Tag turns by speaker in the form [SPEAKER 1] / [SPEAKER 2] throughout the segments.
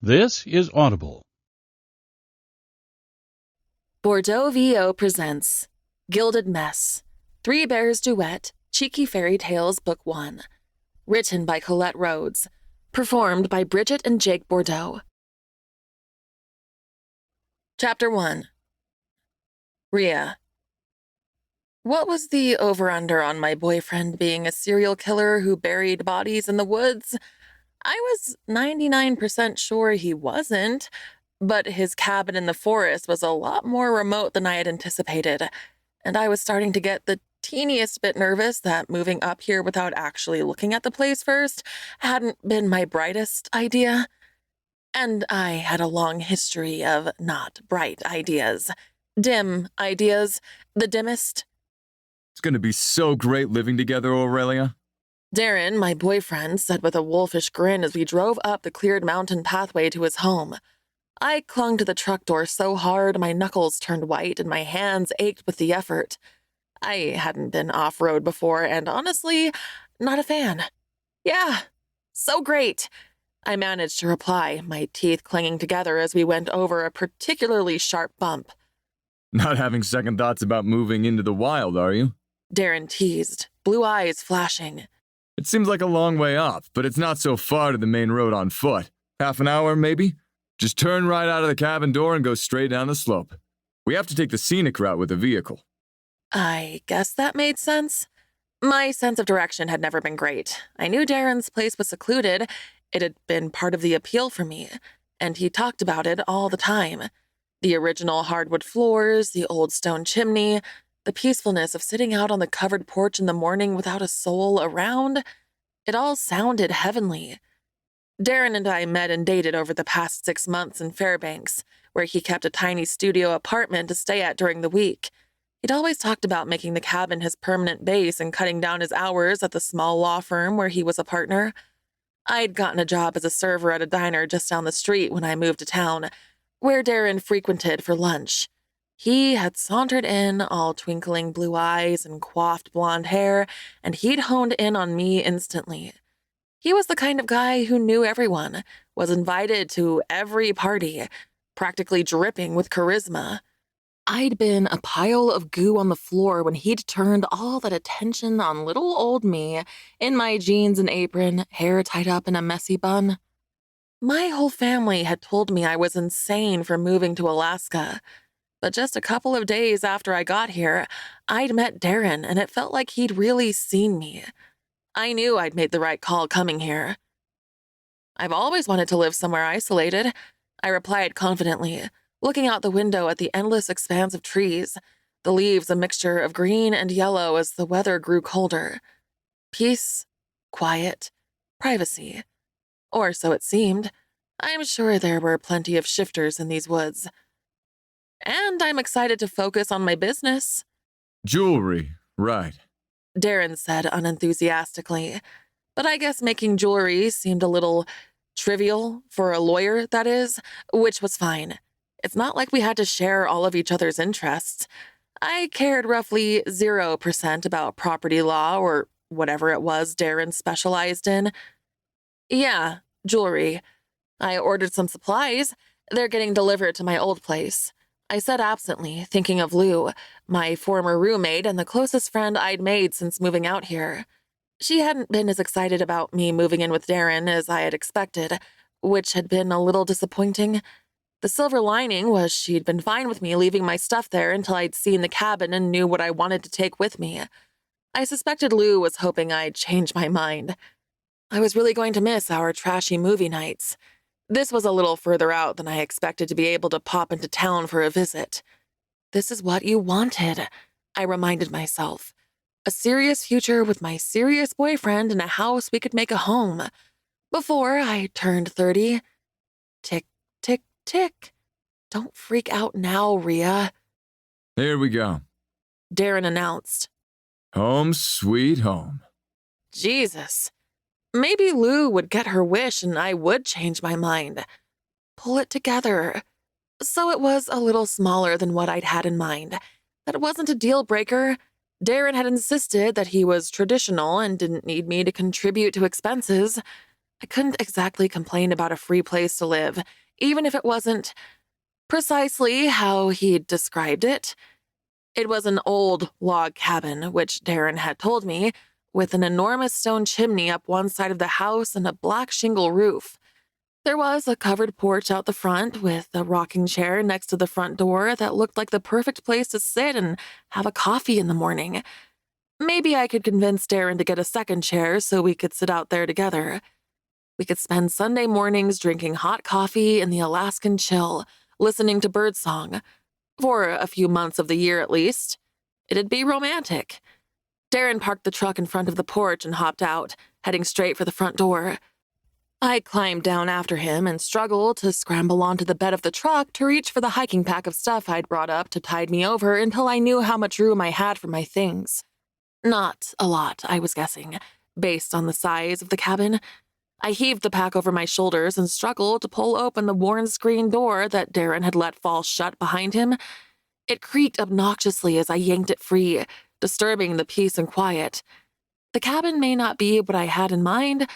[SPEAKER 1] This is Audible.
[SPEAKER 2] Bordeaux VO presents Gilded Mess, Three Bears Duet, Cheeky Fairy Tales Book 1. Written by Colette Rhodes. Performed by Bridget and Jake Bordeaux. Chapter 1. Rhea. What was the over-under on my boyfriend being a serial killer who buried bodies in the woods? I was 99% sure he wasn't, but his cabin in the forest was a lot more remote than I had anticipated, and I was starting to get the teeniest bit nervous that moving up here without actually looking at the place first hadn't been my brightest idea. And I had a long history of not bright ideas. Dim ideas, the dimmest.
[SPEAKER 3] It's going to be so great living together, Aurelia.
[SPEAKER 2] Darren, my boyfriend, said with a wolfish grin as we drove up the cleared mountain pathway to his home. I clung to the truck door so hard my knuckles turned white and my hands ached with the effort. I hadn't been off-road before and honestly, not a fan. Yeah, so great. I managed to reply, my teeth clanging together as we went over a particularly sharp bump.
[SPEAKER 3] Not having second thoughts about moving into the wild, are you?
[SPEAKER 2] Darren teased, blue eyes flashing.
[SPEAKER 3] It seems like a long way off, but it's not so far to the main road on foot. Half an hour, maybe? Just turn right out of the cabin door and go straight down the slope. We have to take the scenic route with the vehicle.
[SPEAKER 2] I guess that made sense. My sense of direction had never been great. I knew Darren's place was secluded. It had been part of the appeal for me, and he talked about it all the time. The original hardwood floors, the old stone chimney, the peacefulness of sitting out on the covered porch in the morning without a soul around. It all sounded heavenly. Darren and I met and dated over the past 6 months in Fairbanks, where he kept a tiny studio apartment to stay at during the week. He'd always talked about making the cabin his permanent base and cutting down his hours at the small law firm where he was a partner. I'd gotten a job as a server at a diner just down the street when I moved to town, where Darren frequented for lunch. He had sauntered in, all twinkling blue eyes and coiffed blonde hair, and he'd honed in on me instantly. He was the kind of guy who knew everyone, was invited to every party, practically dripping with charisma. I'd been a pile of goo on the floor when he'd turned all that attention on little old me in my jeans and apron, hair tied up in a messy bun. My whole family had told me I was insane for moving to Alaska, but just a couple of days after I got here, I'd met Darren and it felt like he'd really seen me. I knew I'd made the right call coming here. I've always wanted to live somewhere isolated, I replied confidently, looking out the window at the endless expanse of trees, the leaves a mixture of green and yellow as the weather grew colder. Peace, quiet, privacy. Or so it seemed. I'm sure there were plenty of shifters in these woods. And I'm excited to focus on my business.
[SPEAKER 3] Jewelry, right.
[SPEAKER 2] Darren said unenthusiastically. But I guess making jewelry seemed a little trivial for a lawyer, that is, which was fine. It's not like we had to share all of each other's interests. I cared roughly 0% about property law or whatever it was Darren specialized in. Yeah, jewelry. I ordered some supplies. They're getting delivered to my old place. I said absently, thinking of Lou, my former roommate and the closest friend I'd made since moving out here. She hadn't been as excited about me moving in with Darren as I had expected, which had been a little disappointing. The silver lining was she'd been fine with me leaving my stuff there until I'd seen the cabin and knew what I wanted to take with me. I suspected Lou was hoping I'd change my mind. I was really going to miss our trashy movie nights. This was a little further out than I expected to be able to pop into town for a visit. This is what you wanted, I reminded myself. A serious future with my serious boyfriend in a house we could make a home. Before I turned 30. Tick, tick, tick. Don't freak out now, Rhea.
[SPEAKER 3] Here we go.
[SPEAKER 2] Darren announced.
[SPEAKER 3] Home sweet home.
[SPEAKER 2] Jesus. Maybe Lou would get her wish and I would change my mind. Pull it together. So it was a little smaller than what I'd had in mind. That wasn't a deal breaker. Darren had insisted that he was traditional and didn't need me to contribute to expenses. I couldn't exactly complain about a free place to live, even if it wasn't precisely how he'd described it. It was an old log cabin, which Darren had told me, with an enormous stone chimney up one side of the house and a black shingle roof. There was a covered porch out the front with a rocking chair next to the front door that looked like the perfect place to sit and have a coffee in the morning. Maybe I could convince Darren to get a second chair so we could sit out there together. We could spend Sunday mornings drinking hot coffee in the Alaskan chill, listening to birdsong. For a few months of the year at least. It'd be romantic. Darren parked the truck in front of the porch and hopped out, heading straight for the front door. I climbed down after him and struggled to scramble onto the bed of the truck to reach for the hiking pack of stuff I'd brought up to tide me over until I knew how much room I had for my things. Not a lot, I was guessing, based on the size of the cabin. I heaved the pack over my shoulders and struggled to pull open the worn screen door that Darren had let fall shut behind him. It creaked obnoxiously as I yanked it free, disturbing the peace and quiet. The cabin may not be what I had in mind,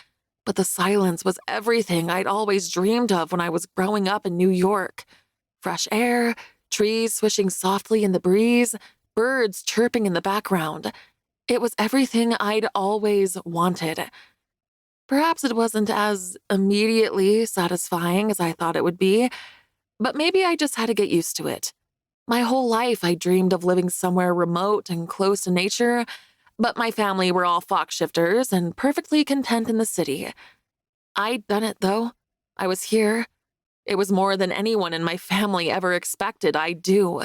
[SPEAKER 2] but the silence was everything I'd always dreamed of when I was growing up in New York. Fresh air, trees swishing softly in the breeze, birds chirping in the background. It was everything I'd always wanted. Perhaps it wasn't as immediately satisfying as I thought it would be, but maybe I just had to get used to it. My whole life I dreamed of living somewhere remote and close to nature, but my family were all fox shifters and perfectly content in the city. I'd done it, though. I was here. It was more than anyone in my family ever expected I'd do.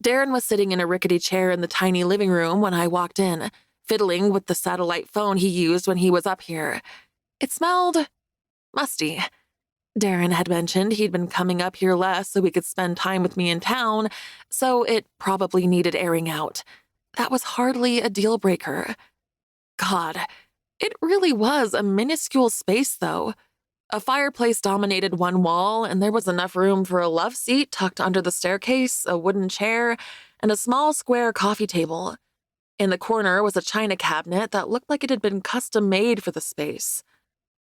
[SPEAKER 2] Darren was sitting in a rickety chair in the tiny living room when I walked in, fiddling with the satellite phone he used when he was up here. It smelled musty. Darren had mentioned he'd been coming up here less so he could spend time with me in town, so it probably needed airing out. That was hardly a deal breaker. God, it really was a minuscule space, though. A fireplace dominated one wall, and there was enough room for a love seat tucked under the staircase, a wooden chair, and a small square coffee table. In the corner was a china cabinet that looked like it had been custom-made for the space.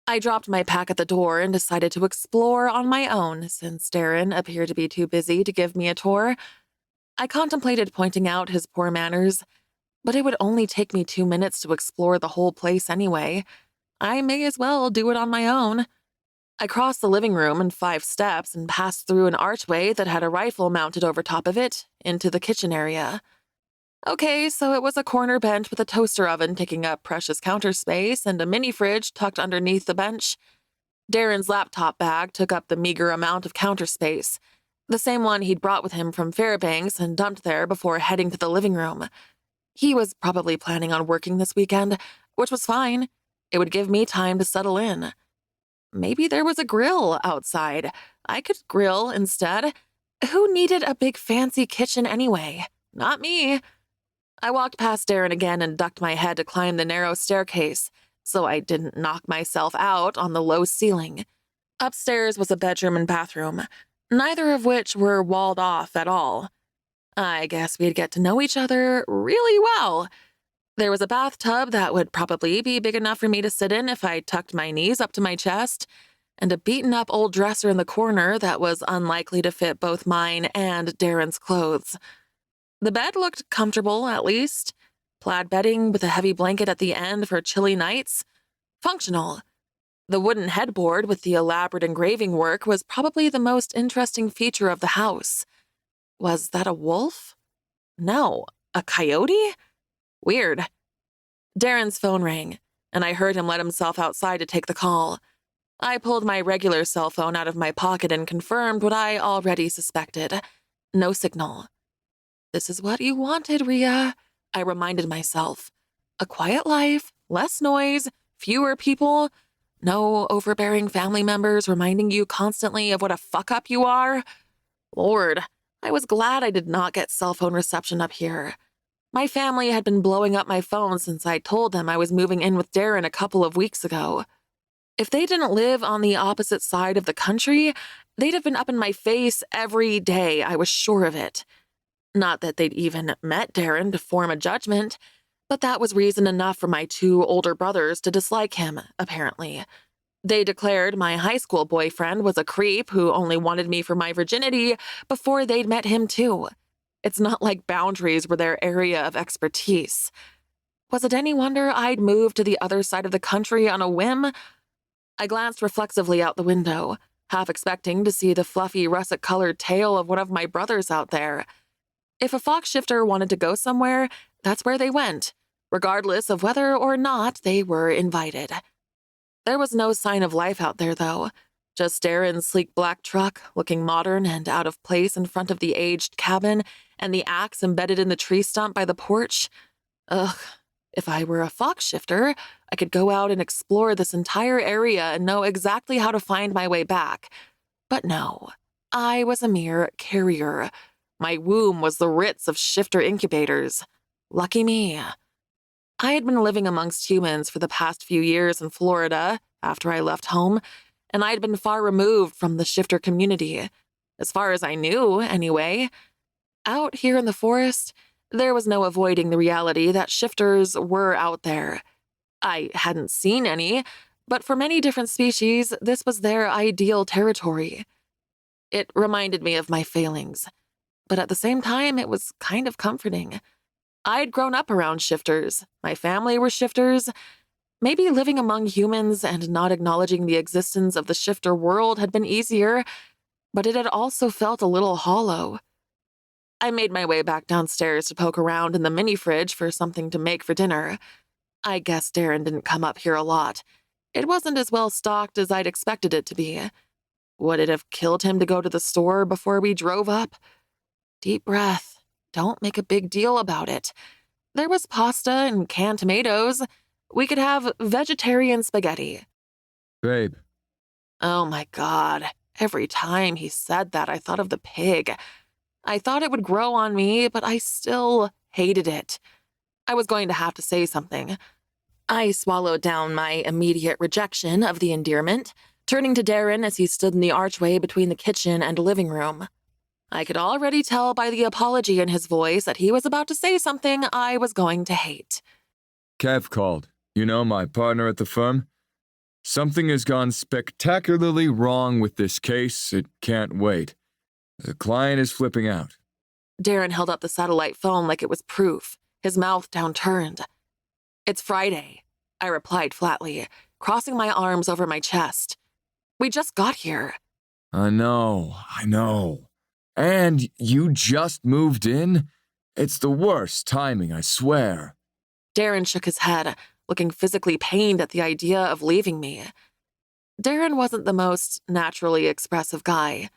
[SPEAKER 2] I dropped my pack at the door and decided to explore on my own since Darren appeared to be too busy to give me a tour. I contemplated pointing out his poor manners, but it would only take me 2 minutes to explore the whole place anyway. I may as well do it on my own. I crossed the living room in 5 steps and passed through an archway that had a rifle mounted over top of it into the kitchen area. Okay, so it was a corner bench with a toaster oven taking up precious counter space and a mini fridge tucked underneath the bench. Darren's laptop bag took up the meager amount of counter space, the same one he'd brought with him from Fairbanks and dumped there before heading to the living room. He was probably planning on working this weekend, which was fine. It would give me time to settle in. Maybe there was a grill outside. I could grill instead. Who needed a big fancy kitchen anyway? Not me. I walked past Darren again and ducked my head to climb the narrow staircase, so I didn't knock myself out on the low ceiling. Upstairs was a bedroom and bathroom, neither of which were walled off at all. I guess we'd get to know each other really well. There was a bathtub that would probably be big enough for me to sit in if I tucked my knees up to my chest, and a beaten-up old dresser in the corner that was unlikely to fit both mine and Darren's clothes. The bed looked comfortable, at least. Plaid bedding with a heavy blanket at the end for chilly nights. Functional. The wooden headboard with the elaborate engraving work was probably the most interesting feature of the house. Was that a wolf? No. A coyote? Weird. Darren's phone rang, and I heard him let himself outside to take the call. I pulled my regular cell phone out of my pocket and confirmed what I already suspected. No signal. This is what you wanted, Rhea, I reminded myself. A quiet life, less noise, fewer people, no overbearing family members reminding you constantly of what a fuck-up you are. Lord, I was glad I did not get cell phone reception up here. My family had been blowing up my phone since I told them I was moving in with Darren a couple of weeks ago. If they didn't live on the opposite side of the country, they'd have been up in my face every day, I was sure of it. Not that they'd even met Darren to form a judgment, but that was reason enough for my 2 older brothers to dislike him, apparently. They declared my high school boyfriend was a creep who only wanted me for my virginity before they'd met him too. It's not like boundaries were their area of expertise. Was it any wonder I'd moved to the other side of the country on a whim? I glanced reflexively out the window, half expecting to see the fluffy russet-colored tail of one of my brothers out there. If a fox shifter wanted to go somewhere, that's where they went, regardless of whether or not they were invited. There was no sign of life out there, though. Just Darren's sleek black truck, looking modern and out of place in front of the aged cabin, and the axe embedded in the tree stump by the porch. Ugh. If I were a fox shifter, I could go out and explore this entire area and know exactly how to find my way back. But no, I was a mere carrier. My womb was the Ritz of shifter incubators. Lucky me. I had been living amongst humans for the past few years in Florida after I left home, and I'd been far removed from the shifter community. As far as I knew, anyway. Out here in the forest, there was no avoiding the reality that shifters were out there. I hadn't seen any, but for many different species, this was their ideal territory. It reminded me of my failings, but at the same time, it was kind of comforting. I'd grown up around shifters. My family were shifters. Maybe living among humans and not acknowledging the existence of the shifter world had been easier, but it had also felt a little hollow. I made my way back downstairs to poke around in the mini-fridge for something to make for dinner. I guess Darren didn't come up here a lot. It wasn't as well stocked as I'd expected it to be. Would it have killed him to go to the store before we drove up? Deep breath. Don't make a big deal about it. There was pasta and canned tomatoes. We could have vegetarian spaghetti.
[SPEAKER 3] Babe.
[SPEAKER 2] Oh my God. Every time he said that, I thought of the pig. I thought it would grow on me, but I still hated it. I was going to have to say something. I swallowed down my immediate rejection of the endearment, turning to Darren as he stood in the archway between the kitchen and living room. I could already tell by the apology in his voice that he was about to say something I was going to hate.
[SPEAKER 3] Kev called. You know, my partner at the firm. Something has gone spectacularly wrong with this case. It can't wait. The client is flipping out.
[SPEAKER 2] Darren held up the satellite phone like it was proof, his mouth downturned. It's Friday, I replied flatly, crossing my arms over my chest. We just got here.
[SPEAKER 3] I know. And you just moved in? It's the worst timing, I swear.
[SPEAKER 2] Darren shook his head, looking physically pained at the idea of leaving me. Darren wasn't the most naturally expressive guy.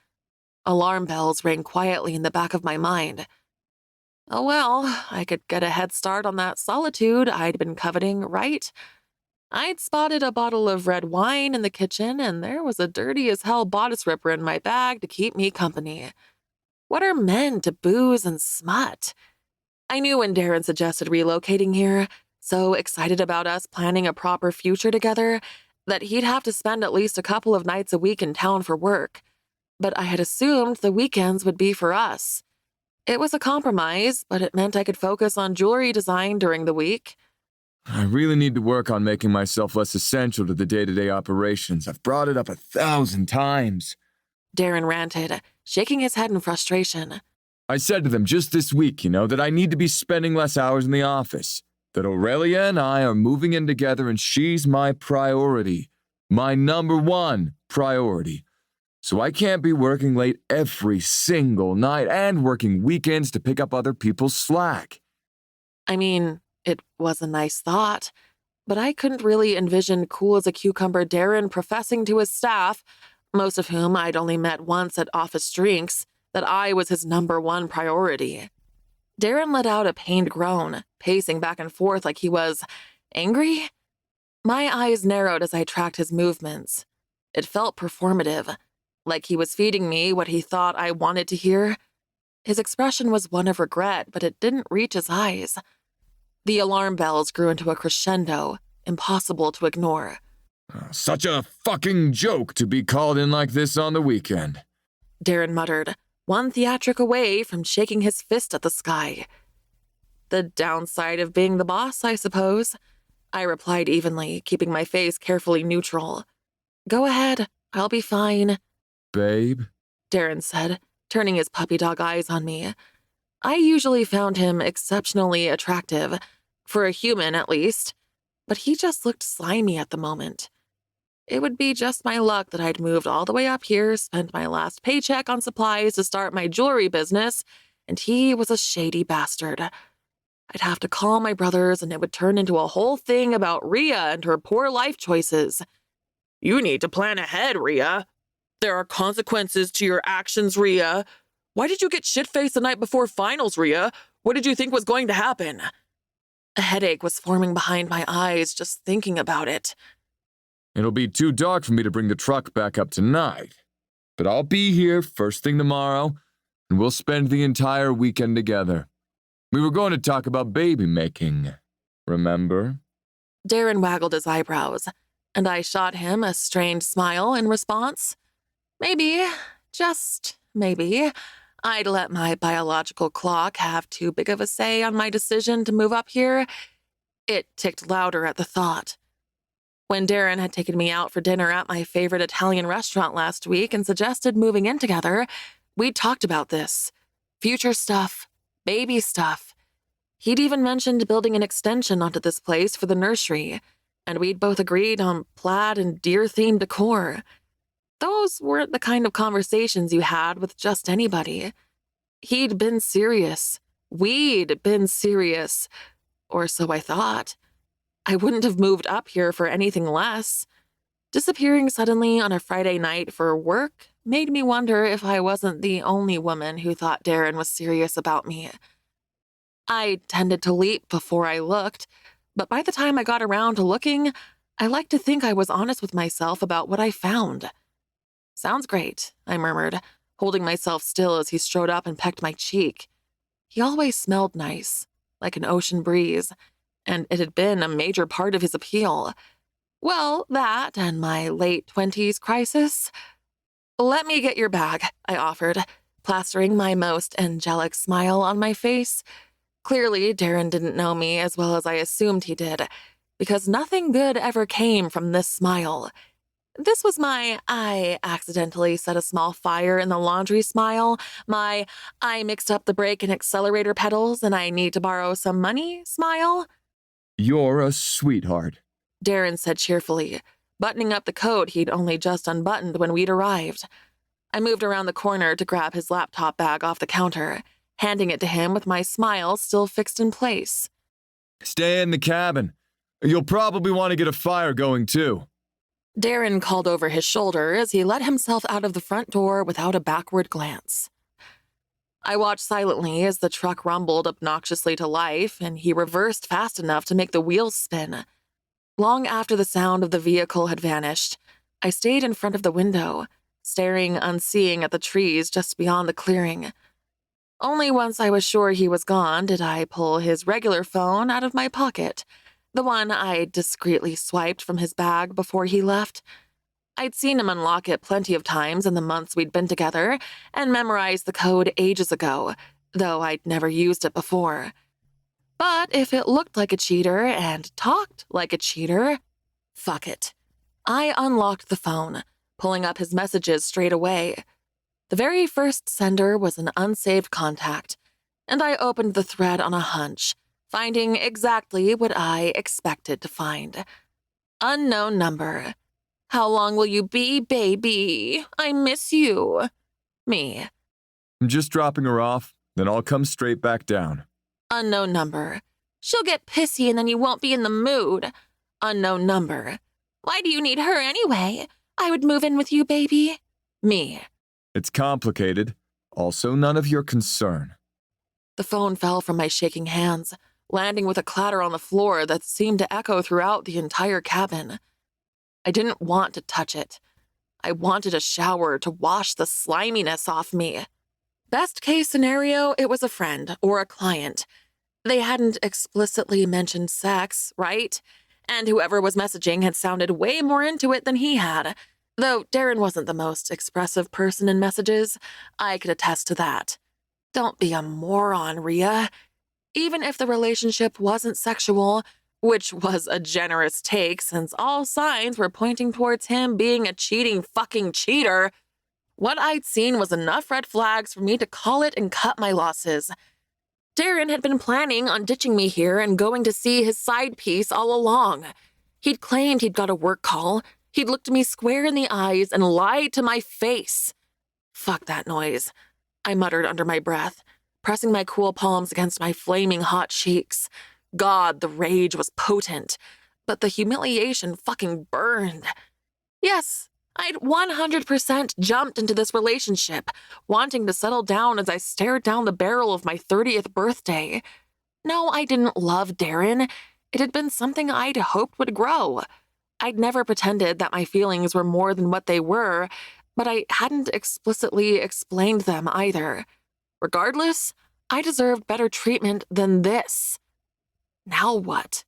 [SPEAKER 2] Alarm bells rang quietly in the back of my mind. Oh well, I could get a head start on that solitude I'd been coveting, right? I'd spotted a bottle of red wine in the kitchen, and there was a dirty-as-hell bodice ripper in my bag to keep me company. What are men to booze and smut? I knew when Darren suggested relocating here, so excited about us planning a proper future together, that he'd have to spend at least a couple of nights a week in town for work. But I had assumed the weekends would be for us. It was a compromise, but it meant I could focus on jewelry design during the week.
[SPEAKER 3] I really need to work on making myself less essential to the day-to-day operations. I've brought it up 1,000 times.
[SPEAKER 2] Darren ranted, shaking his head in frustration.
[SPEAKER 3] I said to them just this week, that I need to be spending less hours in the office. That Aurelia and I are moving in together and she's my priority. My number one priority. So I can't be working late every single night and working weekends to pick up other people's slack.
[SPEAKER 2] I mean, it was a nice thought, but I couldn't really envision cool-as-a-cucumber Darren professing to his staff, most of whom I'd only met once at office drinks, that I was his number one priority. Darren let out a pained groan, pacing back and forth like he was angry. My eyes narrowed as I tracked his movements. It felt performative, like he was feeding me what he thought I wanted to hear. His expression was one of regret, but it didn't reach his eyes. The alarm bells grew into a crescendo, impossible to ignore.
[SPEAKER 3] Such a fucking joke to be called in like this on the weekend,
[SPEAKER 2] Darren muttered, one theatric away from shaking his fist at the sky. The downside of being the boss, I suppose, I replied evenly, keeping my face carefully neutral. Go ahead, I'll be fine,
[SPEAKER 3] Babe?
[SPEAKER 2] Darren said, turning his puppy dog eyes on me. I usually found him exceptionally attractive, for a human at least, but he just looked slimy at the moment. It would be just my luck that I'd moved all the way up here, spent my last paycheck on supplies to start my jewelry business, and he was a shady bastard. I'd have to call my brothers, and it would turn into a whole thing about Rhea and her poor life choices. You need to plan ahead, Rhea. There are consequences to your actions, Rhea. Why did you get shit-faced the night before finals, Rhea? What did you think was going to happen? A headache was forming behind my eyes just thinking about it.
[SPEAKER 3] It'll be too dark for me to bring the truck back up tonight. But I'll be here first thing tomorrow, and we'll spend the entire weekend together. We were going to talk about baby making, remember?
[SPEAKER 2] Darren waggled his eyebrows, and I shot him a strained smile in response. Maybe, just maybe, I'd let my biological clock have too big of a say on my decision to move up here. It ticked louder at the thought. When Darren had taken me out for dinner at my favorite Italian restaurant last week and suggested moving in together, we'd talked about this. Future stuff, baby stuff. He'd even mentioned building an extension onto this place for the nursery, and we'd both agreed on plaid and deer-themed decor. Those weren't the kind of conversations you had with just anybody. He'd been serious. We'd been serious. Or so I thought. I wouldn't have moved up here for anything less. Disappearing suddenly on a Friday night for work made me wonder if I wasn't the only woman who thought Darren was serious about me. I tended to leap before I looked, but by the time I got around to looking, I liked to think I was honest with myself about what I found. Sounds great, I murmured, holding myself still as he strode up and pecked my cheek. He always smelled nice, like an ocean breeze, and it had been a major part of his appeal. Well, that and my late 20s crisis. Let me get your bag, I offered, plastering my most angelic smile on my face. Clearly, Darren didn't know me as well as I assumed he did, because nothing good ever came from this smile. This was my I accidentally set a small fire in the laundry smile, my I mixed up the brake and accelerator pedals and I need to borrow some money smile.
[SPEAKER 3] You're a sweetheart,
[SPEAKER 2] Darren said cheerfully, buttoning up the coat he'd only just unbuttoned when we'd arrived. I moved around the corner to grab his laptop bag off the counter, handing it to him with my smile still fixed in place.
[SPEAKER 3] Stay in the cabin. You'll probably want to get a fire going too.
[SPEAKER 2] Darren called over his shoulder as he let himself out of the front door without a backward glance. I watched silently as the truck rumbled obnoxiously to life, and he reversed fast enough to make the wheels spin. Long after the sound of the vehicle had vanished, I stayed in front of the window, staring unseeing at the trees just beyond the clearing. Only once I was sure he was gone did I pull his regular phone out of my pocket, the one I discreetly swiped from his bag before he left. I'd seen him unlock it plenty of times in the months we'd been together and memorized the code ages ago, though I'd never used it before. But if it looked like a cheater and talked like a cheater, fuck it. I unlocked the phone, pulling up his messages straight away. The very first sender was an unsaved contact, and I opened the thread on a hunch, finding exactly what I expected to find. Unknown number. How long will you be, baby? I miss you. Me.
[SPEAKER 3] I'm just dropping her off, then I'll come straight back down.
[SPEAKER 2] Unknown number. She'll get pissy and then you won't be in the mood. Unknown number. Why do you need her anyway? I would move in with you, baby. Me.
[SPEAKER 3] It's complicated. Also none of your concern.
[SPEAKER 2] The phone fell from my shaking hands, landing with a clatter on the floor that seemed to echo throughout the entire cabin. I didn't want to touch it. I wanted a shower to wash the sliminess off me. Best case scenario, it was a friend or a client. They hadn't explicitly mentioned sex, right? And whoever was messaging had sounded way more into it than he had. Though Darren wasn't the most expressive person in messages, I could attest to that. Don't be a moron, Rhea. Even if the relationship wasn't sexual, which was a generous take since all signs were pointing towards him being a cheating fucking cheater. What I'd seen was enough red flags for me to call it and cut my losses. Darren had been planning on ditching me here and going to see his side piece all along. He'd claimed he'd got a work call. He'd looked me square in the eyes and lied to my face. Fuck that noise, I muttered under my breath, pressing my cool palms against my flaming hot cheeks. God, the rage was potent, but the humiliation fucking burned. Yes, I'd 100% jumped into this relationship, wanting to settle down as I stared down the barrel of my 30th birthday. No, I didn't love Darren. It had been something I'd hoped would grow. I'd never pretended that my feelings were more than what they were, but I hadn't explicitly explained them either. Regardless, I deserved better treatment than this. Now what?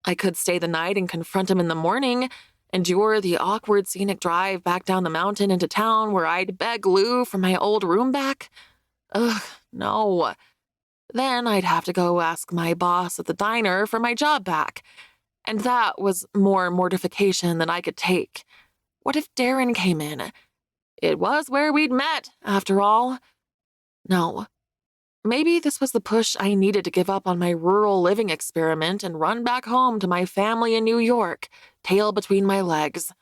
[SPEAKER 2] I could stay the night and confront him in the morning, endure the awkward scenic drive back down the mountain into town where I'd beg Lou for my old room back. Ugh, no. Then I'd have to go ask my boss at the diner for my job back, and that was more mortification than I could take. What if Darren came in? It was where we'd met, after all. No. Maybe this was the push I needed to give up on my rural living experiment and run back home to my family in New York, tail between my legs.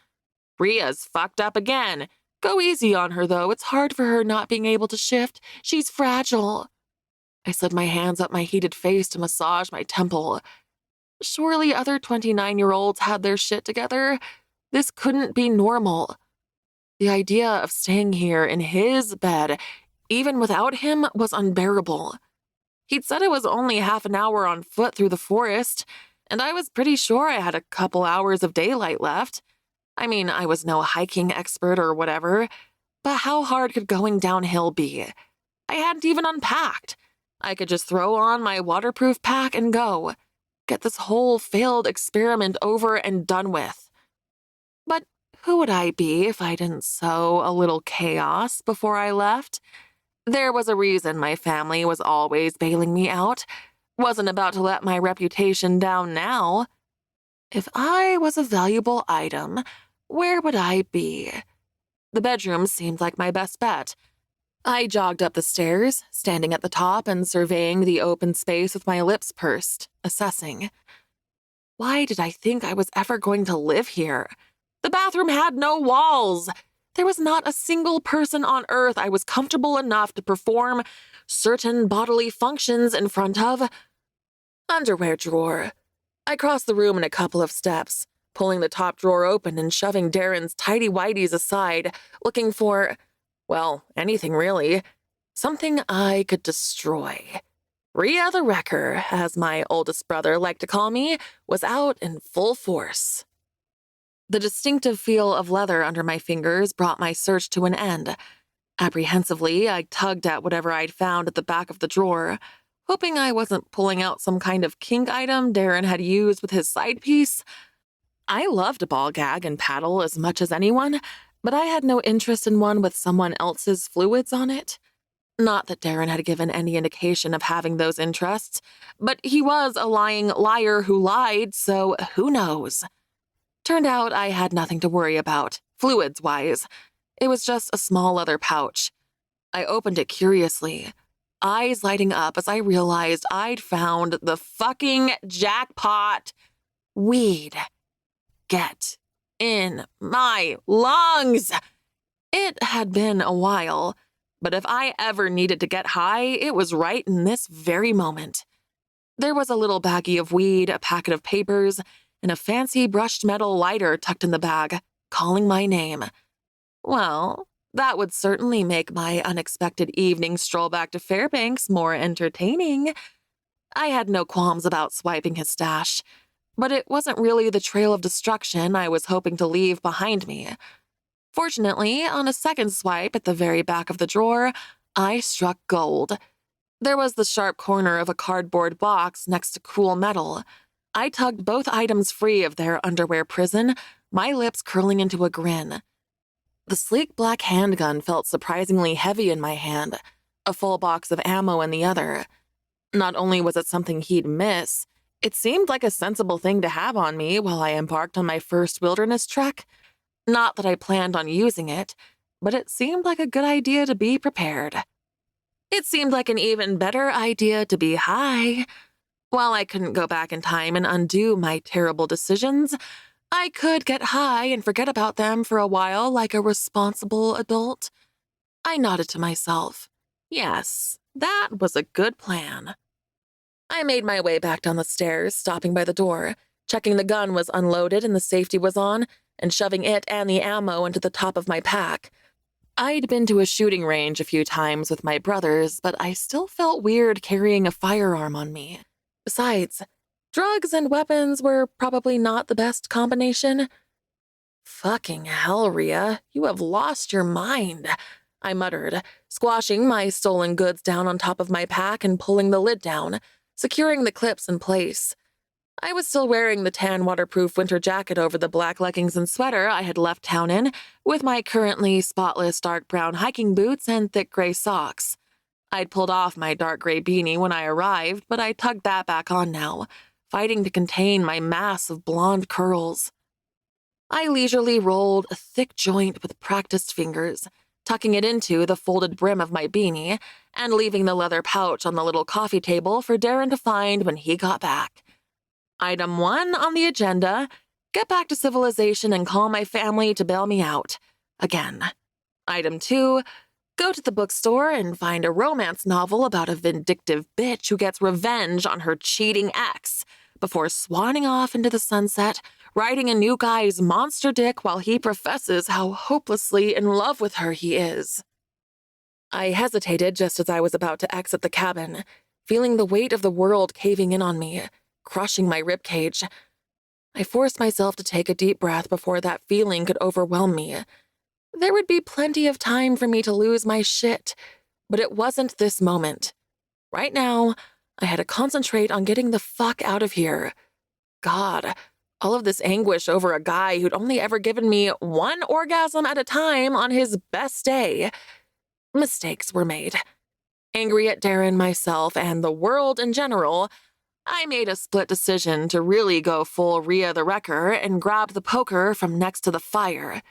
[SPEAKER 2] Ria's fucked up again. Go easy on her, though. It's hard for her not being able to shift. She's fragile. I slid my hands up my heated face to massage my temple. Surely other 29-year-olds had their shit together. This couldn't be normal. The idea of staying here in his bed, even without him, was unbearable. He'd said it was only half an hour on foot through the forest, and I was pretty sure I had a couple hours of daylight left. I mean, I was no hiking expert or whatever, but how hard could going downhill be? I hadn't even unpacked. I could just throw on my waterproof pack and go. Get this whole failed experiment over and done with. But who would I be if I didn't sow a little chaos before I left? There was a reason my family was always bailing me out. Wasn't about to let my reputation down now. If I was a valuable item, where would I be? The bedroom seemed like my best bet. I jogged up the stairs, standing at the top and surveying the open space with my lips pursed, assessing. Why did I think I was ever going to live here? The bathroom had no walls. There was not a single person on earth I was comfortable enough to perform certain bodily functions in front of. Underwear drawer. I crossed the room in a couple of steps, pulling the top drawer open and shoving Darren's tighty-whities aside, looking for, well, anything really. Something I could destroy. Ria the Wrecker, as my oldest brother liked to call me, was out in full force. The distinctive feel of leather under my fingers brought my search to an end. Apprehensively, I tugged at whatever I'd found at the back of the drawer, hoping I wasn't pulling out some kind of kink item Darren had used with his side piece. I loved a ball gag and paddle as much as anyone, but I had no interest in one with someone else's fluids on it. Not that Darren had given any indication of having those interests, but he was a lying liar who lied, so who knows? Turned out I had nothing to worry about, fluids-wise. It was just a small leather pouch. I opened it curiously, eyes lighting up as I realized I'd found the fucking jackpot. Weed. Get in my lungs. It had been a while, but if I ever needed to get high, it was right in this very moment. There was a little baggie of weed, a packet of papers, and a fancy brushed metal lighter tucked in the bag, calling my name. Well, that would certainly make my unexpected evening stroll back to Fairbanks more entertaining. I had no qualms about swiping his stash, but it wasn't really the trail of destruction I was hoping to leave behind me. Fortunately, on a second swipe at the very back of the drawer, I struck gold. There was the sharp corner of a cardboard box next to cool metal. I tugged both items free of their underwear prison, my lips curling into a grin. The sleek black handgun felt surprisingly heavy in my hand, a full box of ammo in the other. Not only was it something he'd miss, It seemed like a sensible thing to have on me while I embarked on my first wilderness trek. Not that I planned on using it, but it seemed like a good idea to be prepared. It seemed like an even better idea to be high. While I couldn't go back in time and undo my terrible decisions, I could get high and forget about them for a while like a responsible adult. I nodded to myself. Yes, that was a good plan. I made my way back down the stairs, stopping by the door, checking the gun was unloaded and the safety was on, and shoving it and the ammo into the top of my pack. I'd been to a shooting range a few times with my brothers, but I still felt weird carrying a firearm on me. Besides, drugs and weapons were probably not the best combination. Fucking hell, Rhea, you have lost your mind, I muttered, squashing my stolen goods down on top of my pack and pulling the lid down, securing the clips in place. I was still wearing the tan waterproof winter jacket over the black leggings and sweater I had left town in, with my currently spotless dark brown hiking boots and thick gray socks. I'd pulled off my dark gray beanie when I arrived, but I tugged that back on now, fighting to contain my mass of blonde curls. I leisurely rolled a thick joint with practiced fingers, tucking it into the folded brim of my beanie and leaving the leather pouch on the little coffee table for Darren to find when he got back. Item 1 on the agenda, get back to civilization and call my family to bail me out. Again. Item 2, go to the bookstore and find a romance novel about a vindictive bitch who gets revenge on her cheating ex before swanning off into the sunset, riding a new guy's monster dick while he professes how hopelessly in love with her he is. I hesitated just as I was about to exit the cabin, feeling the weight of the world caving in on me, crushing my ribcage. I forced myself to take a deep breath before that feeling could overwhelm me. There would be plenty of time for me to lose my shit, but it wasn't this moment. Right now, I had to concentrate on getting the fuck out of here. God, all of this anguish over a guy who'd only ever given me one orgasm at a time on his best day. Mistakes were made. Angry at Darren, myself, and the world in general, I made a split decision to really go full Rhea the Wrecker and grab the poker from next to the fire.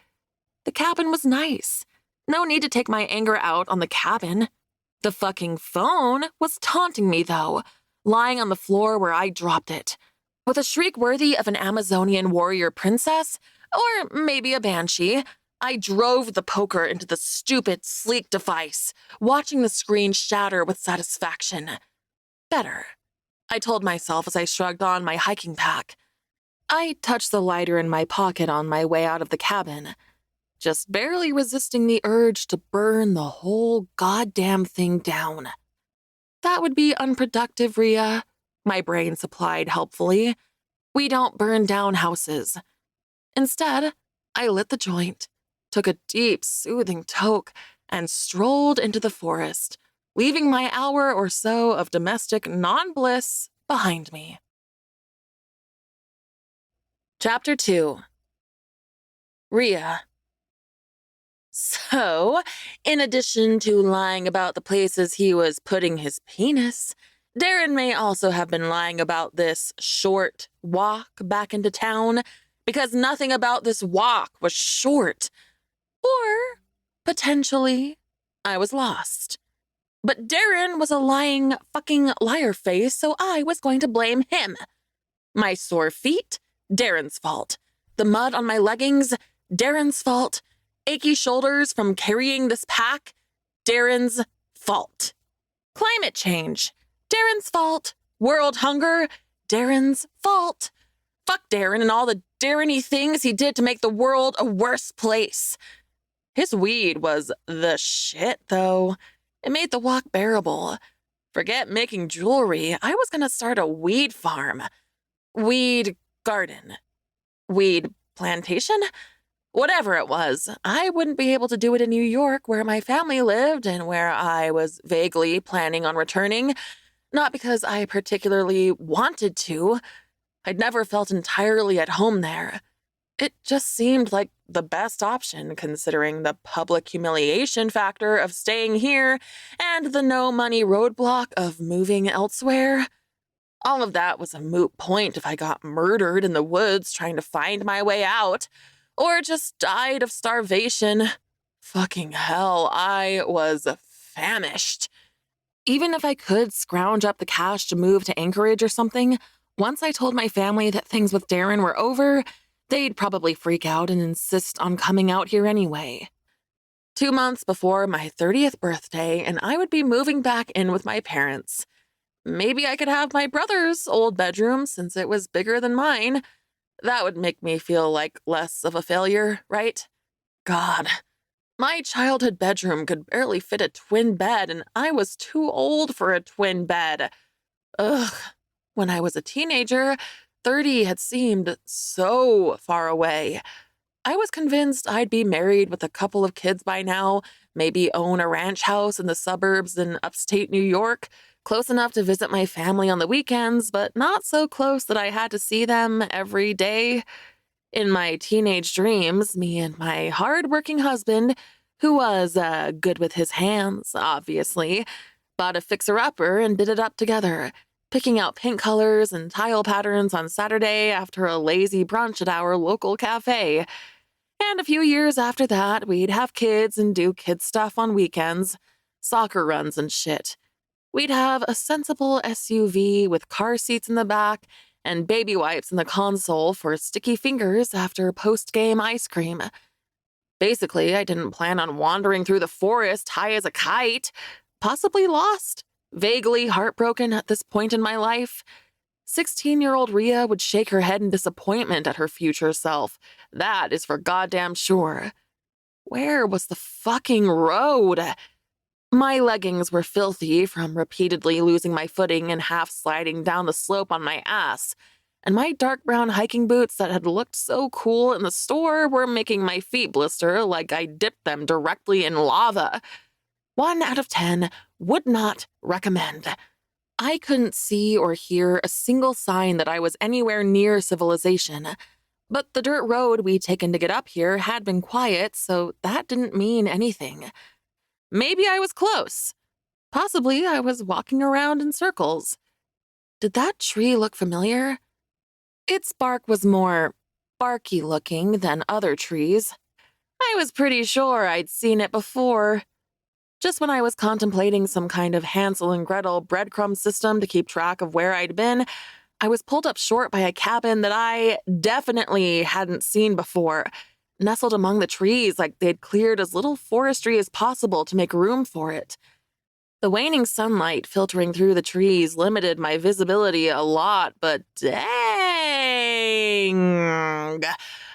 [SPEAKER 2] The cabin was nice. No need to take my anger out on the cabin. The fucking phone was taunting me, though, lying on the floor where I dropped it. With a shriek worthy of an Amazonian warrior princess, or maybe a banshee, I drove the poker into the stupid, sleek device, watching the screen shatter with satisfaction. Better, I told myself as I shrugged on my hiking pack. I touched the lighter in my pocket on my way out of the cabin, just barely resisting the urge to burn the whole goddamn thing down. That would be unproductive, Rhea, my brain supplied helpfully. We don't burn down houses. Instead, I lit the joint, took a deep, soothing toke, and strolled into the forest, leaving my hour or so of domestic non-bliss behind me. Chapter 2. Rhea. So, in addition to lying about the places he was putting his penis, Darren may also have been lying about this short walk back into town, because nothing about this walk was short. Or, potentially, I was lost. But Darren was a lying fucking liar face, so I was going to blame him. My sore feet? Darren's fault. The mud on my leggings? Darren's fault. Achy shoulders from carrying this pack? Darren's fault. Climate change? Darren's fault. World hunger? Darren's fault. Fuck Darren and all the Darren-y things he did to make the world a worse place. His weed was the shit, though. It made the walk bearable. Forget making jewelry. I was gonna start a weed farm. Weed garden. Weed plantation? Whatever it was, I wouldn't be able to do it in New York, where my family lived and where I was vaguely planning on returning. Not because I particularly wanted to. I'd never felt entirely at home there. It just seemed like the best option, considering the public humiliation factor of staying here and the no-money roadblock of moving elsewhere. All of that was a moot point if I got murdered in the woods trying to find my way out, or just died of starvation. Fucking hell, I was famished. Even if I could scrounge up the cash to move to Anchorage or something, once I told my family that things with Darren were over, they'd probably freak out and insist on coming out here anyway. 2 months before my 30th birthday, and I would be moving back in with my parents. Maybe I could have my brother's old bedroom since it was bigger than mine. That would make me feel like less of a failure, right? God, my childhood bedroom could barely fit a twin bed, and I was too old for a twin bed. Ugh. When I was a teenager, 30 had seemed so far away. I was convinced I'd be married with a couple of kids by now, maybe own a ranch house in the suburbs in upstate New York, close enough to visit my family on the weekends, but not so close that I had to see them every day. In my teenage dreams, me and my hard-working husband, who was good with his hands, obviously, bought a fixer-upper and did it up together, picking out paint colors and tile patterns on Saturday after a lazy brunch at our local cafe. And a few years after that, we'd have kids and do kid stuff on weekends, soccer runs and shit. We'd have a sensible SUV with car seats in the back and baby wipes in the console for sticky fingers after post-game ice cream. Basically, I didn't plan on wandering through the forest high as a kite, possibly lost, vaguely heartbroken at this point in my life. 16-year-old Rhea would shake her head in disappointment at her future self. That is for goddamn sure. Where was the fucking road? My leggings were filthy from repeatedly losing my footing and half sliding down the slope on my ass, and my dark brown hiking boots that had looked so cool in the store were making my feet blister like I dipped them directly in lava. 1 out of 10 would not recommend. I couldn't see or hear a single sign that I was anywhere near civilization, but the dirt road we'd taken to get up here had been quiet, so that didn't mean anything. Maybe I was close. Possibly I was walking around in circles. Did that tree look familiar? Its bark was more barky looking than other trees. I was pretty sure I'd seen it before. Just when I was contemplating some kind of Hansel and Gretel breadcrumb system to keep track of where I'd been, I was pulled up short by a cabin that I definitely hadn't seen before, nestled among the trees like they'd cleared as little forestry as possible to make room for it. The waning sunlight filtering through the trees limited my visibility a lot, but dang!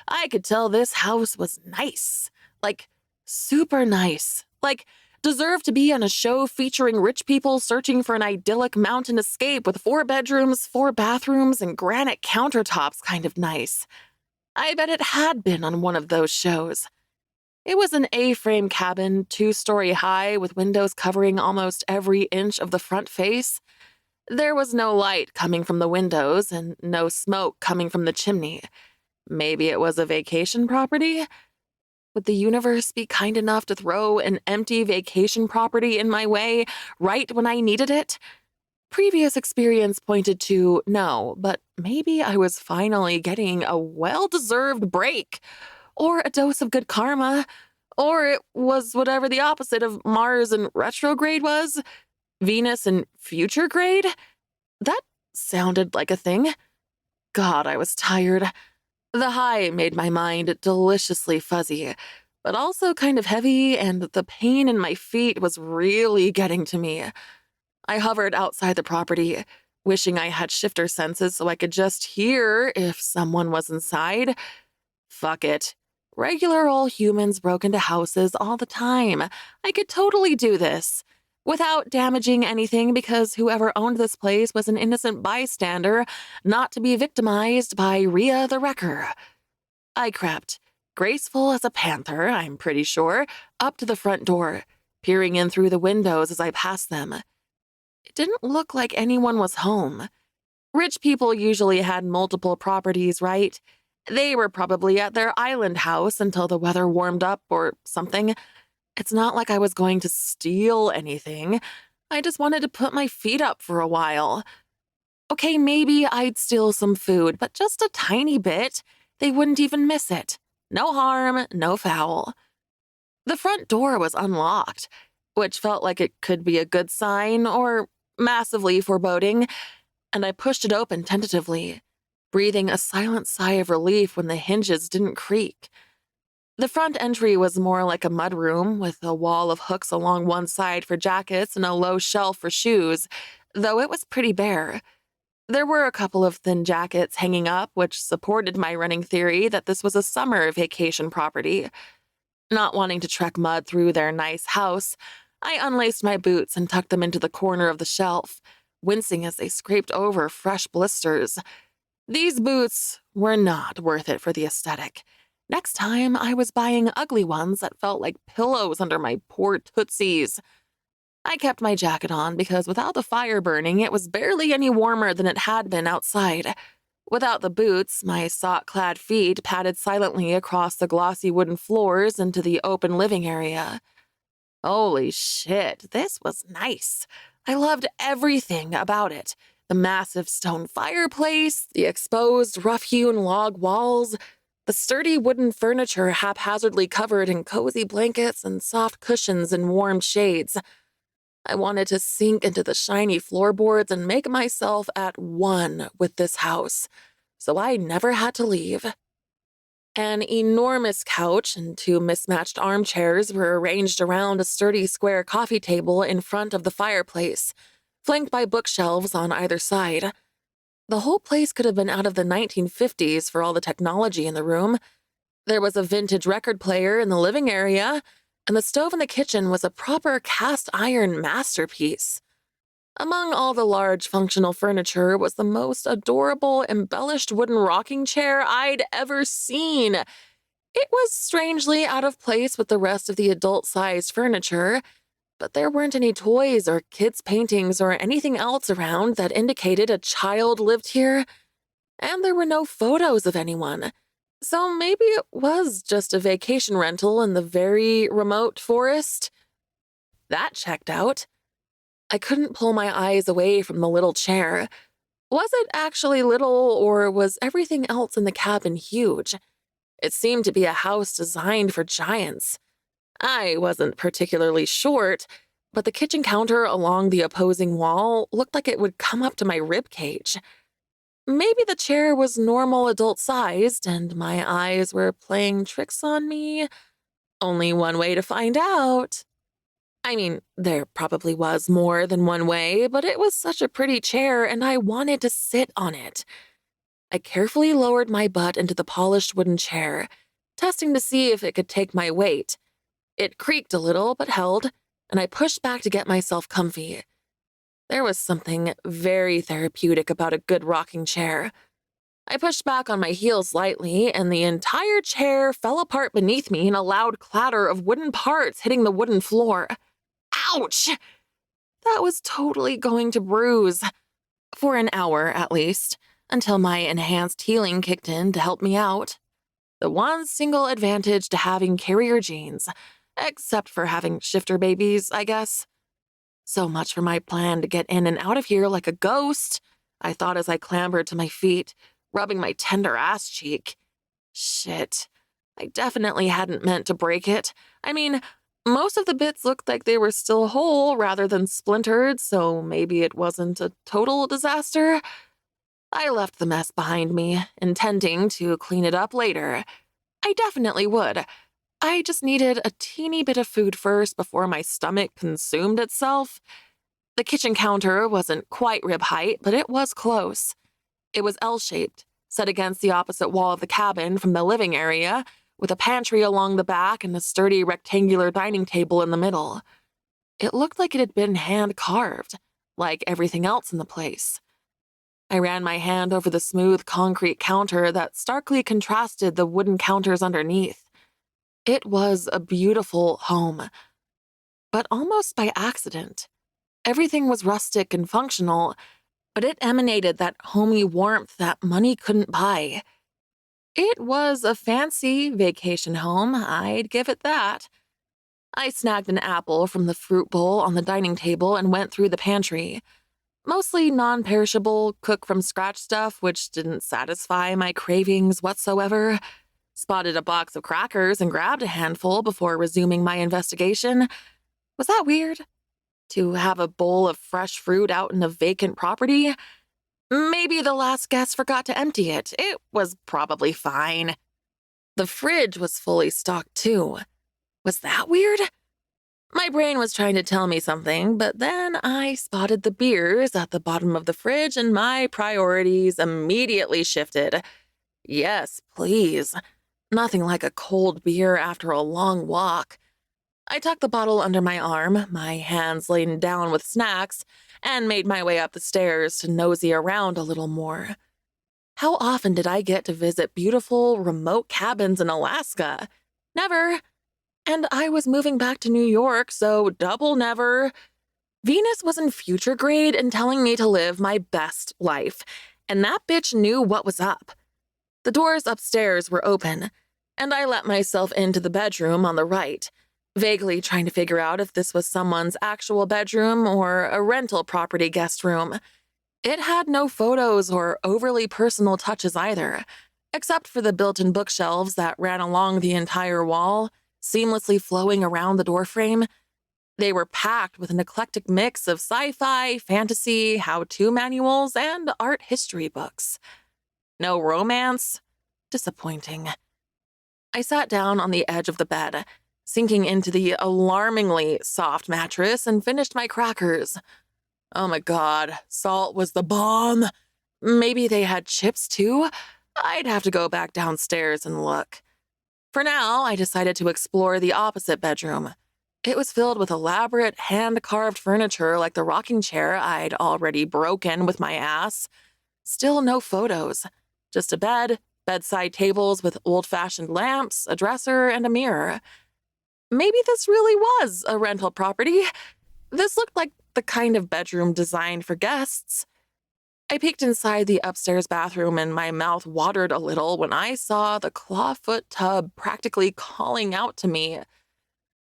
[SPEAKER 2] I could tell this house was nice. Like, super nice. Like, deserved to be on a show featuring rich people searching for an idyllic mountain escape with 4 bedrooms, 4 bathrooms, and granite countertops kind of nice. I bet it had been on one of those shows. It was an A-frame cabin, 2-story high, with windows covering almost every inch of the front face. There was no light coming from the windows and no smoke coming from the chimney. Maybe it was a vacation property? Would the universe be kind enough to throw an empty vacation property in my way right when I needed it? Previous experience pointed to no, but maybe I was finally getting a well-deserved break. Or a dose of good karma. Or it was whatever the opposite of Mars in retrograde was. Venus in future grade? That sounded like a thing. God, I was tired. The high made my mind deliciously fuzzy, but also kind of heavy, and the pain in my feet was really getting to me. I hovered outside the property, wishing I had shifter senses so I could just hear if someone was inside. Fuck it. Regular old humans broke into houses all the time. I could totally do this. Without damaging anything because whoever owned this place was an innocent bystander, not to be victimized by Rhea the Wrecker. I crept, graceful as a panther, I'm pretty sure, up to the front door, peering in through the windows as I passed them. It didn't look like anyone was home. Rich people usually had multiple properties, right? They were probably at their island house until the weather warmed up or something. It's not like I was going to steal anything. I just wanted to put my feet up for a while. Okay, maybe I'd steal some food, but just a tiny bit. They wouldn't even miss it. No harm, no foul. The front door was unlocked, which felt like it could be a good sign or massively foreboding, and I pushed it open tentatively, breathing a silent sigh of relief when the hinges didn't creak. The front entry was more like a mudroom, with a wall of hooks along one side for jackets and a low shelf for shoes, though it was pretty bare. There were a couple of thin jackets hanging up, which supported my running theory that this was a summer vacation property. Not wanting to trek mud through their nice house, I unlaced my boots and tucked them into the corner of the shelf, wincing as they scraped over fresh blisters. These boots were not worth it for the aesthetic. Next time, I was buying ugly ones that felt like pillows under my poor tootsies. I kept my jacket on because without the fire burning, it was barely any warmer than it had been outside. Without the boots, my sock-clad feet padded silently across the glossy wooden floors into the open living area. Holy shit, this was nice. I loved everything about it. The massive stone fireplace, the exposed, rough-hewn log walls, the sturdy wooden furniture haphazardly covered in cozy blankets and soft cushions and warm shades. I wanted to sink into the shiny floorboards and make myself at one with this house, so I never had to leave. An enormous couch and two mismatched armchairs were arranged around a sturdy square coffee table in front of the fireplace, flanked by bookshelves on either side. The whole place could have been out of the 1950s for all the technology in the room. There was a vintage record player in the living area, and the stove in the kitchen was a proper cast iron masterpiece. Among all the large functional furniture was the most adorable embellished wooden rocking chair I'd ever seen. It was strangely out of place with the rest of the adult-sized furniture, but there weren't any toys or kids' paintings or anything else around that indicated a child lived here, and there were no photos of anyone. So maybe it was just a vacation rental in the very remote forest. That checked out. I couldn't pull my eyes away from the little chair. Was it actually little, or was everything else in the cabin huge? It seemed to be a house designed for giants. I wasn't particularly short, but the kitchen counter along the opposing wall looked like it would come up to my ribcage. Maybe the chair was normal adult-sized, and my eyes were playing tricks on me. Only one way to find out. I mean, there probably was more than one way, but it was such a pretty chair, and I wanted to sit on it. I carefully lowered my butt into the polished wooden chair, testing to see if it could take my weight. It creaked a little, but held, and I pushed back to get myself comfy. There was something very therapeutic about a good rocking chair. I pushed back on my heels lightly, and the entire chair fell apart beneath me in a loud clatter of wooden parts hitting the wooden floor. Ouch! That was totally going to bruise. For an hour, at least, until my enhanced healing kicked in to help me out. The one single advantage to having carrier genes, except for having shifter babies, I guess. So much for my plan to get in and out of here like a ghost, I thought as I clambered to my feet, rubbing my tender ass cheek. Shit. I definitely hadn't meant to break it. I mean, most of the bits looked like they were still whole rather than splintered, so maybe it wasn't a total disaster. I left the mess behind me, intending to clean it up later. I definitely would. I just needed a teeny bit of food first before my stomach consumed itself. The kitchen counter wasn't quite rib height, but it was close. It was L-shaped, set against the opposite wall of the cabin from the living area, with a pantry along the back and a sturdy rectangular dining table in the middle. It looked like it had been hand-carved, like everything else in the place. I ran my hand over the smooth concrete counter that starkly contrasted the wooden counters underneath. It was a beautiful home, but almost by accident. Everything was rustic and functional, but it emanated that homey warmth that money couldn't buy. It was a fancy vacation home, I'd give it that. I snagged an apple from the fruit bowl on the dining table and went through the pantry. Mostly non-perishable, cook-from-scratch stuff, which didn't satisfy my cravings whatsoever. Spotted a box of crackers and grabbed a handful before resuming my investigation. Was that weird? To have a bowl of fresh fruit out in a vacant property? Maybe the last guest forgot to empty it. It was probably fine. The fridge was fully stocked too. Was that weird? My brain was trying to tell me something, but then I spotted the beers at the bottom of the fridge and my priorities immediately shifted. Yes, please. Nothing like a cold beer after a long walk. I tucked the bottle under my arm, my hands laden down with snacks, and made my way up the stairs to nosy around a little more. How often did I get to visit beautiful, remote cabins in Alaska? Never. And I was moving back to New York, so double never. Venus was in future grade and telling me to live my best life, and that bitch knew what was up. The doors upstairs were open, and I let myself into the bedroom on the right, vaguely trying to figure out if this was someone's actual bedroom or a rental property guest room. It had no photos or overly personal touches either, except for the built-in bookshelves that ran along the entire wall, seamlessly flowing around the doorframe. They were packed with an eclectic mix of sci-fi, fantasy, how-to manuals, and art history books. No romance? Disappointing. I sat down on the edge of the bed, sinking into the alarmingly soft mattress, and finished my crackers. Oh my God, salt was the bomb. Maybe they had chips too? I'd have to go back downstairs and look. For now, I decided to explore the opposite bedroom. It was filled with elaborate, hand-carved furniture like the rocking chair I'd already broken with my ass. Still no photos. Just a bed, bedside tables with old-fashioned lamps, a dresser, and a mirror. Maybe this really was a rental property. This looked like the kind of bedroom designed for guests. I peeked inside the upstairs bathroom and my mouth watered a little when I saw the clawfoot tub practically calling out to me.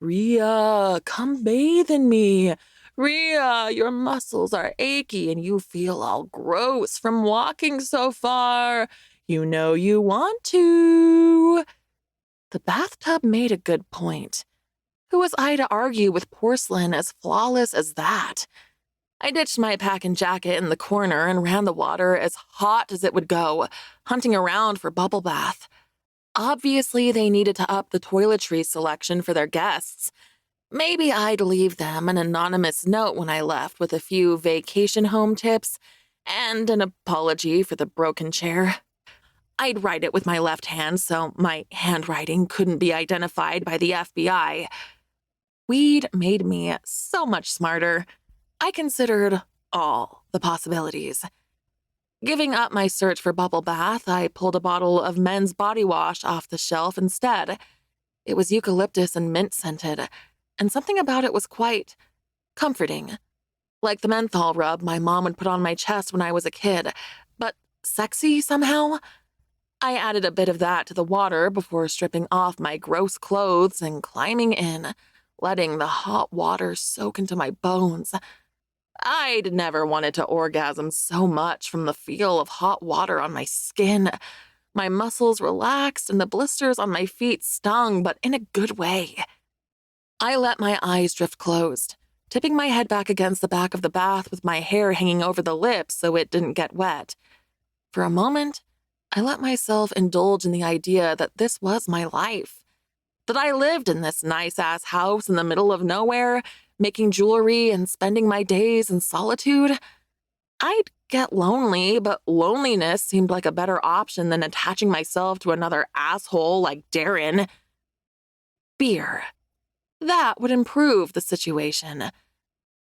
[SPEAKER 2] Rhea, come bathe in me. Rhea, your muscles are achy and you feel all gross from walking so far. You know you want to. The bathtub made a good point. Who was I to argue with porcelain as flawless as that? I ditched my pack and jacket in the corner and ran the water as hot as it would go, hunting around for bubble bath. Obviously, they needed to up the toiletries selection for their guests. Maybe I'd leave them an anonymous note when I left with a few vacation home tips and an apology for the broken chair. I'd write it with my left hand so my handwriting couldn't be identified by the FBI. Weed made me so much smarter. I considered all the possibilities. Giving up my search for bubble bath, I pulled a bottle of men's body wash off the shelf instead. It was eucalyptus and mint scented, and something about it was quite comforting. Like the menthol rub my mom would put on my chest when I was a kid, but sexy somehow. I added a bit of that to the water before stripping off my gross clothes and climbing in, letting the hot water soak into my bones. I'd never wanted to orgasm so much from the feel of hot water on my skin. My muscles relaxed and the blisters on my feet stung, but in a good way. I let my eyes drift closed, tipping my head back against the back of the bath with my hair hanging over the lips so it didn't get wet. For a moment, I let myself indulge in the idea that this was my life, that I lived in this nice-ass house in the middle of nowhere, making jewelry and spending my days in solitude. I'd get lonely, but loneliness seemed like a better option than attaching myself to another asshole like Darren. Beer. That would improve the situation.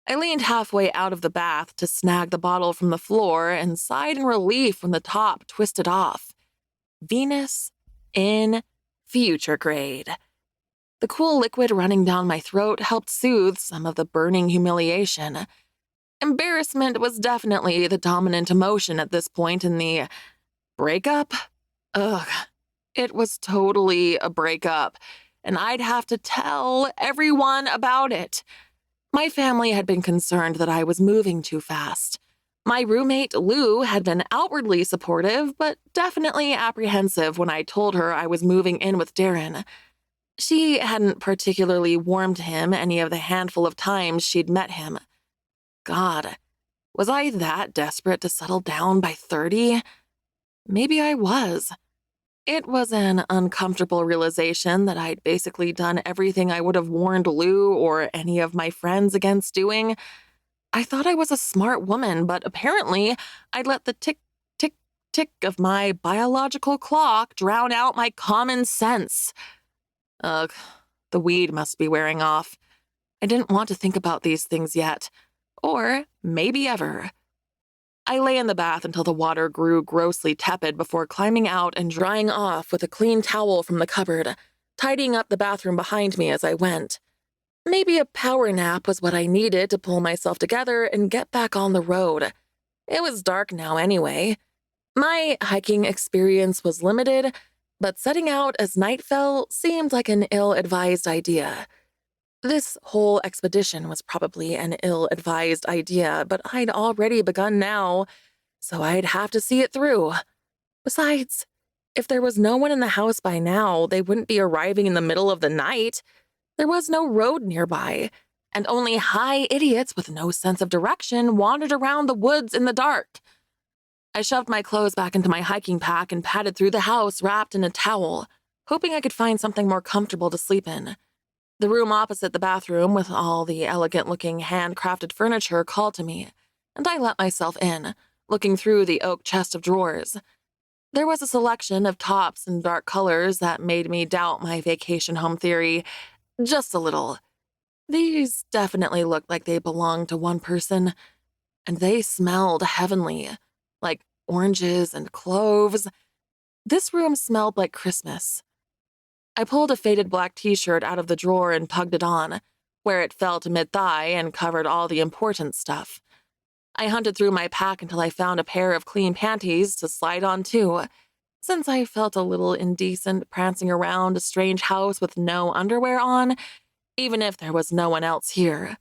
[SPEAKER 2] I leaned halfway out of the bath to snag the bottle from the floor and sighed in relief when the top twisted off. Venus in future grade. The cool liquid running down my throat helped soothe some of the burning humiliation. Embarrassment was definitely the dominant emotion at this point in the breakup. Ugh, it was totally a breakup, and I'd have to tell everyone about it. My family had been concerned that I was moving too fast. My roommate, Lou, had been outwardly supportive, but definitely apprehensive when I told her I was moving in with Darren. She hadn't particularly warmed to him any of the handful of times she'd met him. God, was I that desperate to settle down by 30? Maybe I was. It was an uncomfortable realization that I'd basically done everything I would have warned Lou or any of my friends against doing. I thought I was a smart woman, but apparently I'd let the tick, tick, tick of my biological clock drown out my common sense. Ugh, the weed must be wearing off. I didn't want to think about these things yet. Or maybe ever. I lay in the bath until the water grew grossly tepid before climbing out and drying off with a clean towel from the cupboard, tidying up the bathroom behind me as I went. Maybe a power nap was what I needed to pull myself together and get back on the road. It was dark now anyway. My hiking experience was limited, but setting out as night fell seemed like an ill-advised idea. This whole expedition was probably an ill-advised idea, but I'd already begun now, so I'd have to see it through. Besides, if there was no one in the house by now, they wouldn't be arriving in the middle of the night. There was no road nearby, and only high idiots with no sense of direction wandered around the woods in the dark. I shoved my clothes back into my hiking pack and padded through the house wrapped in a towel, hoping I could find something more comfortable to sleep in. The room opposite the bathroom, with all the elegant-looking handcrafted furniture, called to me, and I let myself in, looking through the oak chest of drawers. There was a selection of tops in dark colors that made me doubt my vacation home theory just a little. These definitely looked like they belonged to one person, and they smelled heavenly, like oranges and cloves. This room smelled like Christmas. I pulled a faded black t-shirt out of the drawer and tugged it on, where it fell to mid-thigh and covered all the important stuff. I hunted through my pack until I found a pair of clean panties to slide on too, since I felt a little indecent prancing around a strange house with no underwear on, even if there was no one else here.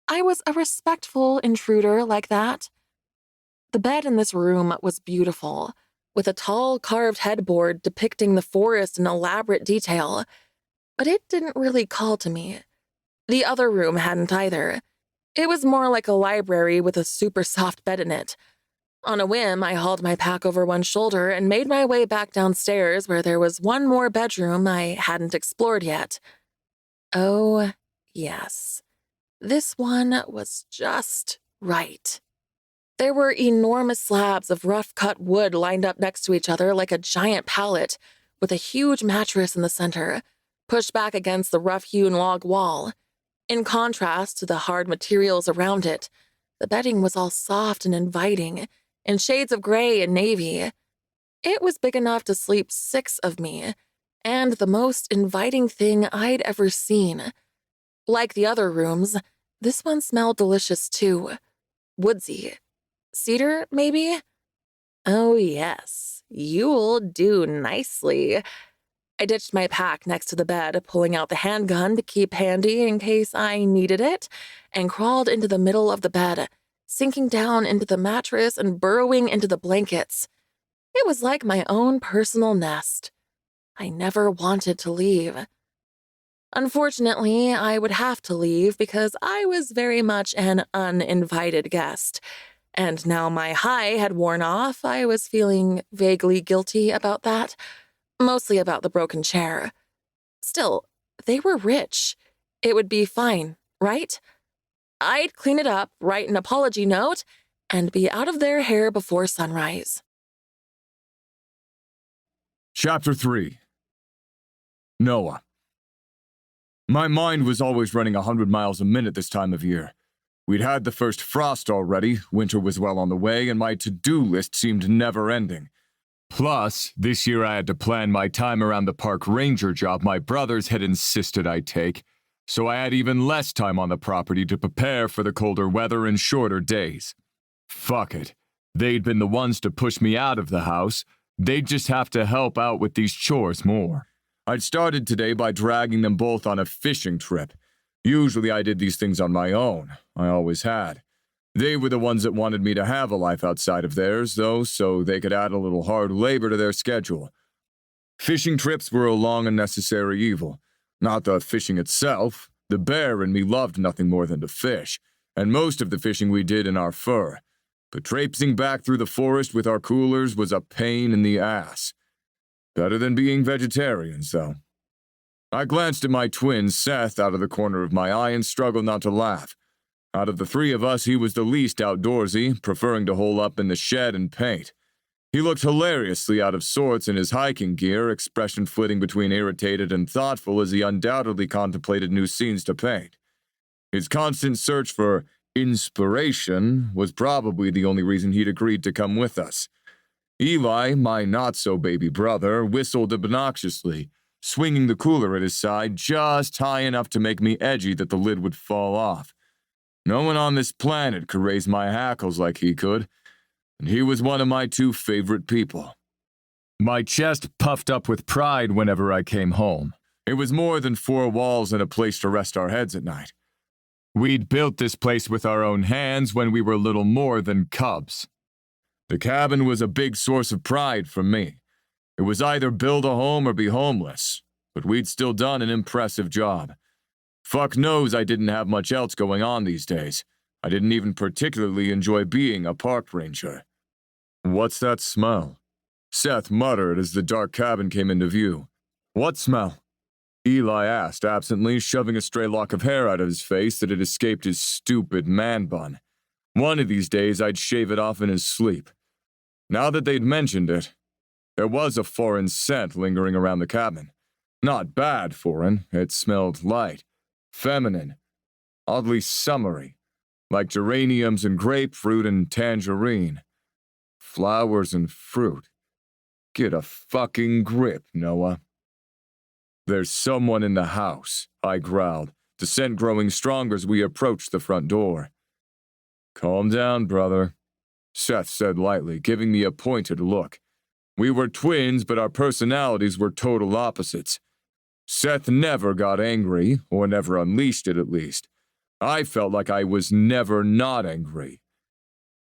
[SPEAKER 2] I was a respectful intruder like that. The bed in this room was beautiful, with a tall carved headboard depicting the forest in elaborate detail, but it didn't really call to me. The other room hadn't either. It was more like a library with a super soft bed in it. On a whim, I hauled my pack over one shoulder and made my way back downstairs where there was one more bedroom I hadn't explored yet. Oh, yes. This one was just right. There were enormous slabs of rough-cut wood lined up next to each other like a giant pallet, with a huge mattress in the center, pushed back against the rough-hewn log wall. In contrast to the hard materials around it, the bedding was all soft and inviting, in shades of gray and navy. It was big enough to sleep 6 of me, and the most inviting thing I'd ever seen. Like the other rooms, this one smelled delicious too. Woodsy. Cedar, maybe? Oh, yes. You'll do nicely. I ditched my pack next to the bed, pulling out the handgun to keep handy in case I needed it, and crawled into the middle of the bed, sinking down into the mattress and burrowing into the blankets. It was like my own personal nest. I never wanted to leave. Unfortunately, I would have to leave because I was very much an uninvited guest. And now my high had worn off, I was feeling vaguely guilty about that, mostly about the broken chair. Still, they were rich. It would be fine, right? I'd clean it up, write an apology note, and be out of their hair before sunrise.
[SPEAKER 3] Chapter 3. Noah. My mind was always running 100 miles a minute this time of year. We'd had the first frost already, winter was well on the way, and my to-do list seemed never-ending. Plus, this year I had to plan my time around the park ranger job my brothers had insisted I take, so I had even less time on the property to prepare for the colder weather and shorter days. Fuck it. They'd been the ones to push me out of the house. They'd just have to help out with these chores more. I'd started today by dragging them both on a fishing trip. Usually I did these things on my own. I always had. They were the ones that wanted me to have a life outside of theirs, though, so they could add a little hard labor to their schedule. Fishing trips were a long and necessary evil. Not the fishing itself. The bear and me loved nothing more than to fish, and most of the fishing we did in our fur. But traipsing back through the forest with our coolers was a pain in the ass. Better than being vegetarians, though. I glanced at my twin, Seth, out of the corner of my eye and struggled not to laugh. Out of the three of us, he was the least outdoorsy, preferring to hole up in the shed and paint. He looked hilariously out of sorts in his hiking gear, expression flitting between irritated and thoughtful as he undoubtedly contemplated new scenes to paint. His constant search for inspiration was probably the only reason he'd agreed to come with us. Eli, my not-so-baby brother, whistled obnoxiously, swinging the cooler at his side just high enough to make me edgy that the lid would fall off. No one on this planet could raise my hackles like he could, and he was one of my two favorite people. My chest puffed up with pride whenever I came home. It was more than four walls and a place to rest our heads at night. We'd built this place with our own hands when we were little more than cubs. The cabin was a big source of pride for me. It was either build a home or be homeless, but we'd still done an impressive job. Fuck knows I didn't have much else going on these days. I didn't even particularly enjoy being a park ranger. "What's that smell?" Seth muttered as the dark cabin came into view. "What smell?" Eli asked absently, shoving a stray lock of hair out of his face that had escaped his stupid man bun. One of these days I'd shave it off in his sleep. Now that they'd mentioned it, there was a foreign scent lingering around the cabin. Not bad foreign, it smelled light, feminine, oddly summery, like geraniums and grapefruit and tangerine. Flowers and fruit. Get a fucking grip, Noah. "There's someone in the house," I growled, the scent growing stronger as we approached the front door. "Calm down, brother," Seth said lightly, giving me a pointed look. We were twins, but our personalities were total opposites. Seth never got angry, or never unleashed it at least. I felt like I was never not angry.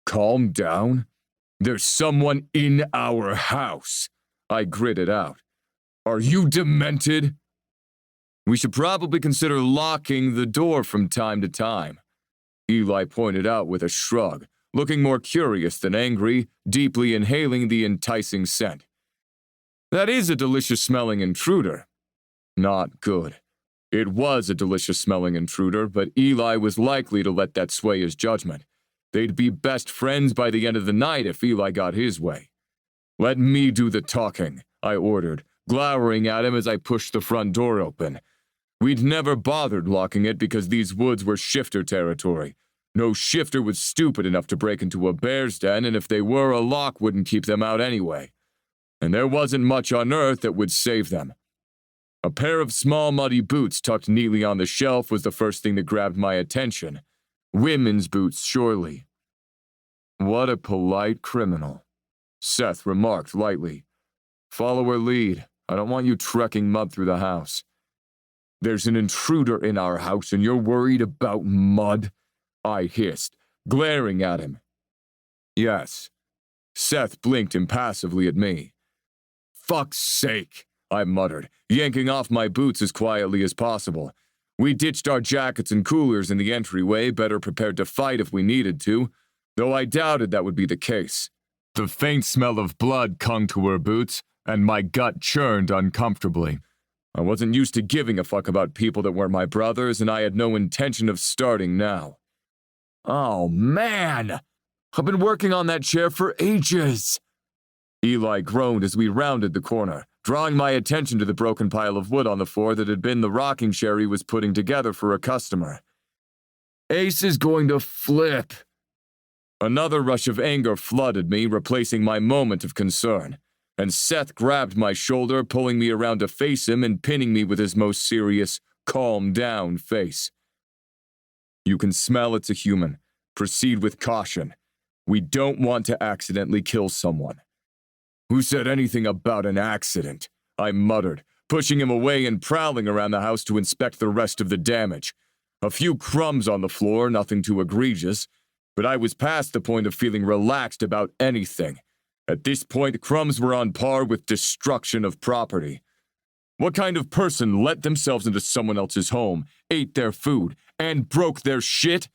[SPEAKER 3] "Calm down? There's someone in our house," I gritted out. "Are you demented?" "We should probably consider locking the door from time to time," Eli pointed out with a shrug, looking more curious than angry, deeply inhaling the enticing scent. "That is a delicious-smelling intruder." Not good. It was a delicious-smelling intruder, but Eli was likely to let that sway his judgment. They'd be best friends by the end of the night if Eli got his way. "Let me do the talking," I ordered, glowering at him as I pushed the front door open. We'd never bothered locking it because these woods were shifter territory. No shifter was stupid enough to break into a bear's den, and if they were, a lock wouldn't keep them out anyway. And there wasn't much on earth that would save them. A pair of small muddy boots tucked neatly on the shelf was the first thing that grabbed my attention. Women's boots, surely. "What a polite criminal," Seth remarked lightly. "Follow her lead. I don't want you trekking mud through the house." "There's an intruder in our house and you're worried about mud?" I hissed, glaring at him. "Yes." Seth blinked impassively at me. "Fuck's sake," I muttered, yanking off my boots as quietly as possible. We ditched our jackets and coolers in the entryway, better prepared to fight if we needed to, though I doubted that would be the case. The faint smell of blood clung to her boots, and my gut churned uncomfortably. I wasn't used to giving a fuck about people that weren't my brothers, and I had no intention of starting now. "Oh, man! I've been working on that chair for ages!" Eli groaned as we rounded the corner, drawing my attention to the broken pile of wood on the floor that had been the rocking chair he was putting together for a customer. "Ace is going to flip." Another rush of anger flooded me, replacing my moment of concern, and Seth grabbed my shoulder, pulling me around to face him and pinning me with his most serious, calm down face. "You can smell it's a human. Proceed with caution. We don't want to accidentally kill someone." "Who said anything about an accident?" I muttered, pushing him away and prowling around the house to inspect the rest of the damage. A few crumbs on the floor, nothing too egregious. But I was past the point of feeling relaxed about anything. At this point, crumbs were on par with destruction of property. What kind of person let themselves into someone else's home, ate their food, and broke their shit?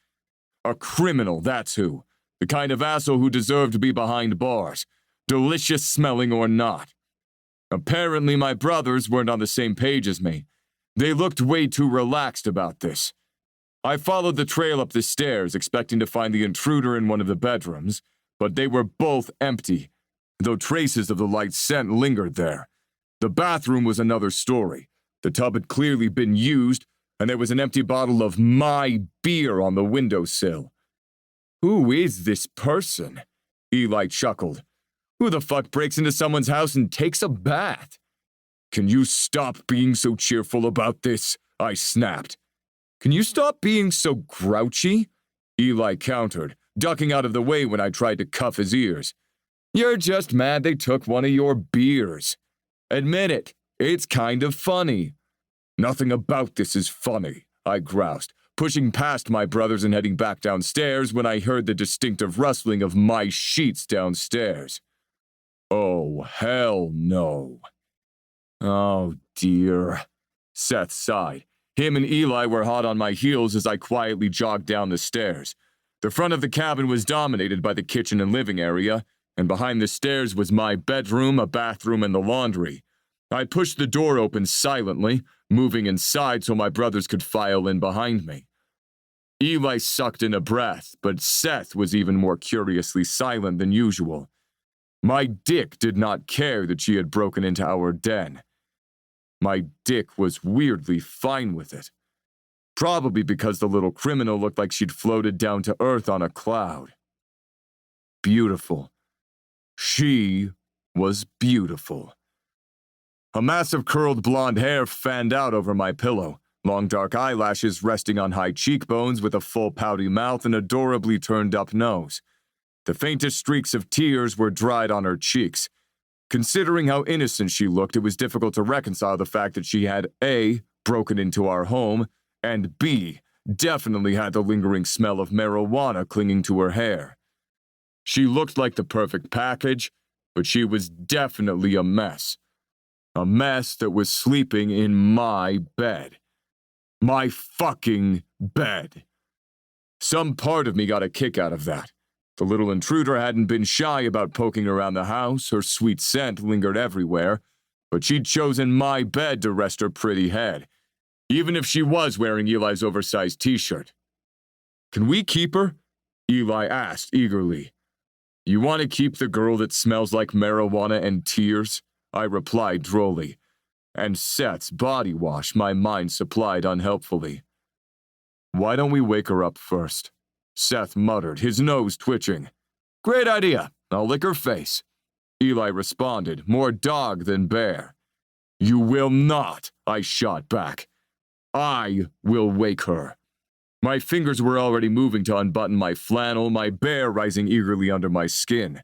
[SPEAKER 3] A criminal, that's who. The kind of asshole who deserved to be behind bars, delicious smelling or not. Apparently, my brothers weren't on the same page as me. They looked way too relaxed about this. I followed the trail up the stairs, expecting to find the intruder in one of the bedrooms, but they were both empty, though traces of the light scent lingered there. The bathroom was another story. The tub had clearly been used, and there was an empty bottle of my beer on the windowsill. Who is this person? Eli chuckled. Who the fuck breaks into someone's house and takes a bath? Can you stop being so cheerful about this? I snapped. Can you stop being so grouchy? Eli countered, ducking out of the way when I tried to cuff his ears. You're just mad they took one of your beers. Admit it, it's kind of funny. Nothing about this is funny, I groused, pushing past my brothers and heading back downstairs when I heard the distinctive rustling of my sheets downstairs. Oh, hell no. Oh, dear. Seth sighed. Him and Eli were hot on my heels as I quietly jogged down the stairs. The front of the cabin was dominated by the kitchen and living area, and behind the stairs was my bedroom, a bathroom, and the laundry. I pushed the door open silently, moving inside so my brothers could file in behind me. Eli sucked in a breath, but Seth was even more curiously silent than usual. My dick did not care that she had broken into our den. My dick was weirdly fine with it. Probably because the little criminal looked like she'd floated down to earth on a cloud. Beautiful. She was beautiful. A mass of curled blonde hair fanned out over my pillow, long dark eyelashes resting on high cheekbones with a full pouty mouth and adorably turned up nose. The faintest streaks of tears were dried on her cheeks. Considering how innocent she looked, it was difficult to reconcile the fact that she had A, broken into our home, and B, definitely had the lingering smell of marijuana clinging to her hair. She looked like the perfect package, but she was definitely a mess. A mess that was sleeping in my bed. My fucking bed. Some part of me got a kick out of that. The little intruder hadn't been shy about poking around the house, her sweet scent lingered everywhere, but she'd chosen my bed to rest her pretty head, even if she was wearing Eli's oversized t-shirt. Can we keep her? Eli asked eagerly. You want to keep the girl that smells like marijuana and tears? I replied drolly, and Seth's body wash my mind supplied unhelpfully. Why don't we wake her up first? Seth muttered, his nose twitching. Great idea. I'll lick her face. Eli responded, more dog than bear. You will not, I shot back. I will wake her. My fingers were already moving to unbutton my flannel, my bear rising eagerly under my skin.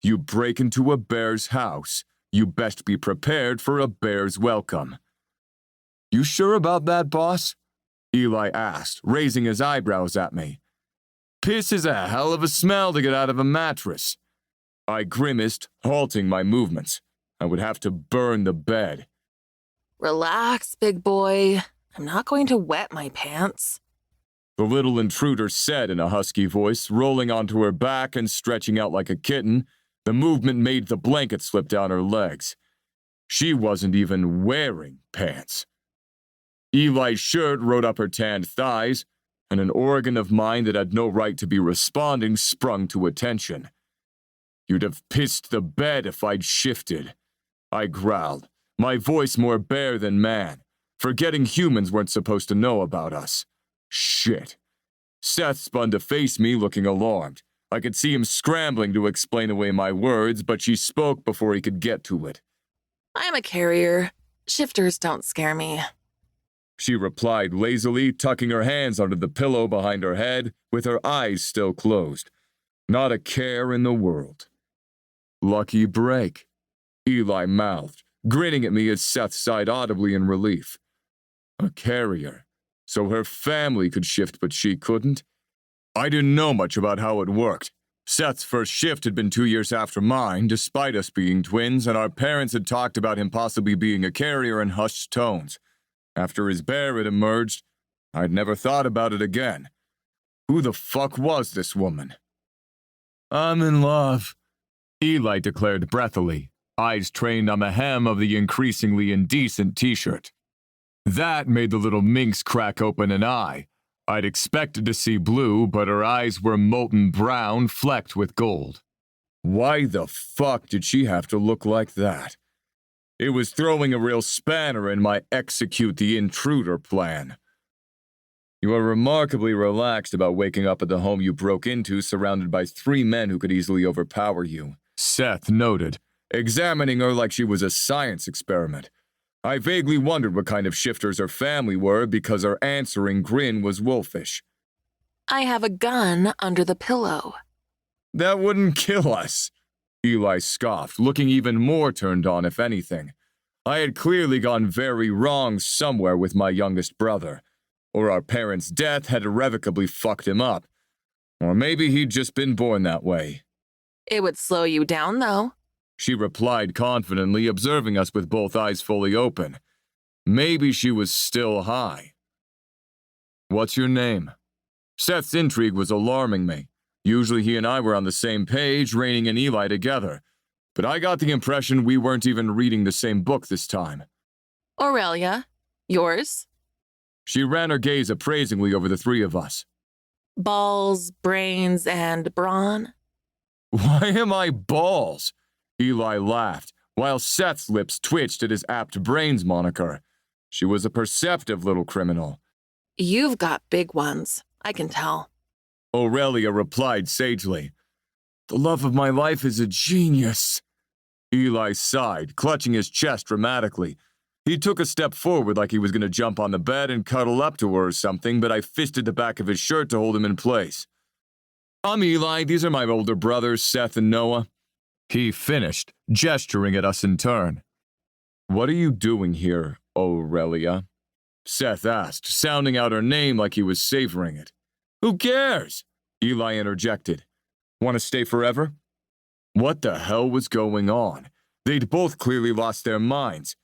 [SPEAKER 3] You break into a bear's house. You best be prepared for a bear's welcome. You sure about that, boss? Eli asked, raising his eyebrows at me. Piss is a hell of a smell to get out of a mattress. I grimaced, halting my movements. I would have to burn the bed.
[SPEAKER 2] Relax, big boy. I'm not going to wet my pants.
[SPEAKER 3] The little intruder said in a husky voice, rolling onto her back and stretching out like a kitten. The movement made the blanket slip down her legs. She wasn't even wearing pants. Eli's shirt rode up her tanned thighs, and an organ of mine that had no right to be responding sprung to attention. You'd have pissed the bed if I'd shifted. I growled, my voice more bare than man, forgetting humans weren't supposed to know about us. Shit. Seth spun to face me, looking alarmed. I could see him scrambling to explain away my words, but she spoke before he could get to it.
[SPEAKER 2] I'm a carrier. Shifters don't scare me.
[SPEAKER 3] She replied lazily, tucking her hands under the pillow behind her head, with her eyes still closed. Not a care in the world. Lucky break, Eli mouthed, grinning at me as Seth sighed audibly in relief. A carrier, so her family could shift but she couldn't? I didn't know much about how it worked. Seth's first shift had been 2 years after mine, despite us being twins, and our parents had talked about him possibly being a carrier in hushed tones. After his bear had emerged, I'd never thought about it again. Who the fuck was this woman? I'm in love, Eli declared breathily, eyes trained on the hem of the increasingly indecent t-shirt. That made the little minx crack open an eye. I'd expected to see blue, but her eyes were molten brown, flecked with gold. Why the fuck did she have to look like that? It was throwing a real spanner in my execute the intruder plan. You are remarkably relaxed about waking up at the home you broke into surrounded by 3 men who could easily overpower you, Seth noted, examining her like she was a science experiment. I vaguely wondered what kind of shifters her family were because her answering grin was wolfish.
[SPEAKER 2] I have a gun under the pillow.
[SPEAKER 3] That wouldn't kill us, Eli scoffed, looking even more turned on if anything. I had clearly gone very wrong somewhere with my youngest brother. Or our parents' death had irrevocably fucked him up. Or maybe he'd just been born that way.
[SPEAKER 2] It would slow you down, though,
[SPEAKER 3] she replied confidently, observing us with both eyes fully open. Maybe she was still high. What's your name? Seth's intrigue was alarming me. Usually he and I were on the same page, Raining and Eli together. But I got the impression we weren't even reading the same book this time.
[SPEAKER 2] Aurelia. Yours?
[SPEAKER 3] She ran her gaze appraisingly over the 3 of us.
[SPEAKER 2] Balls, brains, and brawn?
[SPEAKER 3] Why am I balls? Eli laughed, while Seth's lips twitched at his apt brains moniker. She was a perceptive little criminal.
[SPEAKER 2] You've got big ones, I can tell.
[SPEAKER 3] Aurelia replied sagely. The love of my life is a genius. Eli sighed, clutching his chest dramatically. He took a step forward like he was going to jump on the bed and cuddle up to her or something, but I fisted the back of his shirt to hold him in place. I'm Eli. These are my older brothers, Seth and Noah. He finished, gesturing at us in turn. What are you doing here, Aurelia? Seth asked, sounding out her name like he was savoring it. Who cares? Eli interjected. Want to stay forever? What the hell was going on? They'd both clearly lost their minds.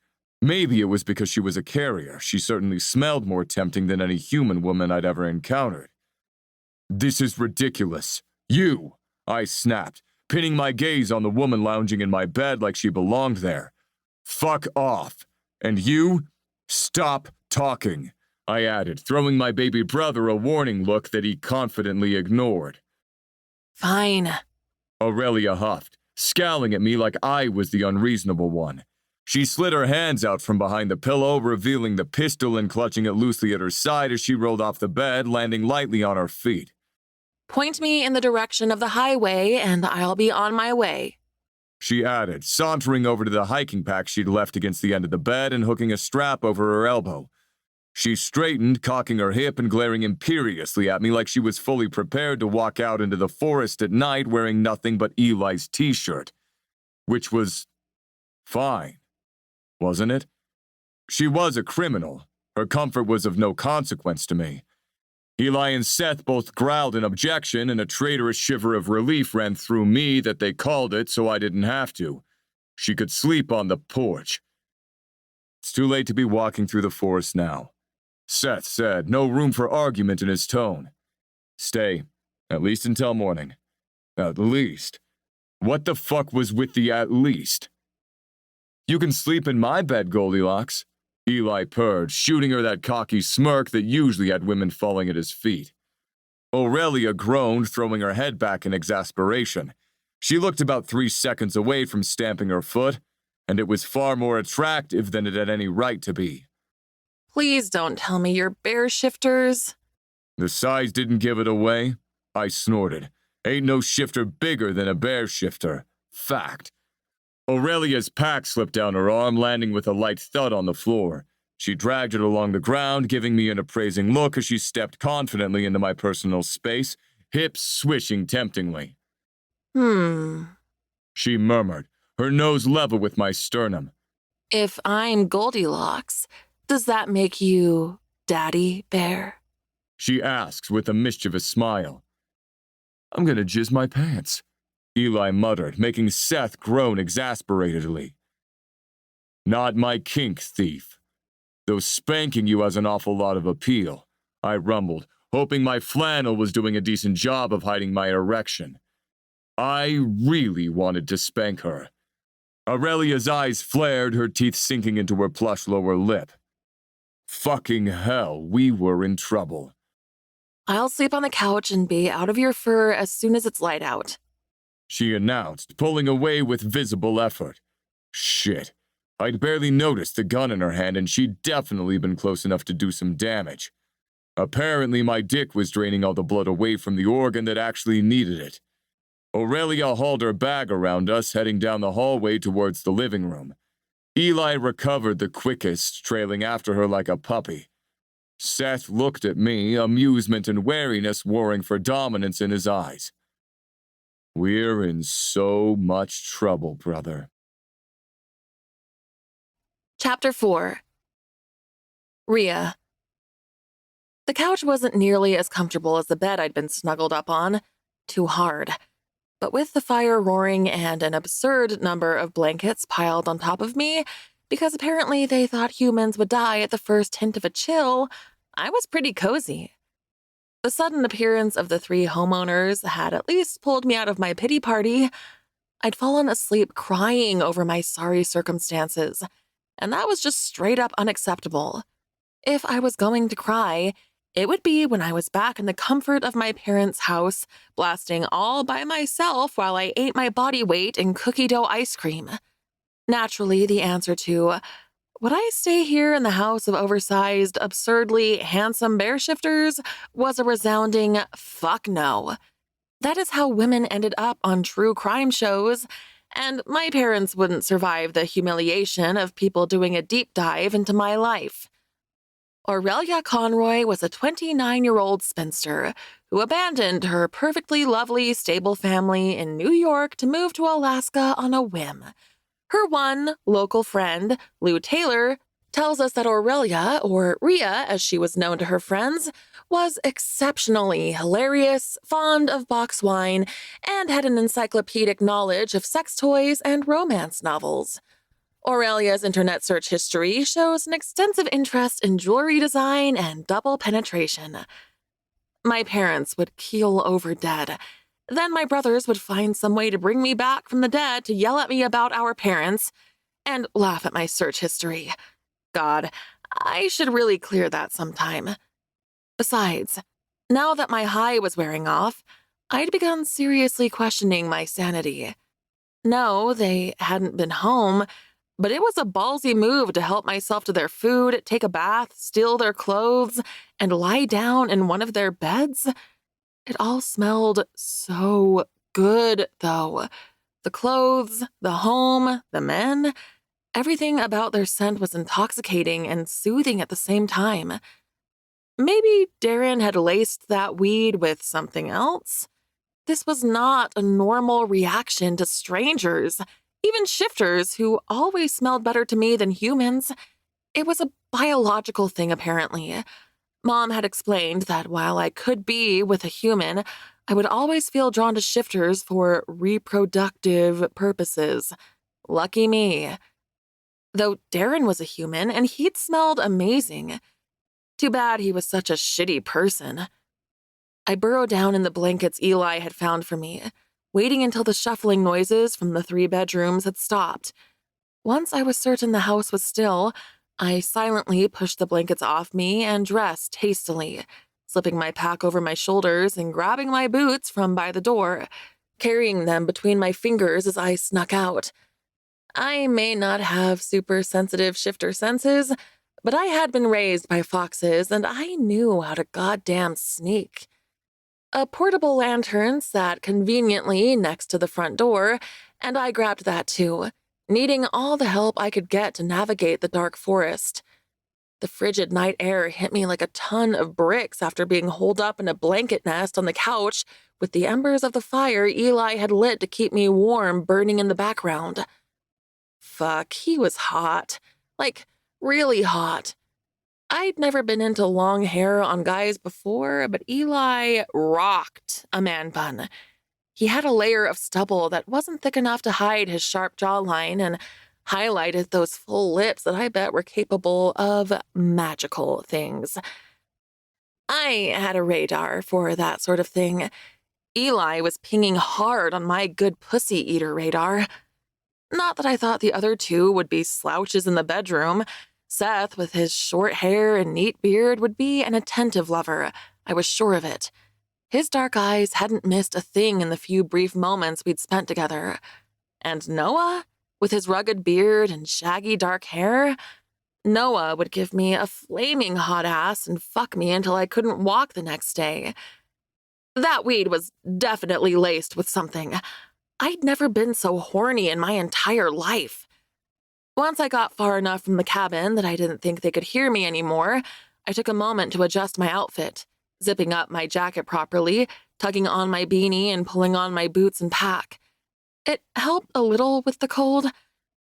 [SPEAKER 3] Maybe it was because she was a carrier. She certainly smelled more tempting than any human woman I'd ever encountered. This is ridiculous. You, I snapped, pinning my gaze on the woman lounging in my bed like she belonged there. Fuck off. And you, stop talking, I added, throwing my baby brother a warning look that he confidently ignored.
[SPEAKER 2] Fine,
[SPEAKER 3] Aurelia huffed, scowling at me like I was the unreasonable one. She slid her hands out from behind the pillow, revealing the pistol and clutching it loosely at her side as she rolled off the bed, landing lightly on her feet.
[SPEAKER 2] Point me in the direction of the highway, and I'll be on my way,
[SPEAKER 3] she added, sauntering over to the hiking pack she'd left against the end of the bed and hooking a strap over her elbow. She straightened, cocking her hip and glaring imperiously at me like she was fully prepared to walk out into the forest at night wearing nothing but Eli's t-shirt. Which was fine. Wasn't it? She was a criminal. Her comfort was of no consequence to me. Eli and Seth both growled in objection, and a traitorous shiver of relief ran through me that they called it so I didn't have to. She could sleep on the porch. It's too late to be walking through the forest now, Seth said, no room for argument in his tone. Stay, at least until morning. At least. What the fuck was with the at least? You can sleep in my bed, Goldilocks, Eli purred, shooting her that cocky smirk that usually had women falling at his feet. Aurelia groaned, throwing her head back in exasperation. She looked about 3 seconds away from stamping her foot, and it was far more attractive than it had any right to be.
[SPEAKER 2] Please don't tell me you're bear shifters.
[SPEAKER 3] The size didn't give it away, I snorted. Ain't no shifter bigger than a bear shifter. Fact. Aurelia's pack slipped down her arm, landing with a light thud on the floor. She dragged it along the ground, giving me an appraising look as she stepped confidently into my personal space, hips swishing temptingly. She murmured, her nose level with my sternum.
[SPEAKER 2] If I'm Goldilocks, does that make you Daddy Bear?
[SPEAKER 3] She asked with a mischievous smile. I'm gonna jizz my pants, Eli muttered, making Seth groan exasperatedly. Not my kink, thief. Though spanking you has an awful lot of appeal, I rumbled, hoping my flannel was doing a decent job of hiding my erection. I really wanted to spank her. Aurelia's eyes flared, her teeth sinking into her plush lower lip. Fucking hell, we were in trouble.
[SPEAKER 2] I'll sleep on the couch and be out of your fur as soon as it's light out,
[SPEAKER 3] she announced, pulling away with visible effort. Shit. I'd barely noticed the gun in her hand, and she'd definitely been close enough to do some damage. Apparently, my dick was draining all the blood away from the organ that actually needed it. Aurelia hauled her bag around us, heading down the hallway towards the living room. Eli recovered the quickest, trailing after her like a puppy. Seth looked at me, amusement and wariness warring for dominance in his eyes. We're in so much trouble, brother.
[SPEAKER 2] Chapter 4. Rhea. The couch wasn't nearly as comfortable as the bed I'd been snuggled up on. Too hard. But with the fire roaring and an absurd number of blankets piled on top of me, because apparently they thought humans would die at the first hint of a chill, I was pretty cozy. The sudden appearance of the 3 homeowners had at least pulled me out of my pity party. I'd fallen asleep crying over my sorry circumstances, and that was just straight up unacceptable. If I was going to cry, it would be when I was back in the comfort of my parents' house, blasting all by myself while I ate my body weight in cookie dough ice cream. Naturally, the answer to, would I stay here in the house of oversized, absurdly handsome bear shifters, was a resounding fuck no. That is how women ended up on true crime shows, and my parents wouldn't survive the humiliation of people doing a deep dive into my life. Aurelia Conroy was a 29-year-old spinster who abandoned her perfectly lovely, stable family in New York to move to Alaska on a whim. Her one local friend, Lou Taylor, tells us that Aurelia, or Rhea as she was known to her friends, was exceptionally hilarious, fond of box wine, and had an encyclopedic knowledge of sex toys and romance novels. Aurelia's internet search history shows an extensive interest in jewelry design and double penetration. My parents would keel over dead. Then my brothers would find some way to bring me back from the dead to yell at me about our parents and laugh at my search history. God, I should really clear that sometime. Besides, now that my high was wearing off, I'd begun seriously questioning my sanity. No, they hadn't been home, but it was a ballsy move to help myself to their food, take a bath, steal their clothes, and lie down in one of their beds. It all smelled so good, though. The clothes, the home, the men, everything about their scent was intoxicating and soothing at the same time. Maybe Darren had laced that weed with something else? This was not a normal reaction to strangers, even shifters who always smelled better to me than humans. It was a biological thing, apparently. Mom had explained that while I could be with a human, I would always feel drawn to shifters for reproductive purposes. Lucky me. Though Darren was a human and he'd smelled amazing. Too bad he was such a shitty person. I burrowed down in the blankets Eli had found for me, waiting until the shuffling noises from the 3 bedrooms had stopped. Once I was certain the house was still, I silently pushed the blankets off me and dressed hastily, slipping my pack over my shoulders and grabbing my boots from by the door, carrying them between my fingers as I snuck out. I may not have super sensitive shifter senses, but I had been raised by foxes and I knew how to goddamn sneak. A portable lantern sat conveniently next to the front door, and I grabbed that too, needing all the help I could get to navigate the dark forest. The frigid night air hit me like a ton of bricks after being holed up in a blanket nest on the couch with the embers of the fire Eli had lit to keep me warm burning in the background. Fuck, he was hot. Like, really hot. I'd never been into long hair on guys before, but Eli rocked a man bun. He had a layer of stubble that wasn't thick enough to hide his sharp jawline and highlighted those full lips that I bet were capable of magical things. I had a radar for that sort of thing. Eli was pinging hard on my good pussy eater radar. Not that I thought the other two would be slouches in the bedroom. Seth, with his short hair and neat beard, would be an attentive lover. I was sure of it. His dark eyes hadn't missed a thing in the few brief moments we'd spent together. And Noah, with his rugged beard and shaggy dark hair, Noah would give me a flaming hot ass and fuck me until I couldn't walk the next day. That weed was definitely laced with something. I'd never been so horny in my entire life. Once I got far enough from the cabin that I didn't think they could hear me anymore, I took a moment to adjust my outfit, zipping up my jacket properly, tugging on my beanie and pulling on my boots and pack. It helped a little with the cold,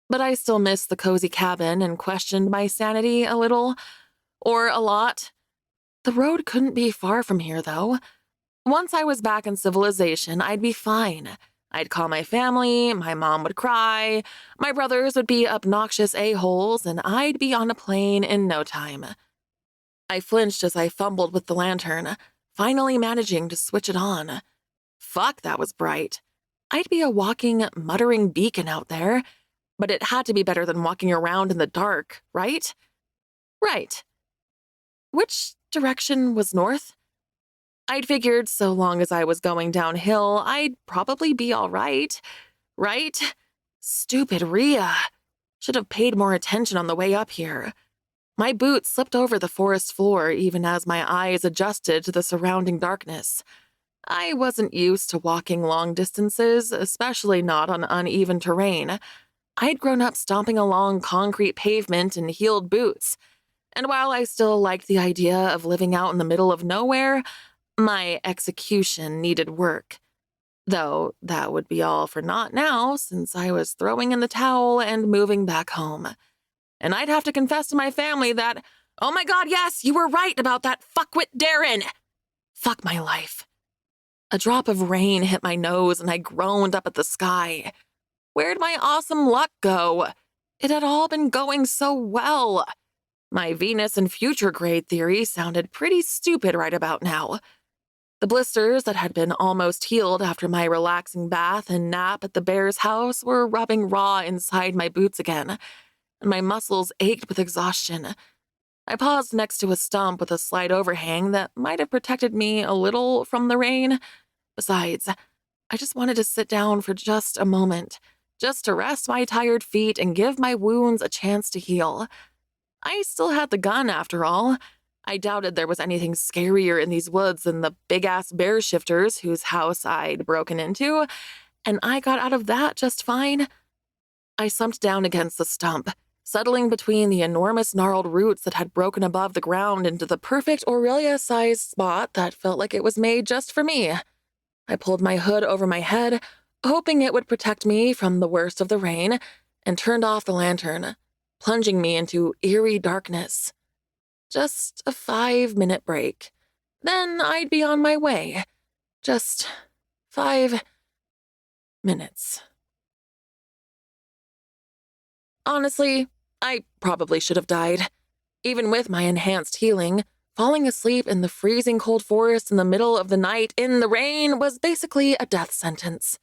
[SPEAKER 2] but I still missed the cozy cabin and questioned my sanity a little, or a lot. The road couldn't be far from here, though. Once I was back in civilization, I'd be fine. I'd call my family, my mom would cry, my brothers would be obnoxious a-holes, and I'd be on a plane in no time. I flinched as I fumbled with the lantern, finally managing to switch it on. Fuck, that was bright. I'd be a walking, muttering beacon out there, but it had to be better than walking around in the dark, right? Right. Which direction was north? I'd figured so long as I was going downhill, I'd probably be all right. Right? Stupid Rhea. Should have paid more attention on the way up here. My boots slipped over the forest floor even as my eyes adjusted to the surrounding darkness. I wasn't used to walking long distances, especially not on uneven terrain. I'd grown up stomping along concrete pavement in heeled boots. And while I still liked the idea of living out in the middle of nowhere, my execution needed work. Though that would be all for naught now, since I was throwing in the towel and moving back home. And I'd have to confess to my family that, oh my god, yes, you were right about that fuckwit Darren! Fuck my life. A drop of rain hit my nose and I groaned up at the sky. Where'd my awesome luck go? It had all been going so well. My Venus and future grade theory sounded pretty stupid right about now. The blisters that had been almost healed after my relaxing bath and nap at the bear's house were rubbing raw inside my boots again, and my muscles ached with exhaustion. I paused next to a stump with a slight overhang that might have protected me a little from the rain. Besides, I just wanted to sit down for just a moment, just to rest my tired feet and give my wounds a chance to heal. I still had the gun, after all. I doubted there was anything scarier in these woods than the big-ass bear shifters whose house I'd broken into, and I got out of that just fine. I slumped down against the stump, settling between the enormous gnarled roots that had broken above the ground into the perfect Aurelia-sized spot that felt like it was made just for me. I pulled my hood over my head, hoping it would protect me from the worst of the rain, and turned off the lantern, plunging me into eerie darkness. Just a 5-minute break. Then I'd be on my way. Just 5 minutes. Honestly, I probably should have died. Even with my enhanced healing, falling asleep in the freezing cold forest in the middle of the night in the rain was basically a death sentence.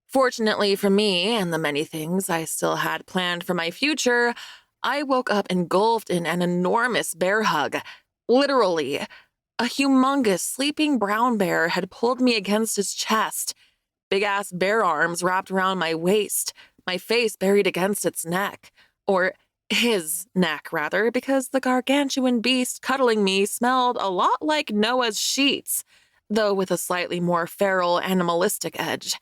[SPEAKER 2] Fortunately for me and the many things I still had planned for my future, I woke up engulfed in an enormous bear hug. Literally. A humongous sleeping brown bear had pulled me against his chest. Big-ass bear arms wrapped around my waist, my face buried against its neck. Or his neck, rather, because the gargantuan beast cuddling me smelled a lot like Noah's sheets, though with a slightly more feral, animalistic edge.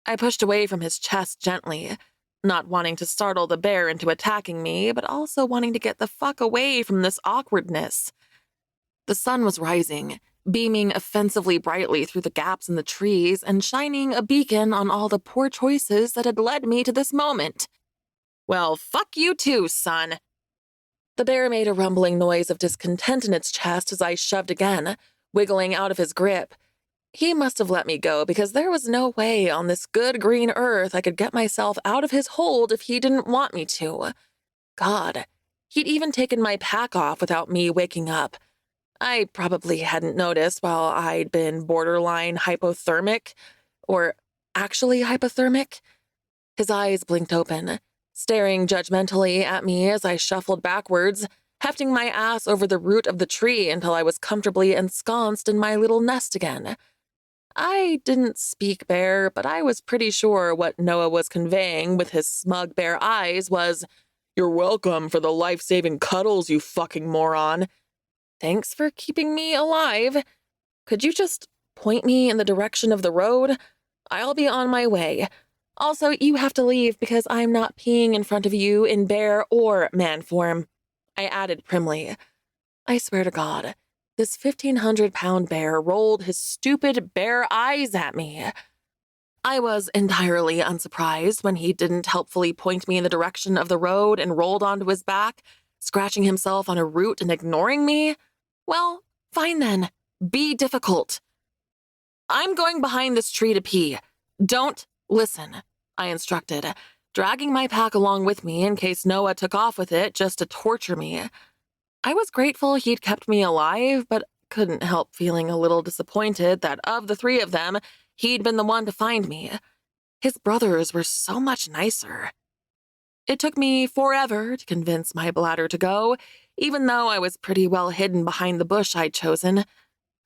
[SPEAKER 2] I pushed away from his chest gently, not wanting to startle the bear into attacking me, but also wanting to get the fuck away from this awkwardness. The sun was rising, beaming offensively brightly through the gaps in the trees and shining a beacon on all the poor choices that had led me to this moment. Well, fuck you too, son. The bear made a rumbling noise of discontent in its chest as I shoved again, wiggling out of his grip. He must have let me go because there was no way on this good green earth I could get myself out of his hold if he didn't want me to. God, he'd even taken my pack off without me waking up. I probably hadn't noticed while I'd been borderline hypothermic, or actually hypothermic. His eyes blinked open, staring judgmentally at me as I shuffled backwards, hefting my ass over the root of the tree until I was comfortably ensconced in my little nest again. I didn't speak bear, but I was pretty sure what Noah was conveying with his smug bear eyes was, "You're welcome for the life-saving cuddles, you fucking moron. Thanks for keeping me alive. Could you just point me in the direction of the road? I'll be on my way. Also, you have to leave because I'm not peeing in front of you in bear or man form," I added primly. I swear to God, this 1,500-pound bear rolled his stupid bear eyes at me. I was entirely unsurprised when he didn't helpfully point me in the direction of the road and rolled onto his back, scratching himself on a root and ignoring me. Well, fine then. Be difficult. "I'm going behind this tree to pee. Don't listen," I instructed, dragging my pack along with me in case Noah took off with it just to torture me. I was grateful he'd kept me alive, but couldn't help feeling a little disappointed that of the three of them, he'd been the one to find me. His brothers were so much nicer. It took me forever to convince my bladder to go, even though I was pretty well hidden behind the bush I'd chosen.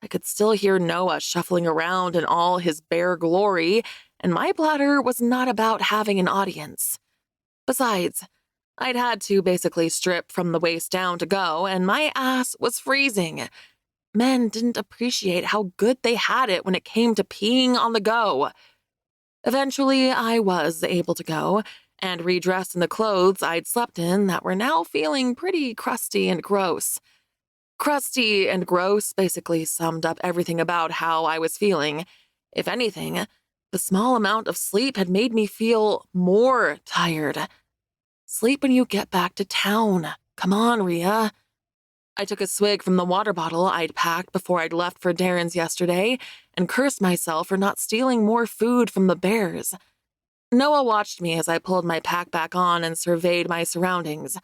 [SPEAKER 2] I could still hear Noah shuffling around in all his bear glory, and my bladder was not about having an audience. Besides, I'd had to basically strip from the waist down to go, and my ass was freezing. Men didn't appreciate how good they had it when it came to peeing on the go. Eventually, I was able to go, and redress in the clothes I'd slept in that were now feeling pretty crusty and gross. Crusty and gross basically summed up everything about how I was feeling. If anything, the small amount of sleep had made me feel more tired. Sleep when you get back to town. Come on, Rhea. I took a swig from the water bottle I'd packed before I'd left for Darren's yesterday and cursed myself for not stealing more food from the bears. Noah watched me as I pulled my pack back on and surveyed my surroundings,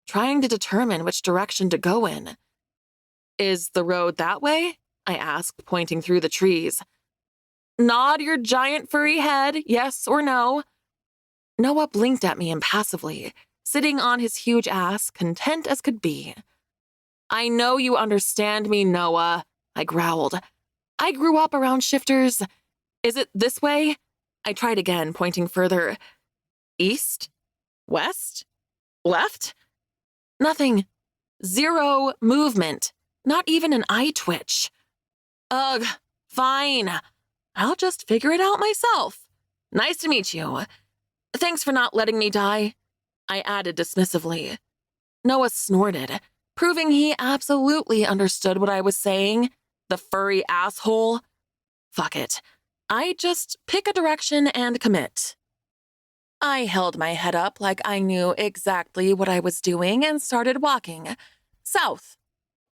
[SPEAKER 2] trying to determine which direction to go in. "Is the road that way?" I asked, pointing through the trees. "Nod your giant furry head, yes or no." Noah blinked at me impassively, sitting on his huge ass, content as could be. "I know you understand me, Noah," I growled. "I grew up around shifters. Is it this way?" I tried again, pointing further. "East? West? Left?" Nothing. Zero movement. Not even an eye twitch. "Ugh, fine. I'll just figure it out myself. Nice to meet you. Thanks for not letting me die," I added dismissively. Noah snorted, proving he absolutely understood what I was saying. The furry asshole. Fuck it. I'd just pick a direction and commit. I held my head up like I knew exactly what I was doing and started walking. South.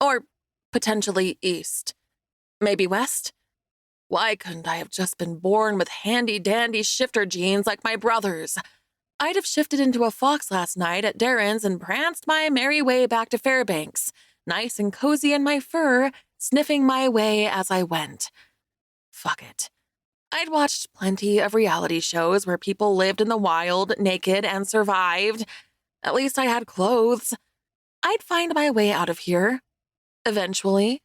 [SPEAKER 2] Or potentially east. Maybe west? Why couldn't I have just been born with handy-dandy shifter genes like my brothers? I'd have shifted into a fox last night at Darren's and pranced my merry way back to Fairbanks, nice and cozy in my fur, sniffing my way as I went. Fuck it. I'd watched plenty of reality shows where people lived in the wild, naked, and survived. At least I had clothes. I'd find my way out of here. Eventually.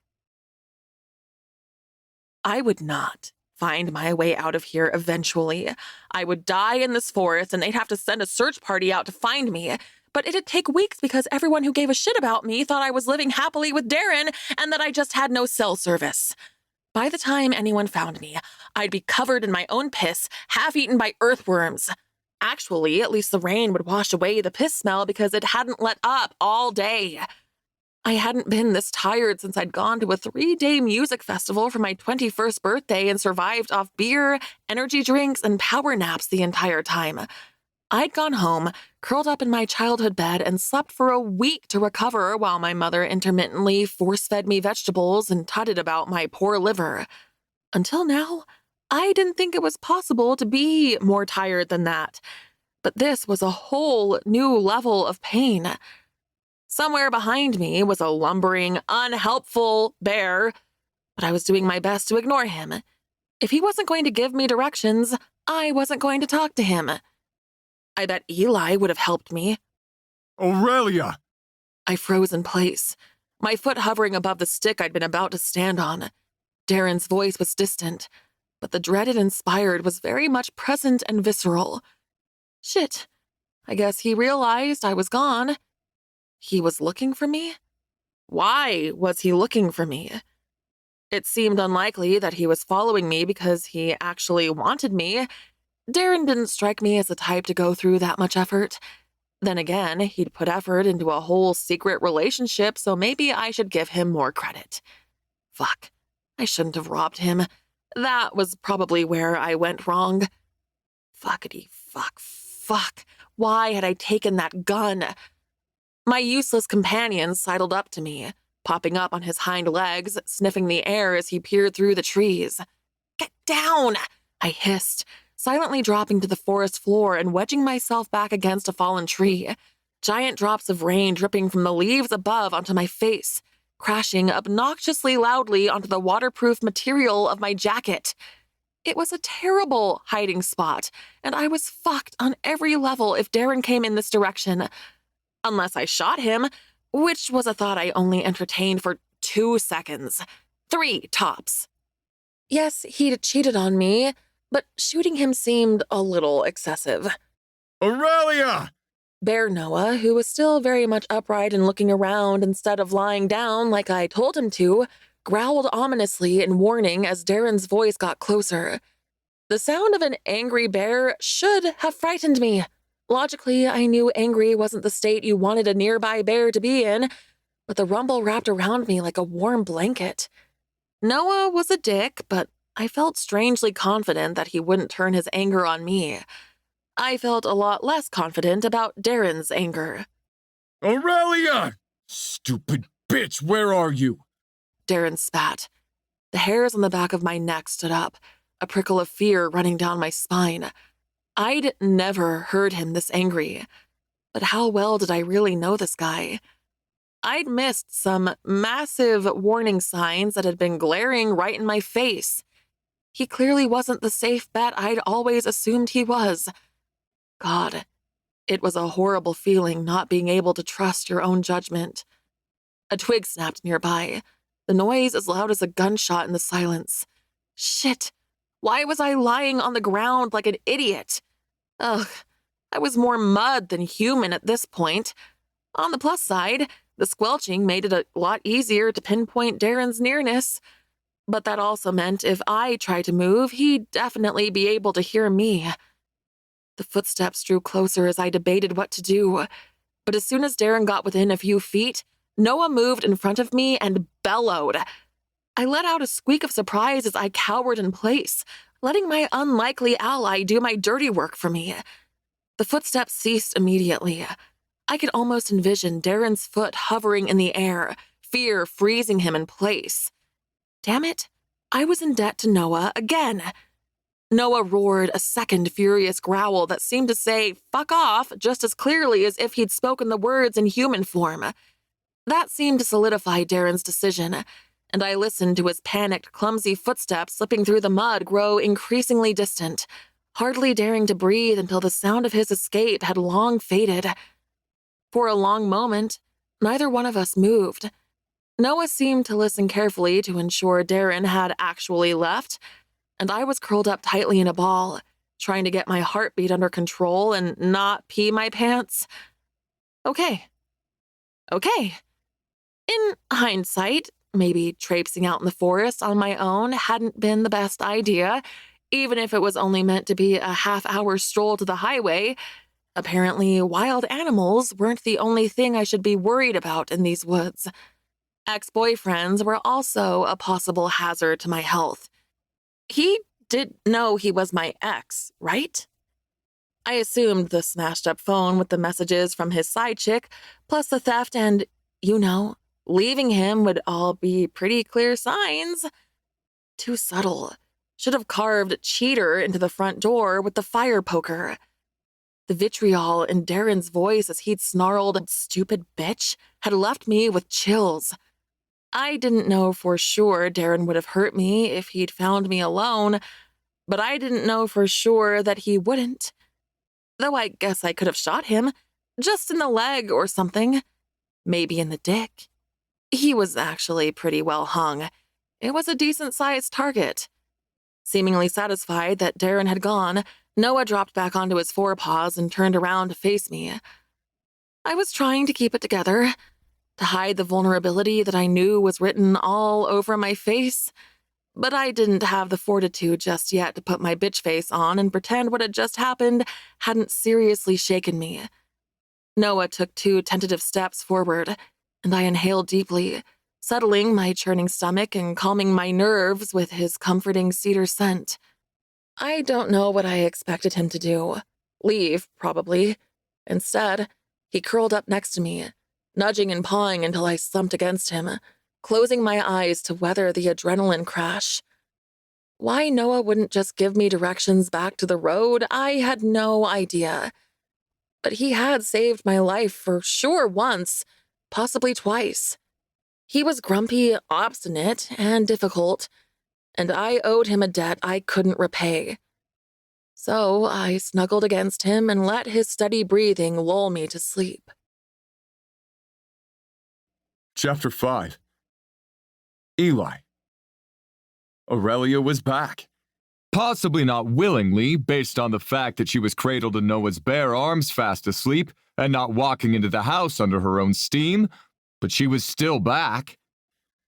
[SPEAKER 2] I would not find my way out of here eventually. I would die in this forest and they'd have to send a search party out to find me. But it'd take weeks because everyone who gave a shit about me thought I was living happily with Darren and that I just had no cell service. By the time anyone found me, I'd be covered in my own piss, half eaten by earthworms. Actually, at least the rain would wash away the piss smell because it hadn't let up all day. I hadn't been this tired since I'd gone to a 3-day music festival for my 21st birthday and survived off beer, energy drinks, and power naps the entire time. I'd gone home, curled up in my childhood bed, and slept for a week to recover while my mother intermittently force-fed me vegetables and tutted about my poor liver. Until now, I didn't think it was possible to be more tired than that. But this was a whole new level of pain. Somewhere behind me was a lumbering, unhelpful bear, but I was doing my best to ignore him. If he wasn't going to give me directions, I wasn't going to talk to him. I bet Eli would have helped me.
[SPEAKER 3] Aurelia!
[SPEAKER 2] I froze in place, my foot hovering above the stick I'd been about to stand on. Darren's voice was distant, but the dread it inspired was very much present and visceral. Shit, I guess he realized I was gone. He was looking for me? Why was he looking for me? It seemed unlikely that he was following me because he actually wanted me. Darren didn't strike me as the type to go through that much effort. Then again, he'd put effort into a whole secret relationship, so maybe I should give him more credit. Fuck, I shouldn't have robbed him. That was probably where I went wrong. Fuckity fuck. Why had I taken that gun? My useless companion sidled up to me, popping up on his hind legs, sniffing the air as he peered through the trees. Get down! I hissed, silently dropping to the forest floor and wedging myself back against a fallen tree. Giant drops of rain dripping from the leaves above onto my face, crashing obnoxiously loudly onto the waterproof material of my jacket. It was a terrible hiding spot, and I was fucked on every level if Darren came in this direction. Unless I shot him, which was a thought I only entertained for 2 seconds. 3 tops. Yes, he'd cheated on me, but shooting him seemed a little excessive.
[SPEAKER 3] Aurelia!
[SPEAKER 2] Bear Noah, who was still very much upright and looking around instead of lying down like I told him to, growled ominously in warning as Darren's voice got closer. The sound of an angry bear should have frightened me. Logically, I knew angry wasn't the state you wanted a nearby bear to be in, but the rumble wrapped around me like a warm blanket. Noah was a dick, but I felt strangely confident that he wouldn't turn his anger on me. I felt a lot less confident about Darren's anger.
[SPEAKER 3] Aurelia! Stupid bitch, where are you?
[SPEAKER 2] Darren spat. The hairs on the back of my neck stood up, a prickle of fear running down my spine. I'd never heard him this angry. But how well did I really know this guy? I'd missed some massive warning signs that had been glaring right in my face. He clearly wasn't the safe bet I'd always assumed he was. God, it was a horrible feeling not being able to trust your own judgment. A twig snapped nearby, the noise as loud as a gunshot in the silence. Shit, why was I lying on the ground like an idiot? Ugh, I was more mud than human at this point. On the plus side, the squelching made it a lot easier to pinpoint Darren's nearness. But that also meant if I tried to move, he'd definitely be able to hear me. The footsteps drew closer as I debated what to do. But as soon as Darren got within a few feet, Noah moved in front of me and bellowed. I let out a squeak of surprise as I cowered in place, letting my unlikely ally do my dirty work for me. The footsteps ceased immediately. I could almost envision Darren's foot hovering in the air, fear freezing him in place. Damn it, I was in debt to Noah again. Noah roared a second furious growl that seemed to say, fuck off, just as clearly as if he'd spoken the words in human form. That seemed to solidify Darren's decision, and I listened to his panicked, clumsy footsteps slipping through the mud grow increasingly distant, hardly daring to breathe until the sound of his escape had long faded. For a long moment, neither one of us moved. Noah seemed to listen carefully to ensure Darren had actually left, and I was curled up tightly in a ball, trying to get my heartbeat under control and not pee my pants. Okay. In hindsight, maybe traipsing out in the forest on my own hadn't been the best idea, even if it was only meant to be a half-hour stroll to the highway. Apparently, wild animals weren't the only thing I should be worried about in these woods. Ex-boyfriends were also a possible hazard to my health. He did know he was my ex, right? I assumed the smashed up phone with the messages from his side chick, plus the theft and, leaving him would all be pretty clear signs. Too subtle. Should have carved cheater into the front door with the fire poker. The vitriol in Darren's voice as he'd snarled, "Stupid bitch," had left me with chills. I didn't know for sure Darren would have hurt me if he'd found me alone, but I didn't know for sure that he wouldn't. Though I guess I could have shot him, just in the leg or something. Maybe in the dick. He was actually pretty well hung. It was a decent-sized target. Seemingly satisfied that Darren had gone, Noah dropped back onto his forepaws and turned around to face me. I was trying to keep it together, to hide the vulnerability that I knew was written all over my face, but I didn't have the fortitude just yet to put my bitch face on and pretend what had just happened hadn't seriously shaken me. Noah took 2 tentative steps forward, and I inhaled deeply, settling my churning stomach and calming my nerves with his comforting cedar scent. I don't know what I expected him to do. Leave, probably. Instead, he curled up next to me, nudging and pawing until I slumped against him, closing my eyes to weather the adrenaline crash. Why Noah wouldn't just give me directions back to the road, I had no idea. But he had saved my life for sure once, possibly twice. He was grumpy, obstinate, and difficult, and I owed him a debt I couldn't repay. So I snuggled against him and let his steady breathing lull me to sleep.
[SPEAKER 3] Chapter 5. Eli. Aurelia was back. Possibly not willingly, based on the fact that she was cradled in Noah's bare arms fast asleep and not walking into the house under her own steam, but she was still back.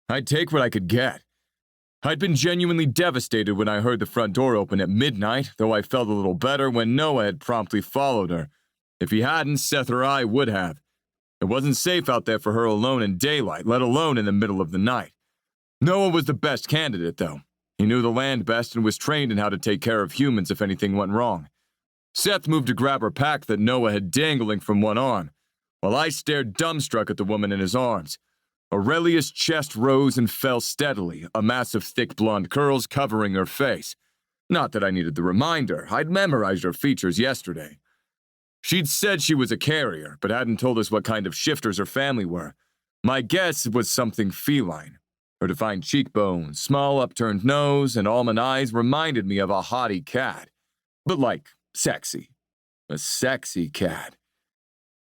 [SPEAKER 3] I'd take what I could get. I'd been genuinely devastated when I heard the front door open at midnight, though I felt a little better when Noah had promptly followed her. If he hadn't, Seth or I would have. It wasn't safe out there for her alone in daylight, let alone in the middle of the night. Noah was the best candidate, though. He knew the land best and was trained in how to take care of humans if anything went wrong. Seth moved to grab her pack that Noah had dangling from one arm, while I stared dumbstruck at the woman in his arms. Aurelia's chest rose and fell steadily, a mass of thick blonde curls covering her face. Not that I needed the reminder, I'd memorized her features yesterday. She'd said she was a carrier, but hadn't told us what kind of shifters her family were. My guess was something feline. Her defined cheekbones, small upturned nose, and almond eyes reminded me of a haughty cat. But sexy. A sexy cat.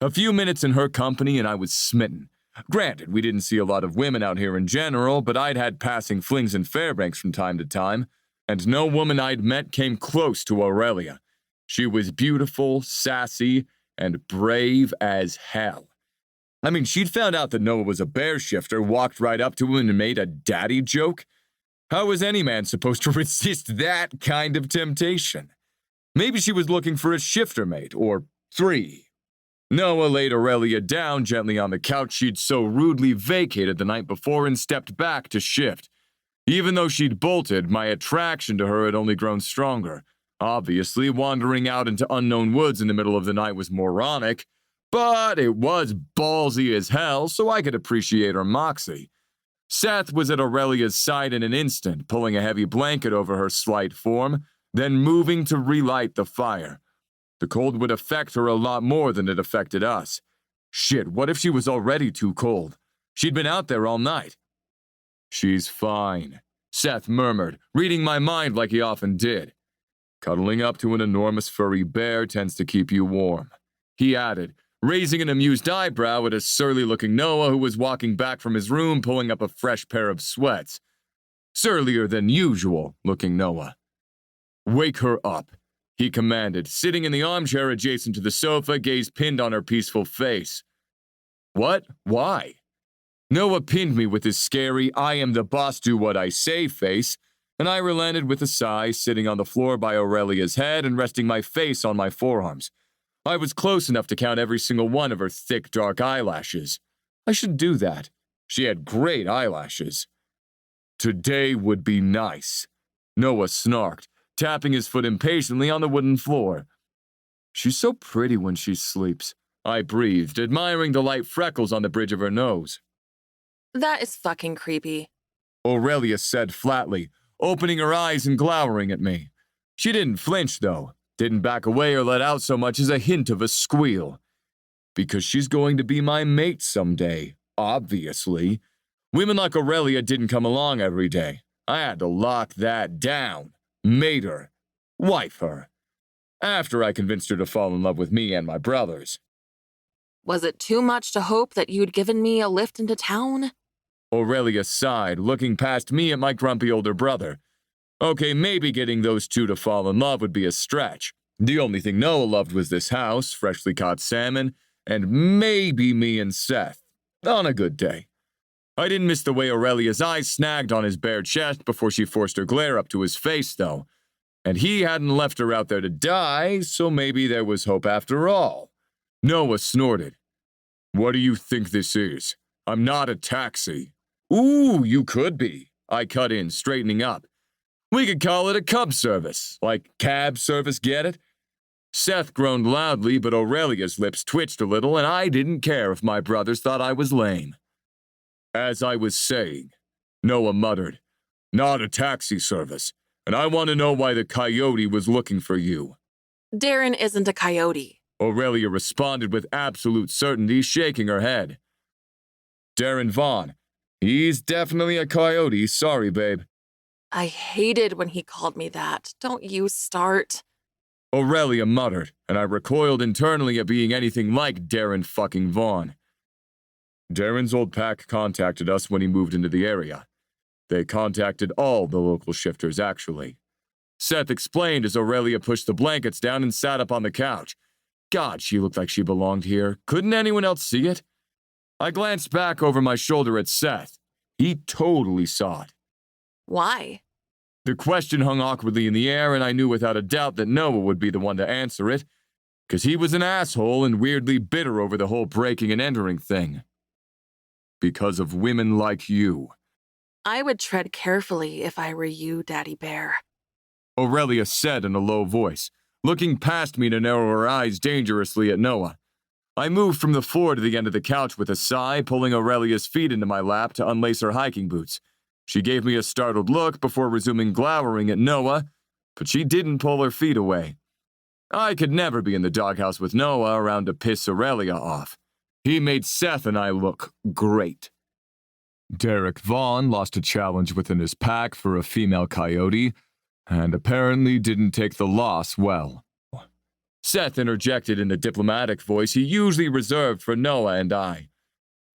[SPEAKER 3] A few minutes in her company and I was smitten. Granted, we didn't see a lot of women out here in general, but I'd had passing flings in Fairbanks from time to time, and no woman I'd met came close to Aurelia. She was beautiful, sassy, and brave as hell. I mean, she'd found out that Noah was a bear shifter, walked right up to him and made a daddy joke. How was any man supposed to resist that kind of temptation? Maybe she was looking for a shifter mate, or 3. Noah laid Aurelia down gently on the couch she'd so rudely vacated the night before and stepped back to shift. Even though she'd bolted, my attraction to her had only grown stronger. Obviously, wandering out into unknown woods in the middle of the night was moronic, but it was ballsy as hell, so I could appreciate her moxie. Seth was at Aurelia's side in an instant, pulling a heavy blanket over her slight form, then moving to relight the fire. The cold would affect her a lot more than it affected us. Shit, what if she was already too cold? She'd been out there all night. She's fine, Seth murmured, reading my mind like he often did. Cuddling up to an enormous furry bear tends to keep you warm, he added, raising an amused eyebrow at a surly-looking Noah who was walking back from his room pulling up a fresh pair of sweats. Surlier than usual looking Noah. Wake her up, he commanded, sitting in the armchair adjacent to the sofa, gaze pinned on her peaceful face. What? Why? Noah pinned me with his scary, I am the boss, do what I say face, and I relented with a sigh, sitting on the floor by Aurelia's head and resting my face on my forearms. I was close enough to count every single one of her thick, dark eyelashes. I should do that. She had great eyelashes. Today would be nice, Noah snarked, tapping his foot impatiently on the wooden floor. She's so pretty when she sleeps, I breathed, admiring the light freckles on the bridge of her nose.
[SPEAKER 2] That is fucking creepy.
[SPEAKER 3] Aurelia said flatly, opening her eyes and glowering at me. She didn't flinch, though, didn't back away or let out so much as a hint of a squeal. Because she's going to be my mate someday, obviously. Women like Aurelia didn't come along every day. I had to lock that down, mate her, wife her. After I convinced her to fall in love with me and my brothers.
[SPEAKER 2] Was it too much to hope that you'd given me a lift into town?
[SPEAKER 3] Aurelia sighed, looking past me at my grumpy older brother. Okay, maybe getting those two to fall in love would be a stretch. The only thing Noah loved was this house, freshly caught salmon, and maybe me and Seth, on a good day. I didn't miss the way Aurelia's eyes snagged on his bare chest before she forced her glare up to his face, though. And he hadn't left her out there to die, so maybe there was hope after all. Noah snorted. What do you think this is? I'm not a taxi. Ooh, you could be. I cut in, straightening up. We could call it a cub service, like cab service, get it? Seth groaned loudly, but Aurelia's lips twitched a little, and I didn't care if my brothers thought I was lame. As I was saying, Noah muttered, not a taxi service, and I want to know why the coyote was looking for you.
[SPEAKER 2] Darren isn't a coyote.
[SPEAKER 3] Aurelia responded with absolute certainty, shaking her head. Darren Vaughn. He's definitely a coyote, sorry, babe.
[SPEAKER 2] I hated when he called me that. Don't you start.
[SPEAKER 3] Aurelia muttered, and I recoiled internally at being anything like Darren fucking Vaughn. Darren's old pack contacted us when he moved into the area. They contacted all the local shifters, actually. Seth explained as Aurelia pushed the blankets down and sat up on the couch. God, she looked like she belonged here. Couldn't anyone else see it? I glanced back over my shoulder at Seth. He totally saw it.
[SPEAKER 2] Why?
[SPEAKER 3] The question hung awkwardly in the air, and I knew without a doubt that Noah would be the one to answer it, because he was an asshole and weirdly bitter over the whole breaking and entering thing. Because of women like you.
[SPEAKER 2] I would tread carefully if I were you, Daddy Bear.
[SPEAKER 3] Aurelia said in a low voice, looking past me to narrow her eyes dangerously at Noah. I moved from the floor to the end of the couch with a sigh, pulling Aurelia's feet into my lap to unlace her hiking boots. She gave me a startled look before resuming glowering at Noah, but she didn't pull her feet away. I could never be in the doghouse with Noah around to piss Aurelia off. He made Seth and I look great. Derek Vaughn lost a challenge within his pack for a female coyote, and apparently didn't take the loss well. Seth interjected in the diplomatic voice he usually reserved for Noah and I.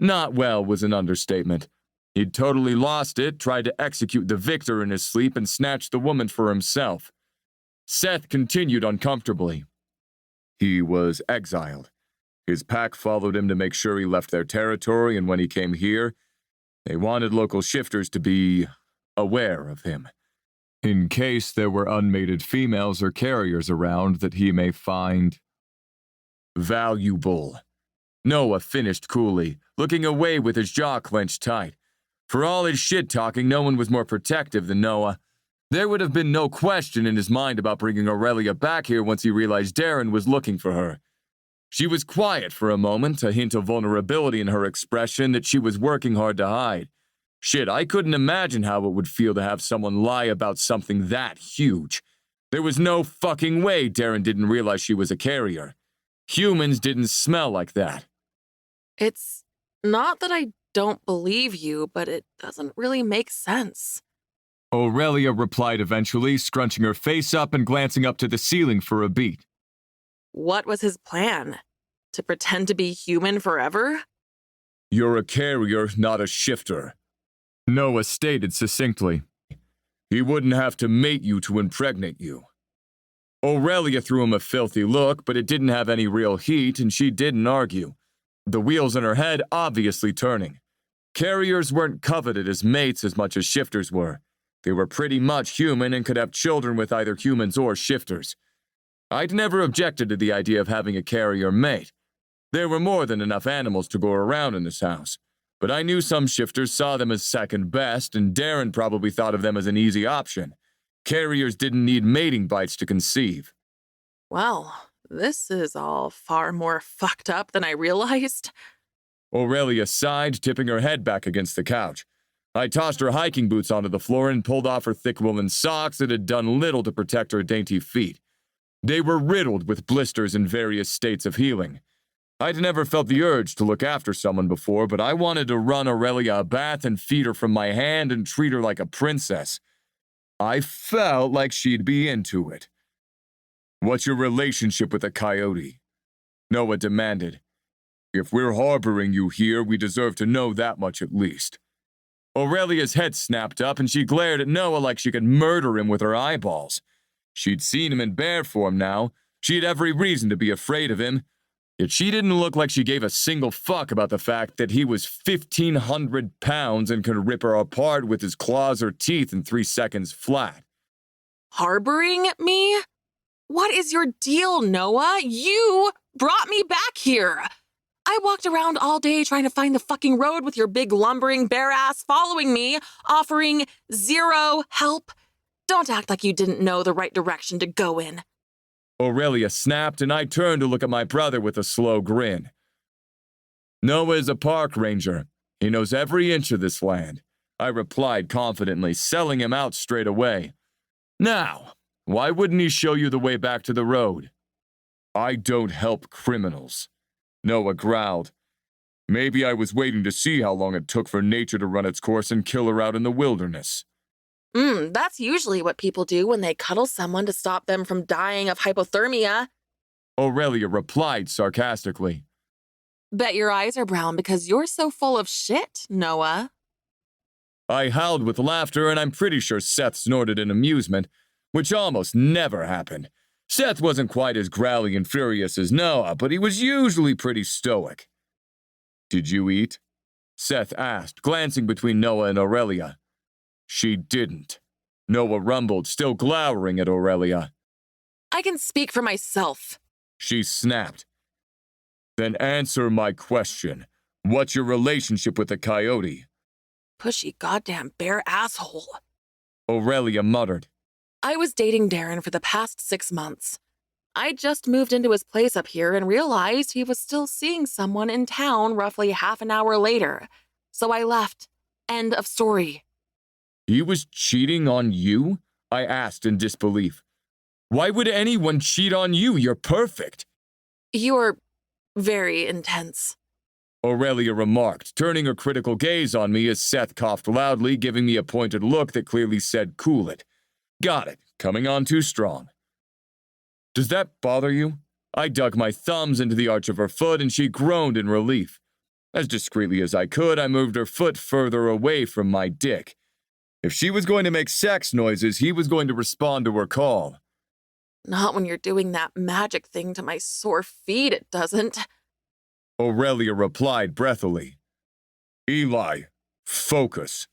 [SPEAKER 3] Not well was an understatement. He'd totally lost it, tried to execute the victor in his sleep, and snatched the woman for himself. Seth continued uncomfortably. He was exiled. His pack followed him to make sure he left their territory, and when he came here, they wanted local shifters to be aware of him, in case there were unmated females or carriers around that he may find valuable. Noah finished coolly, looking away with his jaw clenched tight. For all his shit-talking, no one was more protective than Noah. There would have been no question in his mind about bringing Aurelia back here once he realized Darren was looking for her. She was quiet for a moment, a hint of vulnerability in her expression that she was working hard to hide. Shit, I couldn't imagine how it would feel to have someone lie about something that huge. There was no fucking way Darren didn't realize she was a carrier. Humans didn't smell like that.
[SPEAKER 2] It's not that I don't believe you, but it doesn't really make sense.
[SPEAKER 3] Aurelia replied eventually, scrunching her face up and glancing up to the ceiling for a beat.
[SPEAKER 2] What was his plan? To pretend to be human forever?
[SPEAKER 3] You're a carrier, not a shifter. Noah stated succinctly. He wouldn't have to mate you to impregnate you. Aurelia threw him a filthy look, but it didn't have any real heat, and she didn't argue. The wheels in her head obviously turning. Carriers weren't coveted as mates as much as shifters were. They were pretty much human and could have children with either humans or shifters. I'd never objected to the idea of having a carrier mate. There were more than enough animals to go around in this house, but I knew some shifters saw them as second best, and Darren probably thought of them as an easy option. Carriers didn't need mating bites to conceive.
[SPEAKER 2] Well, This is all far more fucked up than I realized.
[SPEAKER 3] Aurelia sighed, tipping her head back against the couch. I tossed her hiking boots onto the floor and pulled off her thick woolen socks that had done little to protect her dainty feet. They were riddled with blisters in various states of healing. I'd never felt the urge to look after someone before, but I wanted to run Aurelia a bath and feed her from my hand and treat her like a princess. I felt like she'd be into it. "What's your relationship with a coyote?" Noah demanded. "If we're harboring you here, we deserve to know that much at least." Aurelia's head snapped up and she glared at Noah like she could murder him with her eyeballs. She'd seen him in bear form now. She had every reason to be afraid of him. Yet she didn't look like she gave a single fuck about the fact that he was 1,500 pounds and could rip her apart with his claws or teeth in 3 seconds flat.
[SPEAKER 2] Harboring me? What is your deal, Noah? You brought me back here. I walked around all day trying to find the fucking road with your big lumbering bear ass following me, offering zero help. Don't act like you didn't know the right direction to go in.
[SPEAKER 3] Aurelia snapped, and I turned to look at my brother with a slow grin. "Noah is a park ranger. He knows every inch of this land," I replied confidently, selling him out straight away. "Now, why wouldn't he show you the way back to the road?" "I don't help criminals," Noah growled. "Maybe I was waiting to see how long it took for nature to run its course and kill her out in the wilderness."
[SPEAKER 2] That's usually what people do when they cuddle someone to stop them from dying of hypothermia.
[SPEAKER 3] Aurelia replied sarcastically.
[SPEAKER 2] Bet your eyes are brown because you're so full of shit, Noah.
[SPEAKER 3] I howled with laughter, and I'm pretty sure Seth snorted in amusement, which almost never happened. Seth wasn't quite as growly and furious as Noah, but he was usually pretty stoic. "Did you eat?" Seth asked, glancing between Noah and Aurelia. "She didn't," Noah rumbled, still glowering at Aurelia.
[SPEAKER 2] I can speak for myself.
[SPEAKER 3] She snapped. "Then answer my question. What's your relationship with the coyote?"
[SPEAKER 2] Pushy goddamn bear asshole.
[SPEAKER 3] Aurelia muttered.
[SPEAKER 2] I was dating Darren for the past 6 months. I just moved into his place up here and realized he was still seeing someone in town roughly half an hour later. So I left. End of story.
[SPEAKER 3] "He was cheating on you?" I asked in disbelief. "Why would anyone cheat on you? You're perfect."
[SPEAKER 2] You're very intense.
[SPEAKER 3] Aurelia remarked, turning her critical gaze on me as Seth coughed loudly, giving me a pointed look that clearly said, "Cool it." Got it. Coming on too strong. "Does that bother you?" I dug my thumbs into the arch of her foot and she groaned in relief. As discreetly as I could, I moved her foot further away from my dick. If she was going to make sex noises, he was going to respond to her call.
[SPEAKER 2] Not when you're doing that magic thing to my sore feet, it doesn't.
[SPEAKER 3] Aurelia replied breathily. "Eli, focus."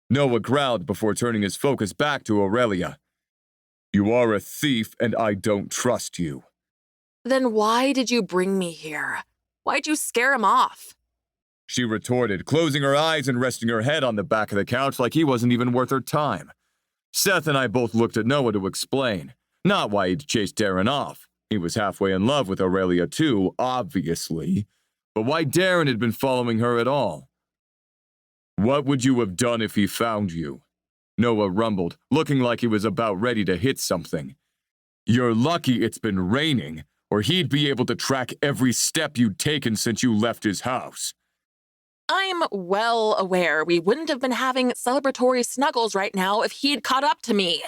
[SPEAKER 3] Noah growled before turning his focus back to Aurelia. "You are a thief and I don't trust you."
[SPEAKER 2] Then why did you bring me here? Why'd you scare him off?
[SPEAKER 3] She retorted, closing her eyes and resting her head on the back of the couch like he wasn't even worth her time. Seth and I both looked at Noah to explain. Not why he'd chased Darren off. He was halfway in love with Aurelia too, obviously. But why Darren had been following her at all. "What would you have done if he found you?" Noah rumbled, looking like he was about ready to hit something. "You're lucky it's been raining, or he'd be able to track every step you'd taken since you left his house."
[SPEAKER 2] I'm well aware we wouldn't have been having celebratory snuggles right now if he'd caught up to me.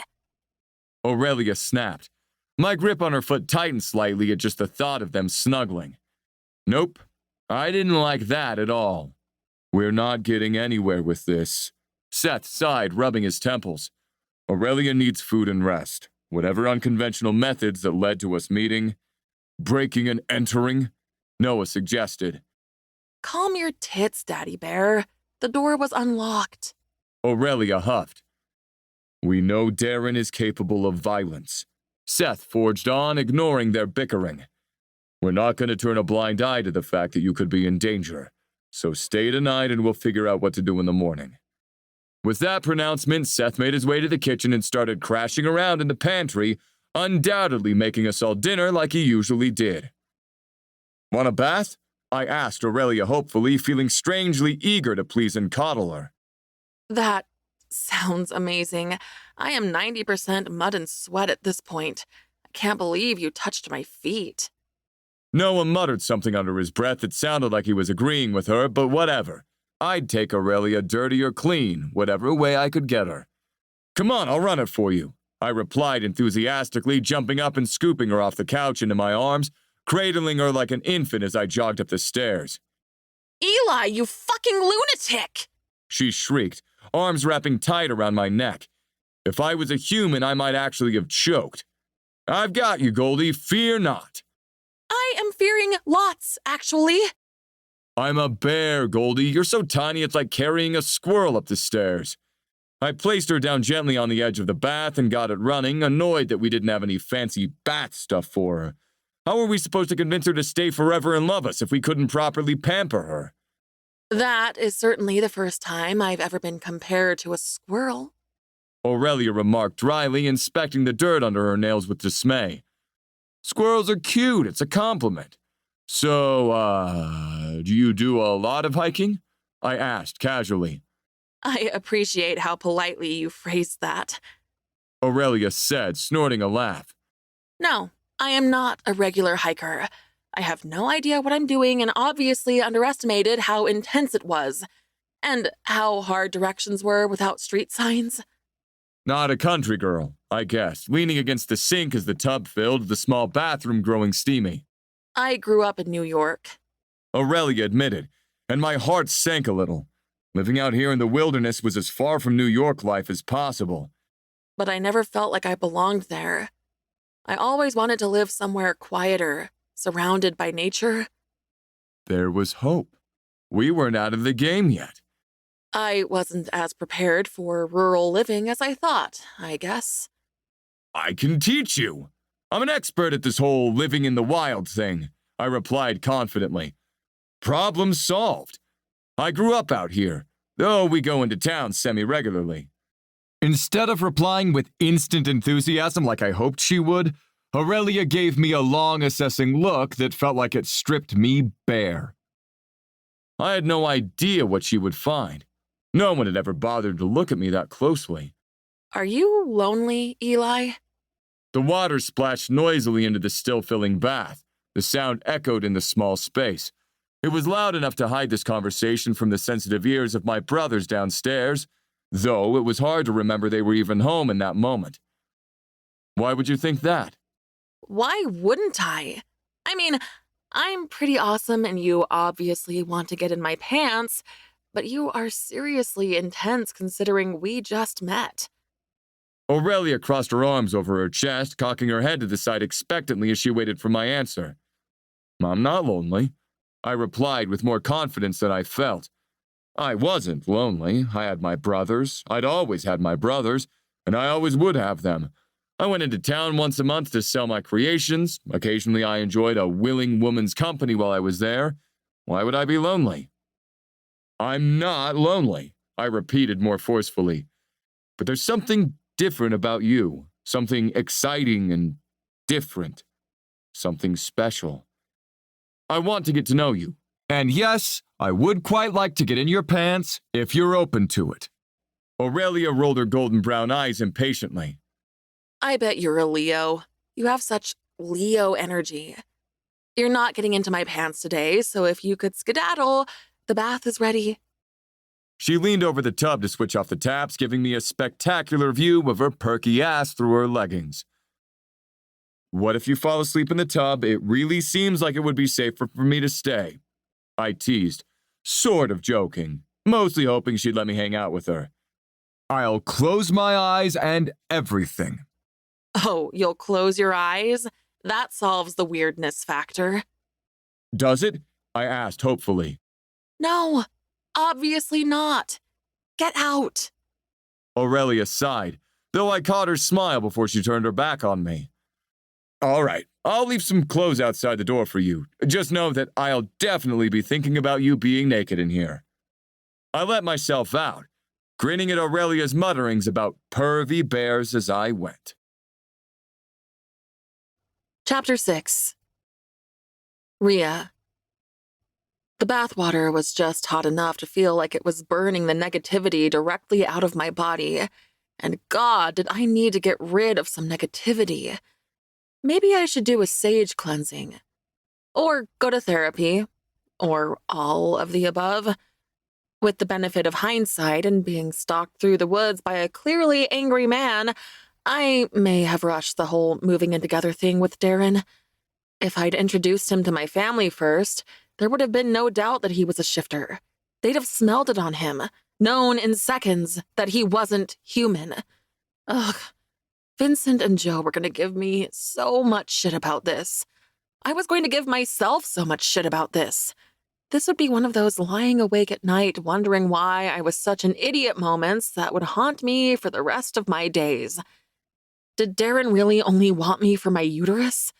[SPEAKER 3] Aurelia snapped. My grip on her foot tightened slightly at just the thought of them snuggling. "Nope, I didn't like that at all. We're not getting anywhere with this." Seth sighed, rubbing his temples. "Aurelia needs food and rest. Whatever unconventional methods that led to us meeting, breaking and entering," Noah suggested.
[SPEAKER 2] Calm your tits, Daddy Bear. The door was unlocked.
[SPEAKER 3] Aurelia huffed. "We know Darren is capable of violence." Seth forged on, ignoring their bickering. "We're not going to turn a blind eye to the fact that you could be in danger. So stay tonight and we'll figure out what to do in the morning." With that pronouncement, Seth made his way to the kitchen and started crashing around in the pantry, undoubtedly making us all dinner like he usually did. Want a bath? I asked Aurelia hopefully, feeling strangely eager to please and coddle her.
[SPEAKER 2] That sounds amazing. I am 90% mud and sweat at this point. I can't believe you touched my feet.
[SPEAKER 3] Noah muttered something under his breath that sounded like he was agreeing with her, but whatever. I'd take Aurelia dirty or clean, whatever way I could get her. Come on, I'll run it for you, I replied enthusiastically, jumping up and scooping her off the couch into my arms, cradling her like an infant as I jogged up the stairs.
[SPEAKER 2] Eli, you fucking lunatic!
[SPEAKER 3] She shrieked, arms wrapping tight around my neck. If I was a human, I might actually have choked. I've got you, Goldie, fear not.
[SPEAKER 2] I am fearing lots, actually.
[SPEAKER 3] I'm a bear, Goldie. You're so tiny it's like carrying a squirrel up the stairs. I placed her down gently on the edge of the bath and got it running, annoyed that we didn't have any fancy bath stuff for her. How were we supposed to convince her to stay forever and love us if we couldn't properly pamper her?
[SPEAKER 2] That is certainly the first time I've ever been compared to a squirrel.
[SPEAKER 3] Aurelia remarked dryly, inspecting the dirt under her nails with dismay. Squirrels are cute, it's a compliment. So, do you do a lot of hiking? I asked casually.
[SPEAKER 2] I appreciate how politely you phrased that.
[SPEAKER 3] Aurelia said, snorting a laugh.
[SPEAKER 2] No, I am not a regular hiker. I have no idea what I'm doing and obviously underestimated how intense it was, and how hard directions were without street signs.
[SPEAKER 3] Not a country girl, I guessed, leaning against the sink as the tub filled, the small bathroom growing steamy.
[SPEAKER 2] I grew up in New York.
[SPEAKER 3] Aurelia admitted, and my heart sank a little. Living out here in the wilderness was as far from New York life as possible.
[SPEAKER 2] But I never felt like I belonged there. I always wanted to live somewhere quieter, surrounded by nature.
[SPEAKER 3] There was hope. We weren't out of the game yet.
[SPEAKER 2] I wasn't as prepared for rural living as I thought, I guess.
[SPEAKER 3] I can teach you. I'm an expert at this whole living in the wild thing, I replied confidently. Problem solved. I grew up out here, though we go into town semi-regularly. Instead of replying with instant enthusiasm like I hoped she would, Aurelia gave me a long, assessing look that felt like it stripped me bare. I had no idea what she would find. No one had ever bothered to look at me that closely.
[SPEAKER 2] Are you lonely, Eli?
[SPEAKER 3] The water splashed noisily into the still-filling bath. The sound echoed in the small space. It was loud enough to hide this conversation from the sensitive ears of my brothers downstairs, though it was hard to remember they were even home in that moment. Why would you think that?
[SPEAKER 2] Why wouldn't I? I mean, I'm pretty awesome and you obviously want to get in my pants, but you are seriously intense considering we just met.
[SPEAKER 3] Aurelia crossed her arms over her chest, cocking her head to the side expectantly as she waited for my answer. I'm not lonely, I replied with more confidence than I felt. I wasn't lonely. I had my brothers. I'd always had my brothers, and I always would have them. I went into town once a month to sell my creations. Occasionally I enjoyed a willing woman's company while I was there. Why would I be lonely? I'm not lonely, I repeated more forcefully. But there's something different about you. Something exciting and different. Something special. I want to get to know you. And yes, I would quite like to get in your pants if you're open to it. Aurelia rolled her golden brown eyes impatiently.
[SPEAKER 2] I bet you're a Leo. You have such Leo energy. You're not getting into my pants today, so if you could skedaddle, the bath is ready.
[SPEAKER 3] She leaned over the tub to switch off the taps, giving me a spectacular view of her perky ass through her leggings. What if you fall asleep in the tub? It really seems like it would be safer for me to stay. I teased, sort of joking, mostly hoping she'd let me hang out with her. I'll close my eyes and everything.
[SPEAKER 2] Oh, you'll close your eyes? That solves the weirdness factor.
[SPEAKER 3] Does it? I asked hopefully.
[SPEAKER 2] No, obviously not. Get out.
[SPEAKER 3] Aurelia sighed, though I caught her smile before she turned her back on me. All right, I'll leave some clothes outside the door for you. Just know that I'll definitely be thinking about you being naked in here. I let myself out, grinning at Aurelia's mutterings about pervy bears as I went.
[SPEAKER 2] Chapter 6. Rhea. The bathwater was just hot enough to feel like it was burning the negativity directly out of my body. And God, did I need to get rid of some negativity. Maybe I should do a sage cleansing. Or go to therapy. Or all of the above. With the benefit of hindsight and being stalked through the woods by a clearly angry man, I may have rushed the whole moving in together thing with Darren. If I'd introduced him to my family first, there would have been no doubt that he was a shifter. They'd have smelled it on him, known in seconds that he wasn't human. Ugh. Vincent and Joe were going to give me so much shit about this. I was going to give myself so much shit about this. This would be one of those lying awake at night wondering why I was such an idiot moments that would haunt me for the rest of my days. Did Darren really only want me for my uterus?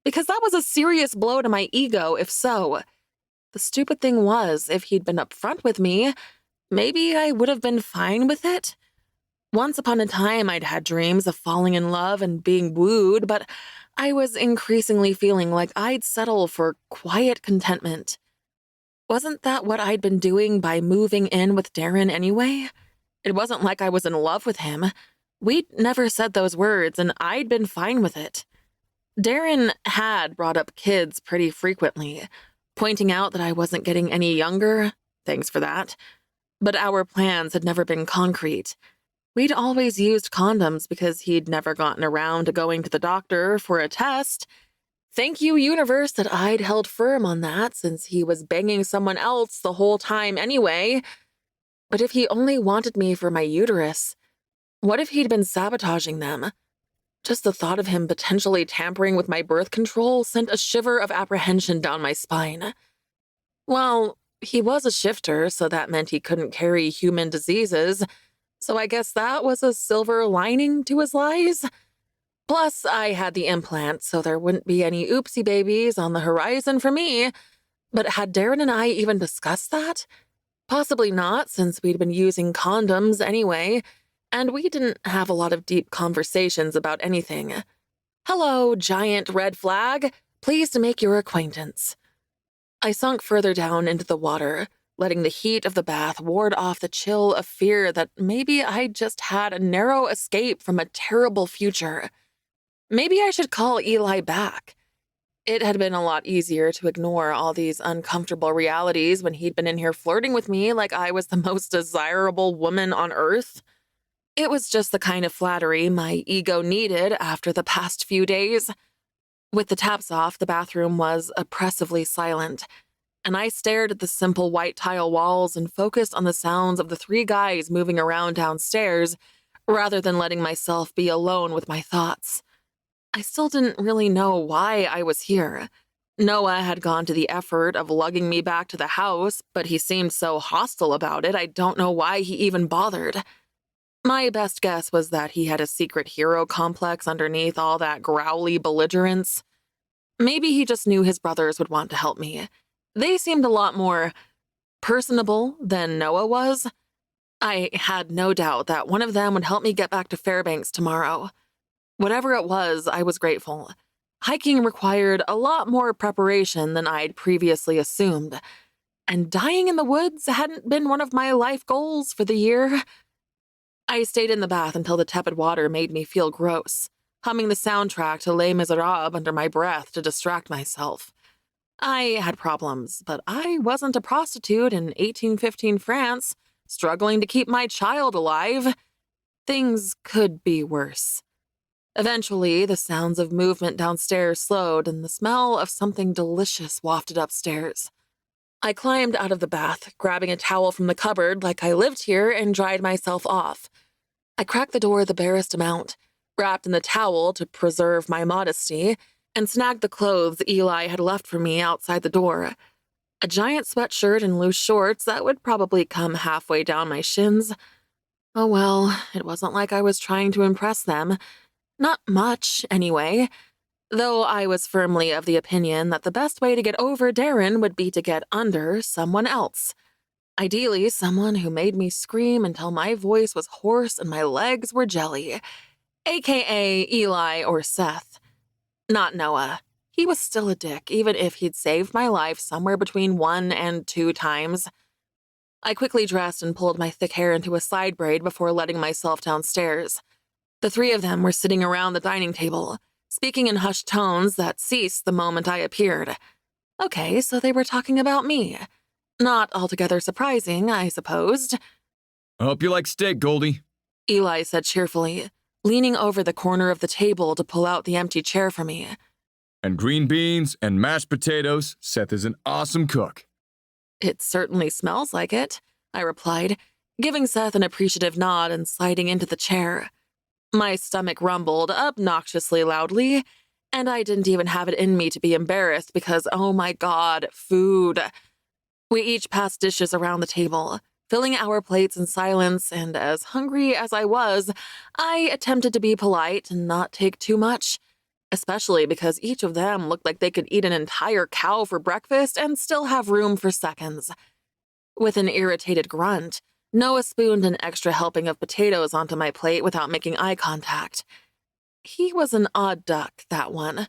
[SPEAKER 2] Because that was a serious blow to my ego, if so. The stupid thing was, if he'd been upfront with me, maybe I would have been fine with it. Once upon a time, I'd had dreams of falling in love and being wooed, but I was increasingly feeling like I'd settle for quiet contentment. Wasn't that what I'd been doing by moving in with Darren anyway? It wasn't like I was in love with him. We'd never said those words, and I'd been fine with it. Darren had brought up kids pretty frequently, pointing out that I wasn't getting any younger. Thanks for that. But our plans had never been concrete. We'd always used condoms because he'd never gotten around to going to the doctor for a test. Thank you, universe, that I'd held firm on that since he was banging someone else the whole time anyway. But if he only wanted me for my uterus, what if he'd been sabotaging them? Just the thought of him potentially tampering with my birth control sent a shiver of apprehension down my spine. Well, he was a shifter, so that meant he couldn't carry human diseases, so I guess that was a silver lining to his lies. Plus, I had the implant, so there wouldn't be any oopsie babies on the horizon for me. But had Darren and I even discussed that? Possibly not, since we'd been using condoms anyway, and we didn't have a lot of deep conversations about anything. Hello, giant red flag. Pleased to make your acquaintance. I sunk further down into the water, letting the heat of the bath ward off the chill of fear that maybe I'd just had a narrow escape from a terrible future. Maybe I should call Eli back. It had been a lot easier to ignore all these uncomfortable realities when he'd been in here flirting with me like I was the most desirable woman on earth. It was just the kind of flattery my ego needed after the past few days. With the taps off, the bathroom was oppressively silent, and I stared at the simple white tile walls and focused on the sounds of the three guys moving around downstairs, rather than letting myself be alone with my thoughts. I still didn't really know why I was here. Noah had gone to the effort of lugging me back to the house, but he seemed so hostile about it, I don't know why he even bothered. My best guess was that he had a secret hero complex underneath all that growly belligerence. Maybe he just knew his brothers would want to help me. They seemed a lot more personable than Noah was. I had no doubt that one of them would help me get back to Fairbanks tomorrow. Whatever it was, I was grateful. Hiking required a lot more preparation than I'd previously assumed, and dying in the woods hadn't been one of my life goals for the year. I stayed in the bath until the tepid water made me feel gross, humming the soundtrack to Les Miserables under my breath to distract myself. I had problems, but I wasn't a prostitute in 1815 France, struggling to keep my child alive. Things could be worse. Eventually, the sounds of movement downstairs slowed and the smell of something delicious wafted upstairs. I climbed out of the bath, grabbing a towel from the cupboard like I lived here, and dried myself off. I cracked the door the barest amount, wrapped in the towel to preserve my modesty, and snagged the clothes Eli had left for me outside the door. A giant sweatshirt and loose shorts that would probably come halfway down my shins. Oh well, it wasn't like I was trying to impress them. Not much, anyway. Though I was firmly of the opinion that the best way to get over Darren would be to get under someone else. Ideally, someone who made me scream until my voice was hoarse and my legs were jelly, aka Eli or Seth. Not Noah. He was still a dick, even if he'd saved my life somewhere between 1 and 2 times. I quickly dressed and pulled my thick hair into a side braid before letting myself downstairs. The three of them were sitting around the dining table, speaking in hushed tones that ceased the moment I appeared. Okay, so they were talking about me. Not altogether surprising, I supposed.
[SPEAKER 3] I hope you like steak, Goldie.
[SPEAKER 2] Eli said cheerfully, leaning over the corner of the table to pull out the empty chair for me.
[SPEAKER 3] And green beans and mashed potatoes. Seth is an awesome cook.
[SPEAKER 2] It certainly smells like it, I replied, giving Seth an appreciative nod and sliding into the chair. My stomach rumbled obnoxiously loudly, and I didn't even have it in me to be embarrassed because, oh my God, food. We each passed dishes around the table, filling our plates in silence, and as hungry as I was, I attempted to be polite and not take too much, especially because each of them looked like they could eat an entire cow for breakfast and still have room for seconds. With an irritated grunt, Noah spooned an extra helping of potatoes onto my plate without making eye contact. He was an odd duck, that one.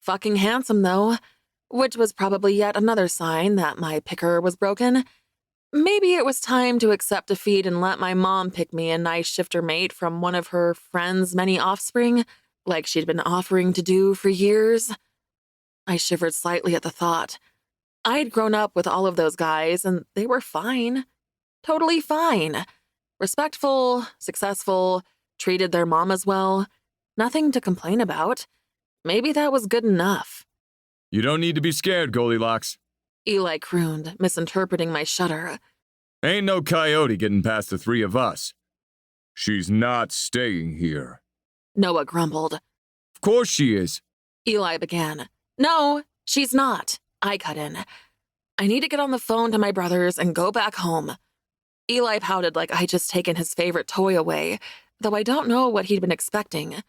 [SPEAKER 2] Fucking handsome, though, which was probably yet another sign that my picker was broken. Maybe it was time to accept defeat and let my mom pick me a nice shifter mate from one of her friend's many offspring, like she'd been offering to do for years. I shivered slightly at the thought. I'd grown up with all of those guys, and they were fine. Totally fine. Respectful, successful, treated their mom as well. Nothing to complain about. Maybe that was good enough.
[SPEAKER 3] You don't need to be scared, Goldilocks.
[SPEAKER 2] Eli crooned, misinterpreting my shudder.
[SPEAKER 3] Ain't no coyote getting past the three of us. She's not staying here.
[SPEAKER 2] Noah grumbled.
[SPEAKER 3] Of course she is.
[SPEAKER 2] Eli began. No, she's not. I cut in. I need to get on the phone to my brothers and go back home. Eli pouted like I'd just taken his favorite toy away, though I don't know what he'd been expecting.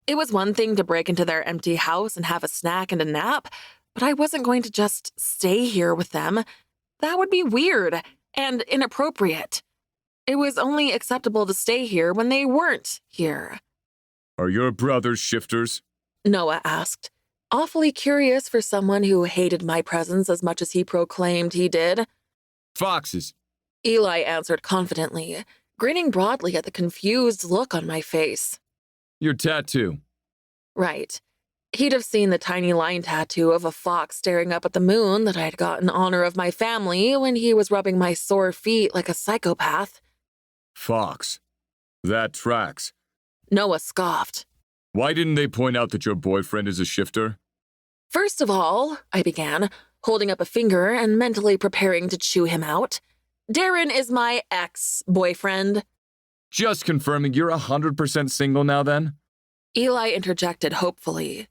[SPEAKER 2] It was one thing to break into their empty house and have a snack and a nap, but I wasn't going to just stay here with them. That would be weird and inappropriate. It was only acceptable to stay here when they weren't here.
[SPEAKER 3] Are your brothers shifters?
[SPEAKER 2] Noah asked, awfully curious for someone who hated my presence as much as he proclaimed he did.
[SPEAKER 3] Foxes.
[SPEAKER 2] Eli answered confidently, grinning broadly at the confused look on my face.
[SPEAKER 3] Your tattoo.
[SPEAKER 2] Right. He'd have seen the tiny line tattoo of a fox staring up at the moon that I'd got in honor of my family when he was rubbing my sore feet like a psychopath.
[SPEAKER 3] Fox. That tracks.
[SPEAKER 2] Noah scoffed.
[SPEAKER 3] Why didn't they point out that your boyfriend is a shifter?
[SPEAKER 2] First of all, I began, holding up a finger and mentally preparing to chew him out. Darren is my ex-boyfriend.
[SPEAKER 3] Just confirming you're 100% single now then?
[SPEAKER 2] Eli interjected hopefully.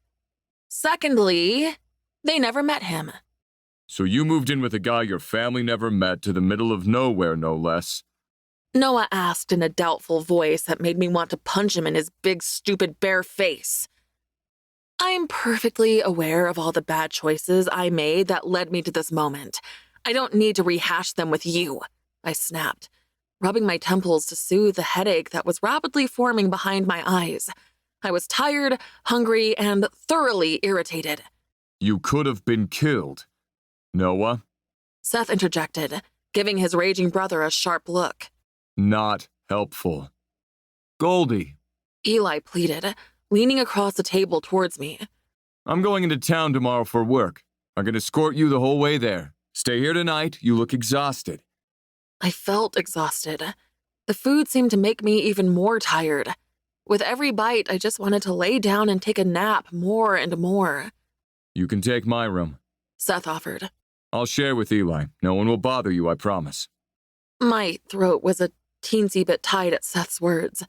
[SPEAKER 2] Secondly, they never met him.
[SPEAKER 3] So you moved in with a guy your family never met to the middle of nowhere, no less.
[SPEAKER 2] Noah asked in a doubtful voice that made me want to punch him in his big, stupid, bare face. I'm perfectly aware of all the bad choices I made that led me to this moment. I don't need to rehash them with you, I snapped, rubbing my temples to soothe the headache that was rapidly forming behind my eyes. I was tired, hungry, and thoroughly irritated.
[SPEAKER 3] You could have been killed. Noah?
[SPEAKER 2] Seth interjected, giving his raging brother a sharp look.
[SPEAKER 3] Not helpful. Goldie.
[SPEAKER 2] Eli pleaded, leaning across the table towards me.
[SPEAKER 3] I'm going into town tomorrow for work. I can escort you the whole way there. Stay here tonight. You look exhausted.
[SPEAKER 2] I felt exhausted. The food seemed to make me even more tired. With every bite, I just wanted to lay down and take a nap more and more.
[SPEAKER 3] You can take my room,
[SPEAKER 2] Seth offered.
[SPEAKER 3] I'll share with Eli. No one will bother you, I promise.
[SPEAKER 2] My throat was a teensy bit tight at Seth's words.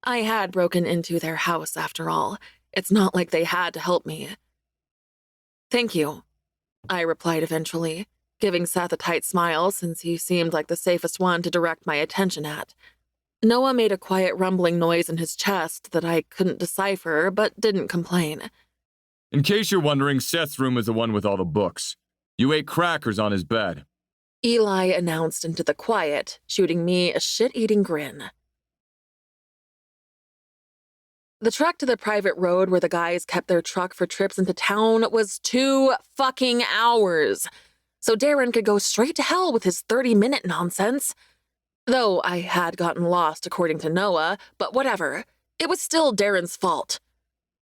[SPEAKER 2] I had broken into their house, after all. It's not like they had to help me. Thank you, I replied eventually, giving Seth a tight smile since he seemed like the safest one to direct my attention at. Noah made a quiet rumbling noise in his chest that I couldn't decipher, but didn't complain.
[SPEAKER 3] In case you're wondering, Seth's room is the one with all the books. You ate crackers on his bed.
[SPEAKER 2] Eli announced into the quiet, shooting me a shit-eating grin. The trek to the private road where the guys kept their truck for trips into town was 2 fucking hours. So Darren could go straight to hell with his 30-minute nonsense. Though I had gotten lost according to Noah, but whatever. It was still Darren's fault.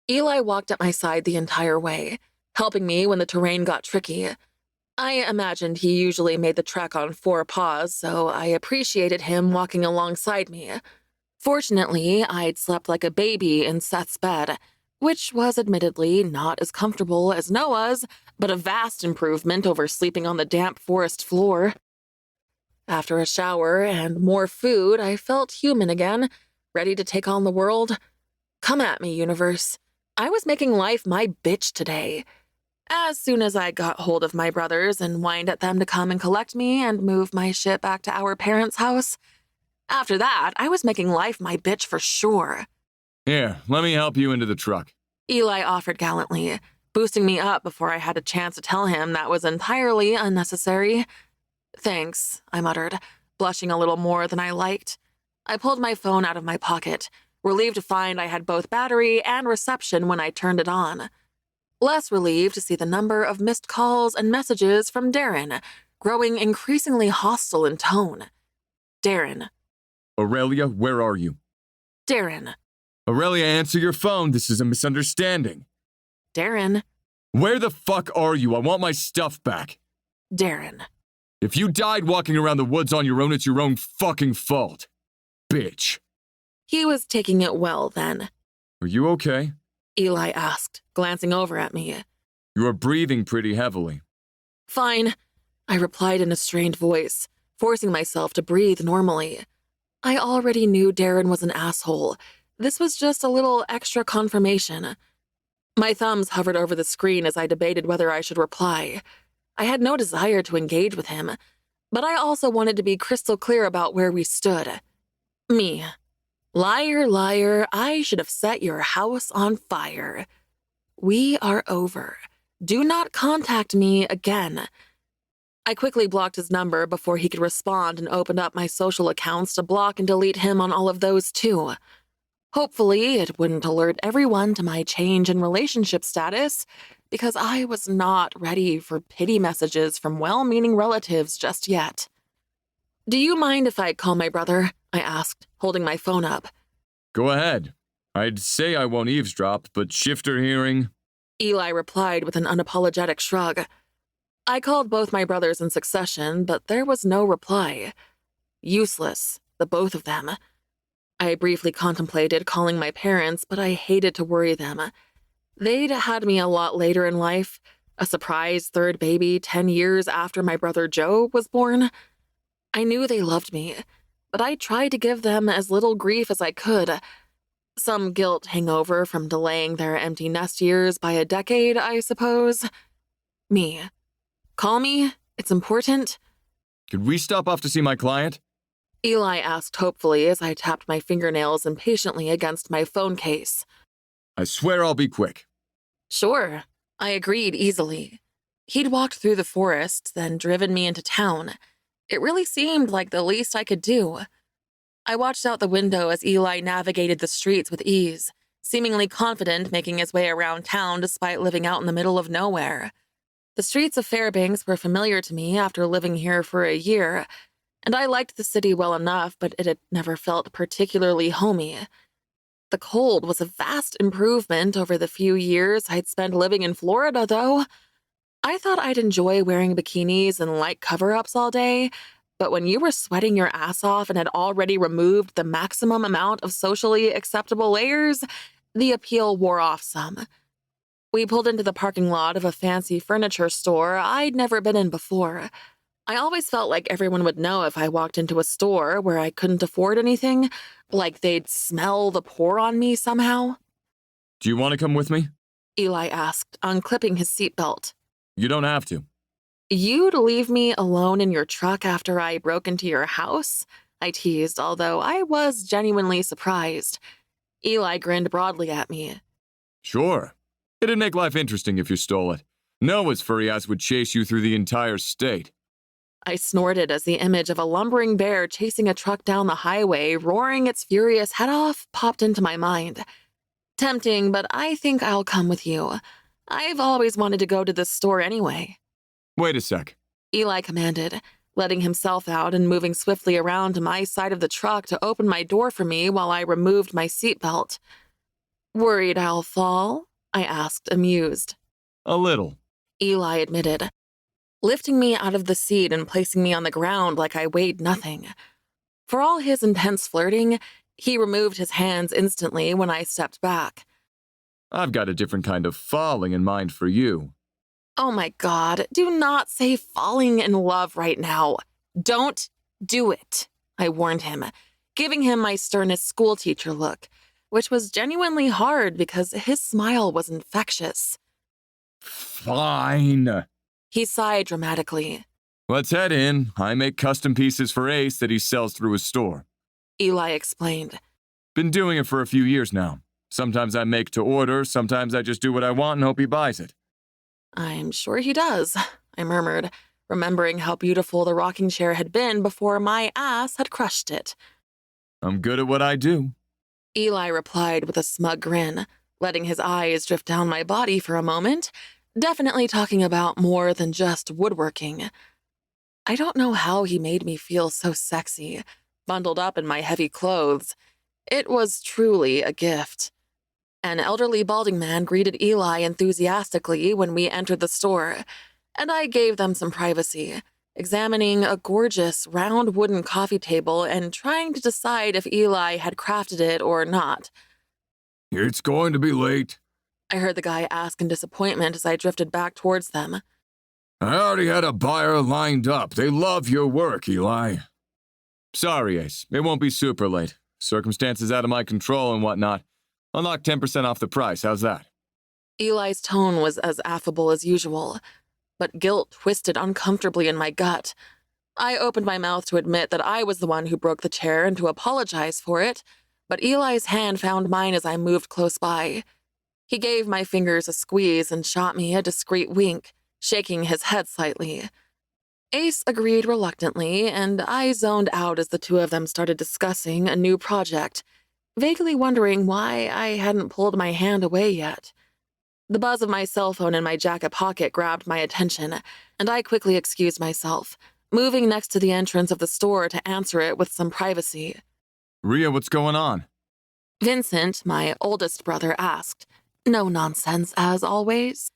[SPEAKER 2] Eli walked at my side the entire way, helping me when the terrain got tricky. I imagined he usually made the trek on 4 paws, so I appreciated him walking alongside me. Fortunately, I'd slept like a baby in Seth's bed, which was admittedly not as comfortable as Noah's, but a vast improvement over sleeping on the damp forest floor. After a shower and more food, I felt human again, ready to take on the world. Come at me, universe. I was making life my bitch today. As soon as I got hold of my brothers and whined at them to come and collect me and move my shit back to our parents' house, after that, I was making life my bitch for sure.
[SPEAKER 3] Here, let me help you into the truck.
[SPEAKER 2] Eli offered gallantly, boosting me up before I had a chance to tell him that was entirely unnecessary. Thanks, I muttered, blushing a little more than I liked. I pulled my phone out of my pocket, relieved to find I had both battery and reception when I turned it on. Less relieved to see the number of missed calls and messages from Darren, growing increasingly hostile in tone. Darren.
[SPEAKER 3] Aurelia, where are you?
[SPEAKER 2] Darren.
[SPEAKER 3] Aurelia, answer your phone. This is a misunderstanding.
[SPEAKER 2] Darren.
[SPEAKER 3] Where the fuck are you? I want my stuff back.
[SPEAKER 2] Darren.
[SPEAKER 3] If you died walking around the woods on your own, it's your own fucking fault. Bitch.
[SPEAKER 2] He was taking it well then.
[SPEAKER 3] Are you okay?
[SPEAKER 2] Eli asked, glancing over at me.
[SPEAKER 3] You are breathing pretty heavily.
[SPEAKER 2] Fine, I replied in a strained voice, forcing myself to breathe normally. I already knew Darren was an asshole. This was just a little extra confirmation. My thumbs hovered over the screen as I debated whether I should reply. I had no desire to engage with him, but I also wanted to be crystal clear about where we stood. Me. Liar, liar, I should have set your house on fire. We are over. Do not contact me again. I quickly blocked his number before he could respond and opened up my social accounts to block and delete him on all of those too. Hopefully, it wouldn't alert everyone to my change in relationship status, because I was not ready for pity messages from well-meaning relatives just yet. Do you mind if I call my brother? I asked, holding my phone up.
[SPEAKER 3] Go ahead. I'd say I won't eavesdrop, but shifter hearing.
[SPEAKER 2] Eli replied with an unapologetic shrug. I called both my brothers in succession, but there was no reply. Useless, the both of them. I briefly contemplated calling my parents, but I hated to worry them. They'd had me a lot later in life, a surprise third baby 10 years after my brother Joe was born. I knew they loved me, but I tried to give them as little grief as I could. Some guilt hangover from delaying their empty nest years by a decade, I suppose. Me. Call me? It's important?
[SPEAKER 3] Could we stop off to see my client?
[SPEAKER 2] Eli asked hopefully as I tapped my fingernails impatiently against my phone case.
[SPEAKER 3] I swear I'll be quick.
[SPEAKER 2] Sure, I agreed easily. He'd walked through the forest, then driven me into town. It really seemed like the least I could do. I watched out the window as Eli navigated the streets with ease, seemingly confident making his way around town despite living out in the middle of nowhere. The streets of Fairbanks were familiar to me after living here for a year, and I liked the city well enough, but it had never felt particularly homey. The cold was a vast improvement over the few years I'd spent living in Florida, though. I thought I'd enjoy wearing bikinis and light cover-ups all day, but when you were sweating your ass off and had already removed the maximum amount of socially acceptable layers, the appeal wore off some. We pulled into the parking lot of a fancy furniture store I'd never been in before. I always felt like everyone would know if I walked into a store where I couldn't afford anything, like they'd smell the pour on me somehow.
[SPEAKER 3] Do you want to come with me?
[SPEAKER 2] Eli asked, unclipping his seatbelt.
[SPEAKER 3] You don't have to.
[SPEAKER 2] You'd leave me alone in your truck after I broke into your house? I teased, although I was genuinely surprised. Eli grinned broadly at me.
[SPEAKER 3] Sure. It'd make life interesting if you stole it. Noah's furry ass would chase you through the entire state.
[SPEAKER 2] I snorted as the image of a lumbering bear chasing a truck down the highway, roaring its furious head off, popped into my mind. Tempting, but I think I'll come with you. I've always wanted to go to this store anyway.
[SPEAKER 3] Wait a sec.
[SPEAKER 2] Eli commanded, letting himself out and moving swiftly around to my side of the truck to open my door for me while I removed my seatbelt. Worried I'll fall? I asked, amused.
[SPEAKER 3] A little.
[SPEAKER 2] Eli admitted, lifting me out of the seat and placing me on the ground like I weighed nothing. For all his intense flirting, he removed his hands instantly when I stepped back.
[SPEAKER 3] I've got a different kind of falling in mind for you.
[SPEAKER 2] Oh my God, do not say falling in love right now. Don't do it, I warned him, giving him my sternest schoolteacher look, which was genuinely hard because his smile was infectious.
[SPEAKER 3] Fine.
[SPEAKER 2] He sighed dramatically.
[SPEAKER 3] Let's head in. I make custom pieces for Ace that he sells through his store.
[SPEAKER 2] Eli explained.
[SPEAKER 3] Been doing it for a few years now. Sometimes I make to order, sometimes I just do what I want and hope he buys it.
[SPEAKER 2] I'm sure he does, I murmured, remembering how beautiful the rocking chair had been before my ass had crushed it.
[SPEAKER 3] I'm good at what I do.
[SPEAKER 2] Eli replied with a smug grin, letting his eyes drift down my body for a moment, definitely talking about more than just woodworking. I don't know how he made me feel so sexy, bundled up in my heavy clothes. It was truly a gift. An elderly balding man greeted Eli enthusiastically when we entered the store, and I gave them some privacy, examining a gorgeous round wooden coffee table and trying to decide if Eli had crafted it or not.
[SPEAKER 3] It's going to be late,
[SPEAKER 2] I heard the guy ask in disappointment as I drifted back towards them.
[SPEAKER 3] I already had a buyer lined up. They love your work, Eli. Sorry, Ace. It won't be super late. Circumstances out of my control and whatnot. I'll knock 10% off the price. How's that?
[SPEAKER 2] Eli's tone was as affable as usual, but guilt twisted uncomfortably in my gut. I opened my mouth to admit that I was the one who broke the chair and to apologize for it, but Eli's hand found mine as I moved close by. He gave my fingers a squeeze and shot me a discreet wink, shaking his head slightly. Ace agreed reluctantly, and I zoned out as the two of them started discussing a new project, vaguely wondering why I hadn't pulled my hand away yet. The buzz of my cell phone in my jacket pocket grabbed my attention, and I quickly excused myself, moving next to the entrance of the store to answer it with some privacy.
[SPEAKER 3] Rhea, what's going on?
[SPEAKER 2] Vincent, my oldest brother, asked. No nonsense, as always.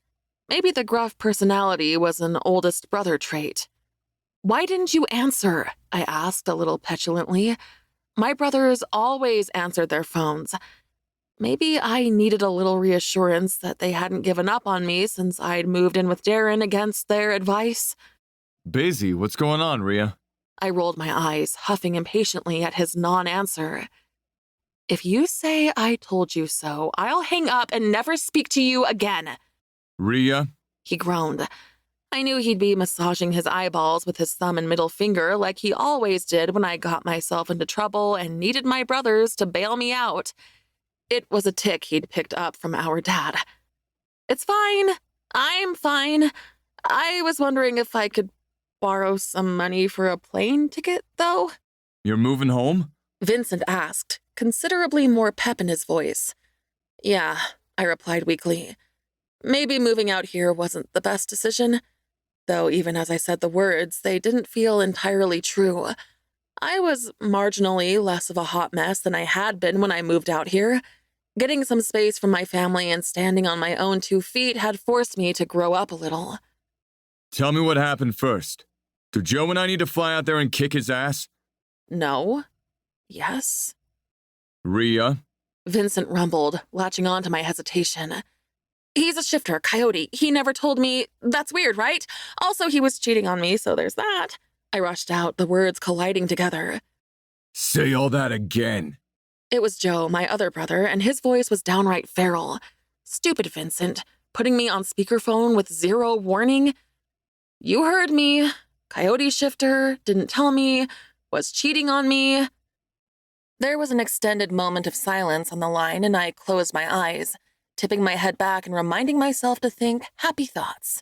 [SPEAKER 2] Maybe the gruff personality was an oldest brother trait. Why didn't you answer? I asked a little petulantly. My brothers always answered their phones. Maybe I needed a little reassurance that they hadn't given up on me since I'd moved in with Darren against their advice.
[SPEAKER 3] Busy. What's going on, Rhea?
[SPEAKER 2] I rolled my eyes, huffing impatiently at his non-answer. If you say I told you so, I'll hang up and never speak to you again.
[SPEAKER 3] Rhea?
[SPEAKER 2] He groaned. I knew he'd be massaging his eyeballs with his thumb and middle finger like he always did when I got myself into trouble and needed my brothers to bail me out. It was a tic he'd picked up from our dad. It's fine. I'm fine. I was wondering if I could borrow some money for a plane ticket, though.
[SPEAKER 3] You're moving home?
[SPEAKER 2] Vincent asked, considerably more pep in his voice. Yeah, I replied weakly. Maybe moving out here wasn't the best decision, though even as I said the words, they didn't feel entirely true. I was marginally less of a hot mess than I had been when I moved out here. Getting some space from my family and standing on my own 2 feet had forced me to grow up a little.
[SPEAKER 3] Tell me what happened first. Do Joe and I need to fly out there and kick his ass?
[SPEAKER 2] No. Yes.
[SPEAKER 3] Rhea?
[SPEAKER 2] Vincent rumbled, latching on to my hesitation. He's a shifter, coyote. He never told me. That's weird, right? Also, he was cheating on me, so there's that. I rushed out, the words colliding together.
[SPEAKER 3] Say all that again.
[SPEAKER 2] It was Joe, my other brother, and his voice was downright feral. Stupid Vincent, putting me on speakerphone with zero warning. You heard me. Coyote shifter, didn't tell me, was cheating on me. There was an extended moment of silence on the line, and I closed my eyes, tipping my head back and reminding myself to think happy thoughts.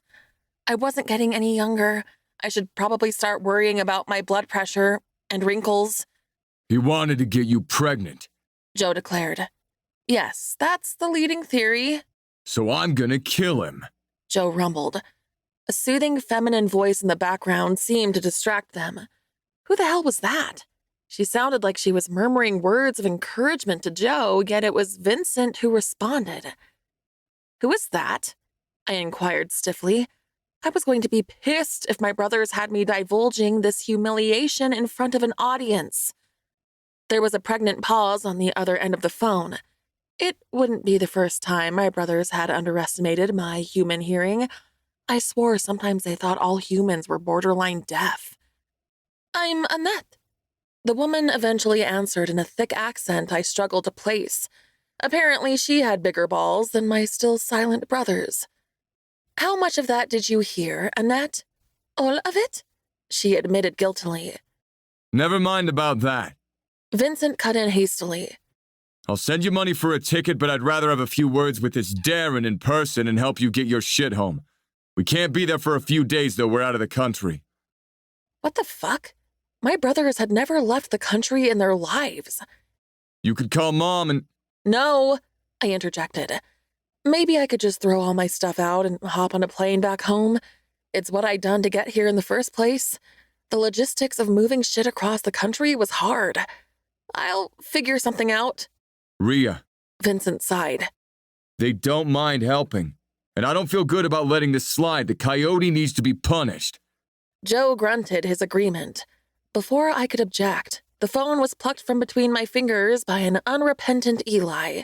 [SPEAKER 2] I wasn't getting any younger. I should probably start worrying about my blood pressure and wrinkles.
[SPEAKER 3] He wanted to get you pregnant.
[SPEAKER 2] Joe declared. Yes, that's the leading theory,
[SPEAKER 3] So I'm gonna kill him.
[SPEAKER 2] Joe rumbled. A soothing feminine voice in the background seemed to distract them. Who the hell was that? She sounded like she was murmuring words of encouragement to Joe, yet it was Vincent who responded. Who is that? I inquired stiffly. I was going to be pissed if my brothers had me divulging this humiliation in front of an audience. There was a pregnant pause on the other end of the phone. It wouldn't be the first time my brothers had underestimated my human hearing. I swore sometimes they thought all humans were borderline deaf. I'm Annette. The woman eventually answered in a thick accent I struggled to place. Apparently she had bigger balls than my still silent brothers. How much of that did you hear, Annette? All of it? She admitted guiltily.
[SPEAKER 3] Never mind about that.
[SPEAKER 2] Vincent cut in hastily.
[SPEAKER 3] I'll send you money for a ticket, but I'd rather have a few words with this Darren in person and help you get your shit home. We can't be there for a few days, though. We're out of the country.
[SPEAKER 2] What the fuck? My brothers had never left the country in their lives.
[SPEAKER 3] You could call Mom and...
[SPEAKER 2] No, I interjected. Maybe I could just throw all my stuff out and hop on a plane back home. It's what I'd done to get here in the first place. The logistics of moving shit across the country was hard. I'll figure something out.
[SPEAKER 3] Rhea.
[SPEAKER 2] Vincent sighed.
[SPEAKER 3] They don't mind helping. And I don't feel good about letting this slide. The coyote needs to be punished.
[SPEAKER 2] Joe grunted his agreement. Before I could object, the phone was plucked from between my fingers by an unrepentant Eli.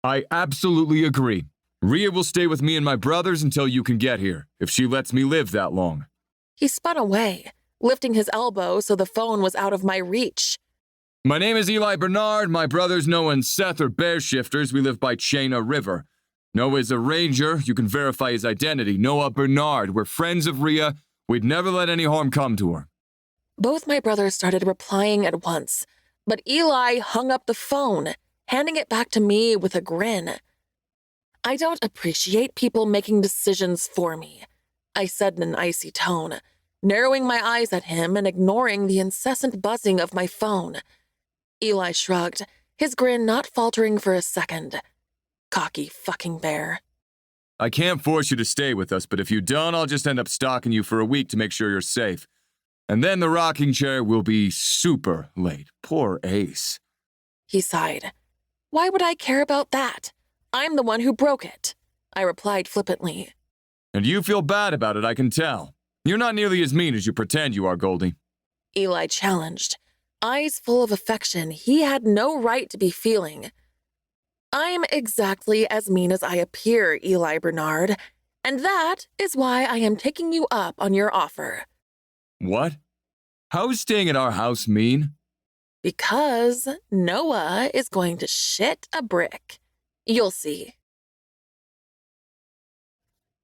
[SPEAKER 3] I absolutely agree. Rhea will stay with me and my brothers until you can get here, if she lets me live that long.
[SPEAKER 2] He spun away, lifting his elbow so the phone was out of my reach.
[SPEAKER 3] My name is Eli Bernard. My brothers Noah and Seth are bear shifters. We live by Chena River. Noah is a ranger. You can verify his identity. Noah Bernard. We're friends of Rhea. We'd never let any harm come to her.
[SPEAKER 2] Both my brothers started replying at once, but Eli hung up the phone, handing it back to me with a grin. I don't appreciate people making decisions for me, I said in an icy tone, narrowing my eyes at him and ignoring the incessant buzzing of my phone. Eli shrugged, his grin not faltering for a second. Cocky fucking bear.
[SPEAKER 3] I can't force you to stay with us, but if you don't, I'll just end up stalking you for a week to make sure you're safe. And then the rocking chair will be super late. Poor Ace.
[SPEAKER 2] He sighed. Why would I care about that? I'm the one who broke it, I replied flippantly.
[SPEAKER 3] And you feel bad about it, I can tell. You're not nearly as mean as you pretend you are, Goldie.
[SPEAKER 2] Eli challenged, eyes full of affection he had no right to be feeling. I'm exactly as mean as I appear, Eli Bernard, and that is why I am taking you up on your offer.
[SPEAKER 3] What? How's staying at our house mean?
[SPEAKER 2] Because Noah is going to shit a brick. You'll see.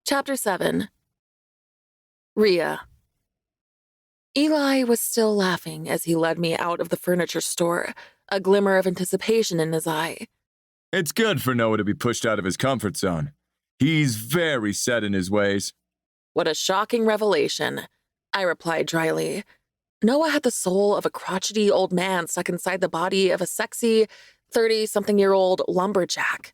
[SPEAKER 2] Chapter 7. Rhea. Eli was still laughing as he led me out of the furniture store, a glimmer of anticipation in his eye.
[SPEAKER 3] It's good for Noah to be pushed out of his comfort zone. He's very set in his ways.
[SPEAKER 2] What a shocking revelation, I replied dryly. Noah had the soul of a crotchety old man stuck inside the body of a sexy, 30-something-year-old lumberjack.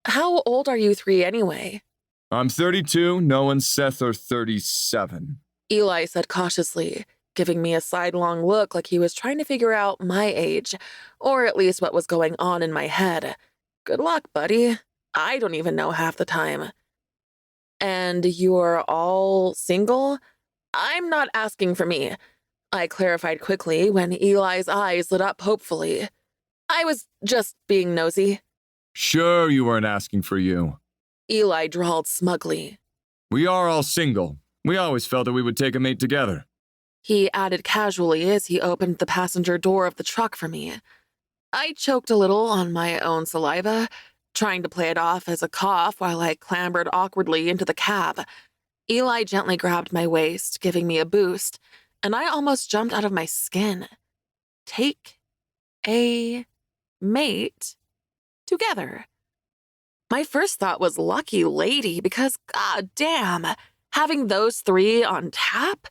[SPEAKER 2] How old are you three anyway?
[SPEAKER 3] I'm 32, Noah and Seth are 37.
[SPEAKER 2] Eli said cautiously, giving me a sidelong look like he was trying to figure out my age, or at least what was going on in my head. Good luck, buddy. I don't even know half the time. And you're all single? I'm not asking for me, I clarified quickly when Eli's eyes lit up hopefully. I was just being nosy.
[SPEAKER 3] Sure you weren't asking for you.
[SPEAKER 2] Eli drawled smugly.
[SPEAKER 3] We are all single. We always felt that we would take a mate together.
[SPEAKER 2] He added casually as he opened the passenger door of the truck for me. I choked a little on my own saliva, trying to play it off as a cough while I clambered awkwardly into the cab. Eli gently grabbed my waist, giving me a boost, and I almost jumped out of my skin. Take a mate together. My first thought was lucky lady because, goddamn, having those three on tap,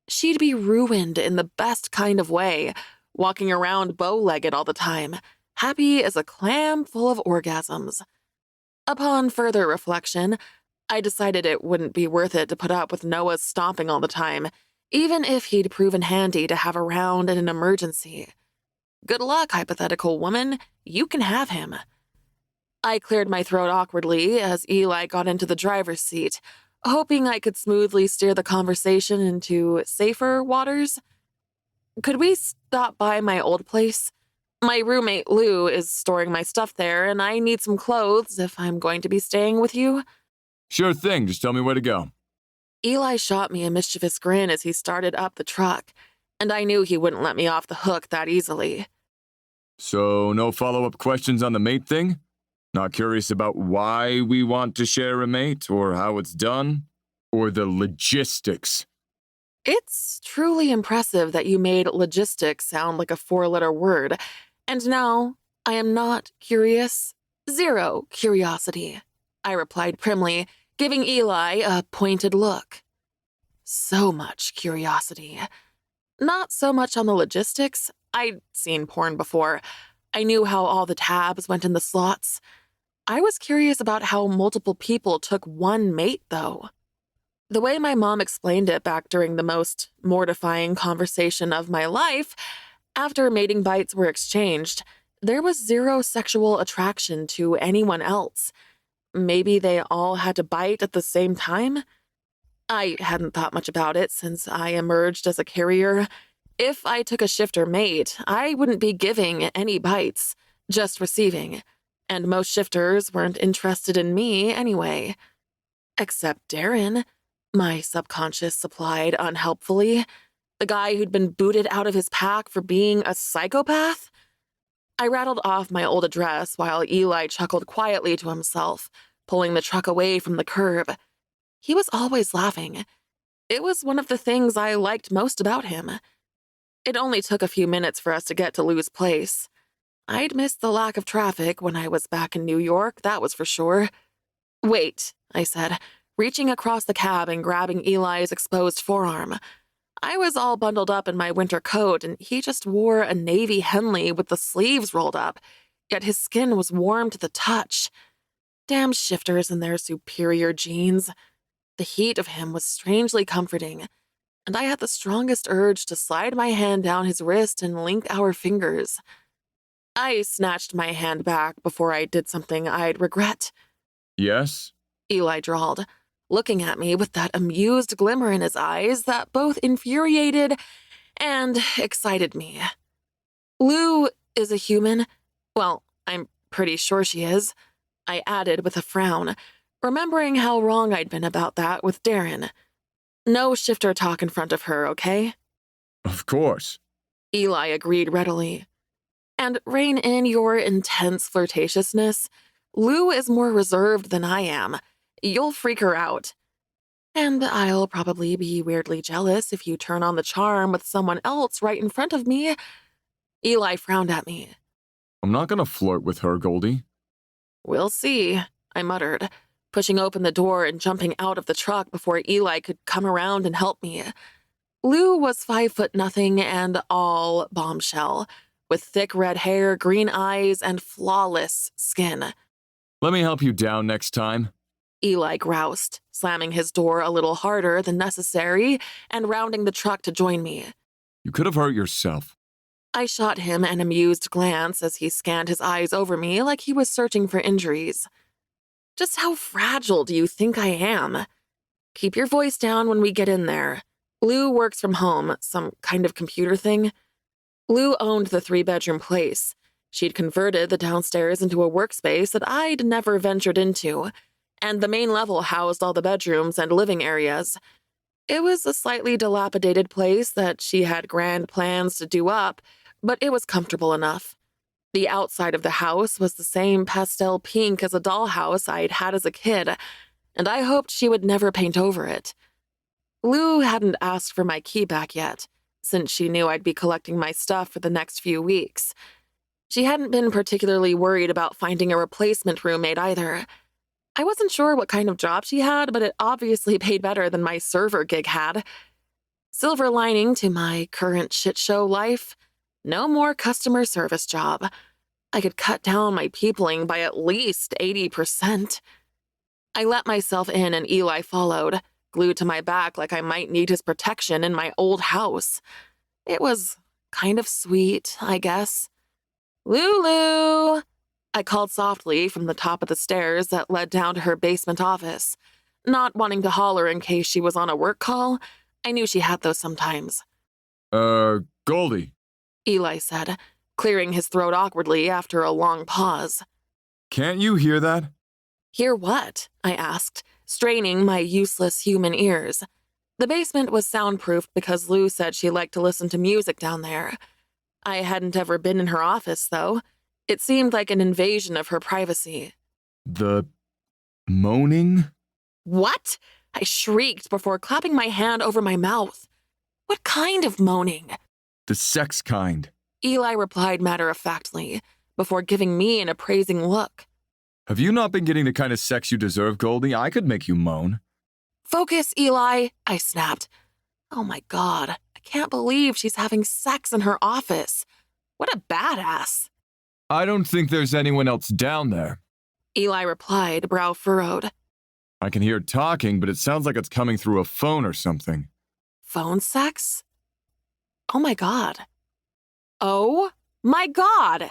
[SPEAKER 2] she'd be ruined in the best kind of way, walking around bow-legged all the time, happy as a clam full of orgasms. Upon further reflection, I decided it wouldn't be worth it to put up with Noah's stomping all the time, even if he'd proven handy to have around in an emergency. Good luck, hypothetical woman. You can have him. I cleared my throat awkwardly as Eli got into the driver's seat, hoping I could smoothly steer the conversation into safer waters. Could we stop by my old place? My roommate Lou is storing my stuff there, and I need some clothes if I'm going to be staying with you.
[SPEAKER 3] Sure thing, just tell me where to go.
[SPEAKER 2] Eli shot me a mischievous grin as he started up the truck, and I knew he wouldn't let me off the hook that easily.
[SPEAKER 3] So, no follow-up questions on the mate thing? Not curious about why we want to share a mate, or how it's done, or the logistics?
[SPEAKER 2] It's truly impressive that you made logistics sound like a four-letter word, and no, I am not curious. Zero curiosity, I replied primly, giving Eli a pointed look. So much curiosity. Not so much on the logistics. I'd seen porn before. I knew how all the tabs went in the slots. I was curious about how multiple people took one mate, though. The way my mom explained it back during the most mortifying conversation of my life, after mating bites were exchanged, there was zero sexual attraction to anyone else. Maybe they all had to bite at the same time? I hadn't thought much about it since I emerged as a carrier. If I took a shifter mate, I wouldn't be giving any bites, just receiving. And most shifters weren't interested in me anyway. Except Darren, my subconscious supplied unhelpfully. The guy who'd been booted out of his pack for being a psychopath? I rattled off my old address while Eli chuckled quietly to himself, pulling the truck away from the curb. He was always laughing. It was one of the things I liked most about him. It only took a few minutes for us to get to Lou's place. I'd missed the lack of traffic when I was back in New York, that was for sure. Wait, I said, reaching across the cab and grabbing Eli's exposed forearm. I was all bundled up in my winter coat, and he just wore a navy Henley with the sleeves rolled up, yet his skin was warm to the touch. Damn shifters and their superior genes. The heat of him was strangely comforting, and I had the strongest urge to slide my hand down his wrist and link our fingers. I snatched my hand back before I did something I'd regret.
[SPEAKER 3] Yes?
[SPEAKER 2] Eli drawled, looking at me with that amused glimmer in his eyes that both infuriated and excited me. Lou is a human. Well, I'm pretty sure she is, I added with a frown, remembering how wrong I'd been about that with Darren. No shifter talk in front of her, okay?
[SPEAKER 3] Of course.
[SPEAKER 2] Eli agreed readily. And rein in your intense flirtatiousness. Lou is more reserved than I am. You'll freak her out. And I'll probably be weirdly jealous if you turn on the charm with someone else right in front of me. Eli frowned at me.
[SPEAKER 3] I'm not gonna flirt with her, Goldie.
[SPEAKER 2] We'll see, I muttered, pushing open the door and jumping out of the truck before Eli could come around and help me. Lou was 5'0" and all bombshell, with thick red hair, green eyes, and flawless skin.
[SPEAKER 3] Let me help you down next time.
[SPEAKER 2] Eli groused, slamming his door a little harder than necessary and rounding the truck to join me.
[SPEAKER 3] You could have hurt yourself.
[SPEAKER 2] I shot him an amused glance as he scanned his eyes over me like he was searching for injuries. Just how fragile do you think I am? Keep your voice down when we get in there. Lou works from home, some kind of computer thing. Lou owned the 3-bedroom place. She'd converted the downstairs into a workspace that I'd never ventured into, and the main level housed all the bedrooms and living areas. It was a slightly dilapidated place that she had grand plans to do up, but it was comfortable enough. The outside of the house was the same pastel pink as a dollhouse I'd had as a kid, and I hoped she would never paint over it. Lou hadn't asked for my key back yet, since she knew I'd be collecting my stuff for the next few weeks. She hadn't been particularly worried about finding a replacement roommate either. I wasn't sure what kind of job she had, but it obviously paid better than my server gig had. Silver lining to my current shit show life, no more customer service job. I could cut down my peopling by at least 80%. I let myself in and Eli followed, glued to my back like I might need his protection in my old house. It was kind of sweet, I guess. Lulu! I called softly from the top of the stairs that led down to her basement office. Not wanting to holler in case she was on a work call, I knew she had those sometimes.
[SPEAKER 3] Goldie.
[SPEAKER 2] Eli said, clearing his throat awkwardly after a long pause.
[SPEAKER 3] Can't you hear that?
[SPEAKER 2] Hear what? I asked, straining my useless human ears. The basement was soundproofed because Lou said she liked to listen to music down there. I hadn't ever been in her office, though. It seemed like an invasion of her privacy.
[SPEAKER 3] The moaning?
[SPEAKER 2] What? I shrieked before clapping my hand over my mouth. What kind of moaning?
[SPEAKER 3] The sex kind.
[SPEAKER 2] Eli replied matter-of-factly, before giving me an appraising look.
[SPEAKER 3] Have you not been getting the kind of sex you deserve, Goldie? I could make you moan.
[SPEAKER 2] Focus, Eli, I snapped. Oh my God, I can't believe she's having sex in her office. What a badass.
[SPEAKER 3] I don't think there's anyone else down there.
[SPEAKER 2] Eli replied, brow furrowed.
[SPEAKER 3] I can hear talking, but it sounds like it's coming through a phone or something.
[SPEAKER 2] Phone sex? Oh my God. Oh my God!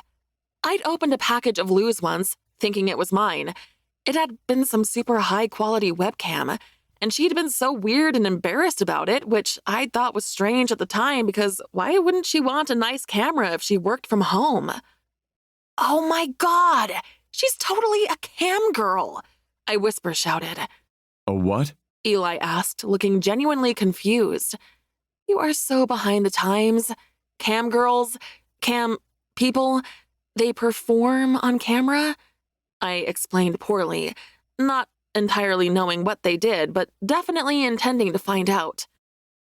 [SPEAKER 2] I'd opened a package of Lou's once, thinking it was mine. It had been some super high-quality webcam, and she'd been so weird and embarrassed about it, which I thought was strange at the time because why wouldn't she want a nice camera if she worked from home? Oh my God! She's totally a cam girl! I whisper shouted.
[SPEAKER 3] A what?
[SPEAKER 2] Eli asked, looking genuinely confused. You are so behind the times. Cam girls, cam people, they perform on camera? I explained poorly, not entirely knowing what they did, but definitely intending to find out.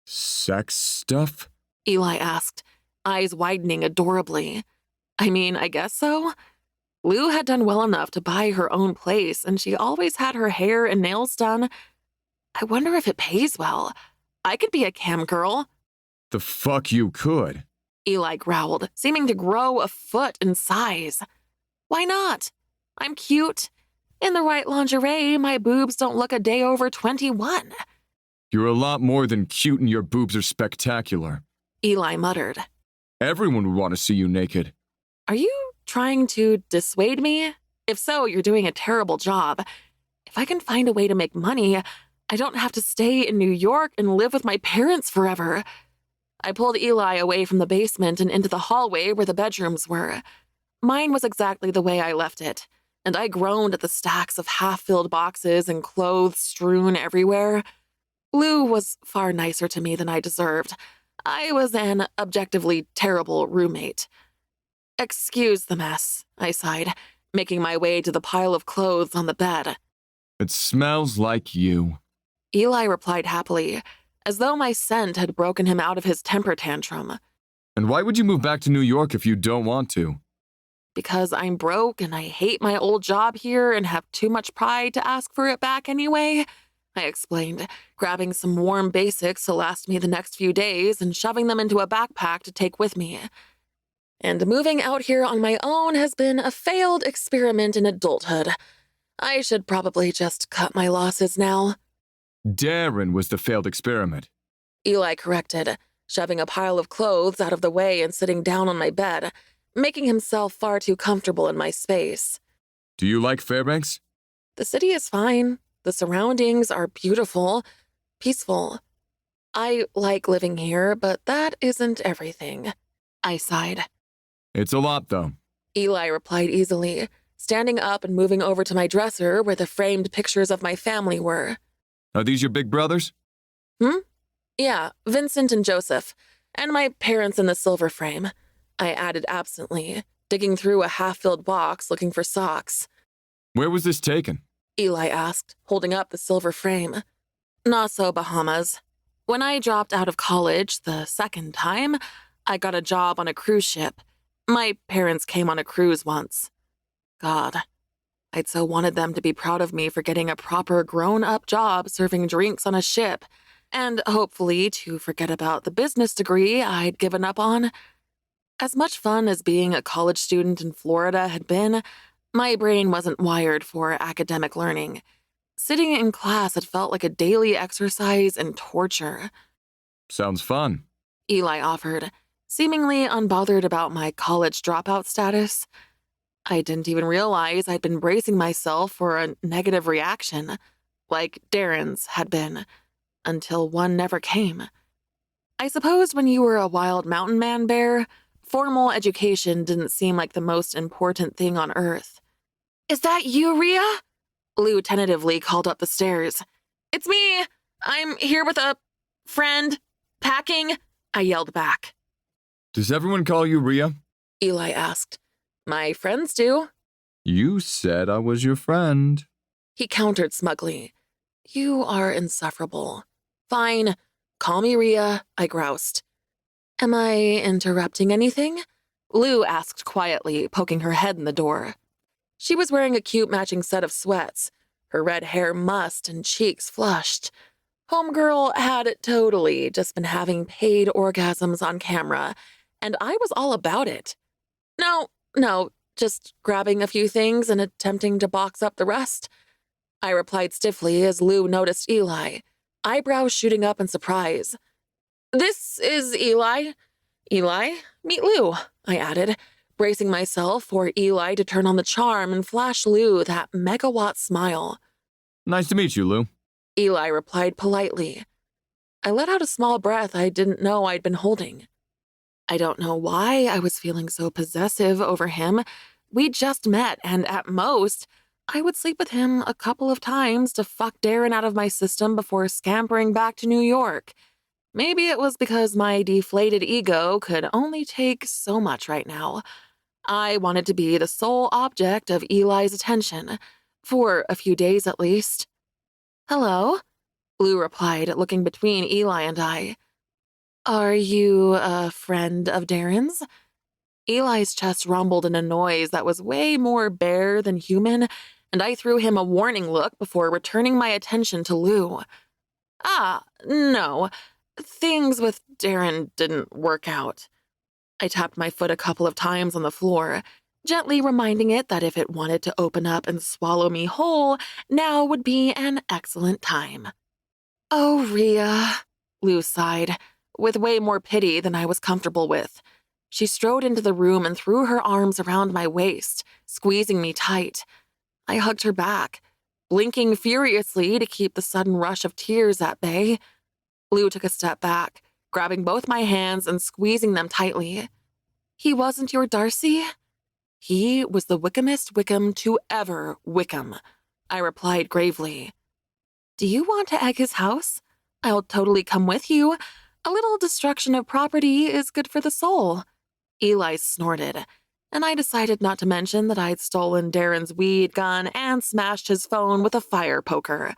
[SPEAKER 3] Sex stuff?
[SPEAKER 2] Eli asked, eyes widening adorably. I mean, I guess so. Lou had done well enough to buy her own place, and she always had her hair and nails done. I wonder if it pays well. I could be a cam girl.
[SPEAKER 3] The fuck you could.
[SPEAKER 2] Eli growled, seeming to grow a foot in size. Why not? I'm cute. In the right lingerie, my boobs don't look a day over 21.
[SPEAKER 3] You're a lot more than cute and your boobs are spectacular.
[SPEAKER 2] Eli muttered.
[SPEAKER 3] Everyone would want to see you naked.
[SPEAKER 2] Are you trying to dissuade me? If so, you're doing a terrible job. If I can find a way to make money, I don't have to stay in New York and live with my parents forever. I pulled Eli away from the basement and into the hallway where the bedrooms were. Mine was exactly the way I left it, and I groaned at the stacks of half-filled boxes and clothes strewn everywhere. Lou was far nicer to me than I deserved. I was an objectively terrible roommate. Excuse the mess, I sighed, making my way to the pile of clothes on the bed.
[SPEAKER 3] It smells like you.
[SPEAKER 2] Eli replied happily, as though my scent had broken him out of his temper tantrum.
[SPEAKER 3] And why would you move back to New York if you don't want to?
[SPEAKER 2] Because I'm broke and I hate my old job here and have too much pride to ask for it back anyway, I explained, grabbing some warm basics to last me the next few days and shoving them into a backpack to take with me. And moving out here on my own has been a failed experiment in adulthood. I should probably just cut my losses now.
[SPEAKER 3] Darren was the failed experiment.
[SPEAKER 2] Eli corrected, shoving a pile of clothes out of the way and sitting down on my bed, making himself far too comfortable in my space.
[SPEAKER 3] Do you like Fairbanks?
[SPEAKER 2] The city is fine. The surroundings are beautiful, peaceful. I like living here, but that isn't everything. I sighed.
[SPEAKER 3] It's a lot, though.
[SPEAKER 2] Eli replied easily, standing up and moving over to my dresser where the framed pictures of my family were.
[SPEAKER 3] Are these your big brothers?
[SPEAKER 2] Yeah, Vincent and Joseph, and my parents in the silver frame. I added absently, digging through a half-filled box looking for socks.
[SPEAKER 3] Where was this taken?
[SPEAKER 2] Eli asked, holding up the silver frame. Nassau, Bahamas. When I dropped out of college the second time, I got a job on a cruise ship. My parents came on a cruise once. God, I'd so wanted them to be proud of me for getting a proper grown-up job serving drinks on a ship, and hopefully to forget about the business degree I'd given up on. As much fun as being a college student in Florida had been, my brain wasn't wired for academic learning. Sitting in class had felt like a daily exercise in torture.
[SPEAKER 3] Sounds fun.
[SPEAKER 2] Eli offered, seemingly unbothered about my college dropout status. I didn't even realize I'd been bracing myself for a negative reaction, like Darren's had been, until one never came. I suppose when you were a wild mountain man bear, formal education didn't seem like the most important thing on Earth. "Is that you, Rhea?" Lou tentatively called up the stairs. "It's me! I'm here with a friend. Packing," I yelled back.
[SPEAKER 3] Does everyone call you Rhea?
[SPEAKER 2] Eli asked. "My friends do."
[SPEAKER 3] You said I was your friend.
[SPEAKER 2] He countered smugly. "You are insufferable." "Fine. Call me Rhea," I groused. "Am I interrupting anything?" Lou asked quietly, poking her head in the door. She was wearing a cute matching set of sweats, her red hair mussed and cheeks flushed. Homegirl had totally just been having paid orgasms on camera, and I was all about it. No, just grabbing a few things and attempting to box up the rest," I replied stiffly as Lou noticed Eli, eyebrows shooting up in surprise. "This is Eli. Eli, meet Lou," I added, bracing myself for Eli to turn on the charm and flash Lou that megawatt smile.
[SPEAKER 3] Nice to meet you, Lou.
[SPEAKER 2] Eli replied politely. I let out a small breath I didn't know I'd been holding. I don't know why I was feeling so possessive over him. We just met, and at most, I would sleep with him a couple of times to fuck Darren out of my system before scampering back to New York. Maybe it was because my deflated ego could only take so much right now. I wanted to be the sole object of Eli's attention, for a few days at least. "Hello," Lou replied, looking between Eli and I. "Are you a friend of Darren's?" Eli's chest rumbled in a noise that was way more bear than human, and I threw him a warning look before returning my attention to Lou. No. Things with Darren didn't work out." I tapped my foot a couple of times on the floor, gently reminding it that if it wanted to open up and swallow me whole, now would be an excellent time. "Oh, Rhea," Lou sighed, with way more pity than I was comfortable with. She strode into the room and threw her arms around my waist, squeezing me tight. I hugged her back, blinking furiously to keep the sudden rush of tears at bay. Lou took a step back, grabbing both my hands and squeezing them tightly. "He wasn't your Darcy?" "He was the Wickhamest Wickham to ever Wickham," I replied gravely. "Do you want to egg his house? I'll totally come with you. A little destruction of property is good for the soul." Eli snorted, and I decided not to mention that I'd stolen Darren's weed gun and smashed his phone with a fire poker.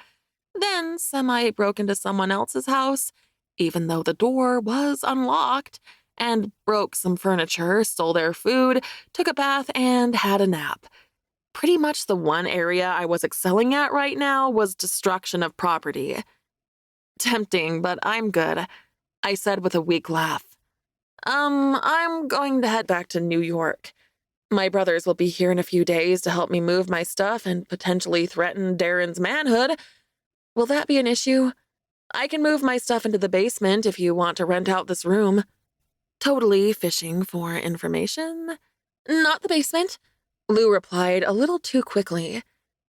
[SPEAKER 2] Then semi-broke into someone else's house, even though the door was unlocked, and broke some furniture, stole their food, took a bath, and had a nap. Pretty much the one area I was excelling at right now was destruction of property. "Tempting, but I'm good," I said with a weak laugh. I'm going to head back to New York. My brothers will be here in a few days to help me move my stuff and potentially threaten Darren's manhood. Will that be an issue? I can move my stuff into the basement if you want to rent out this room." Totally fishing for information. "Not the basement," Lou replied a little too quickly.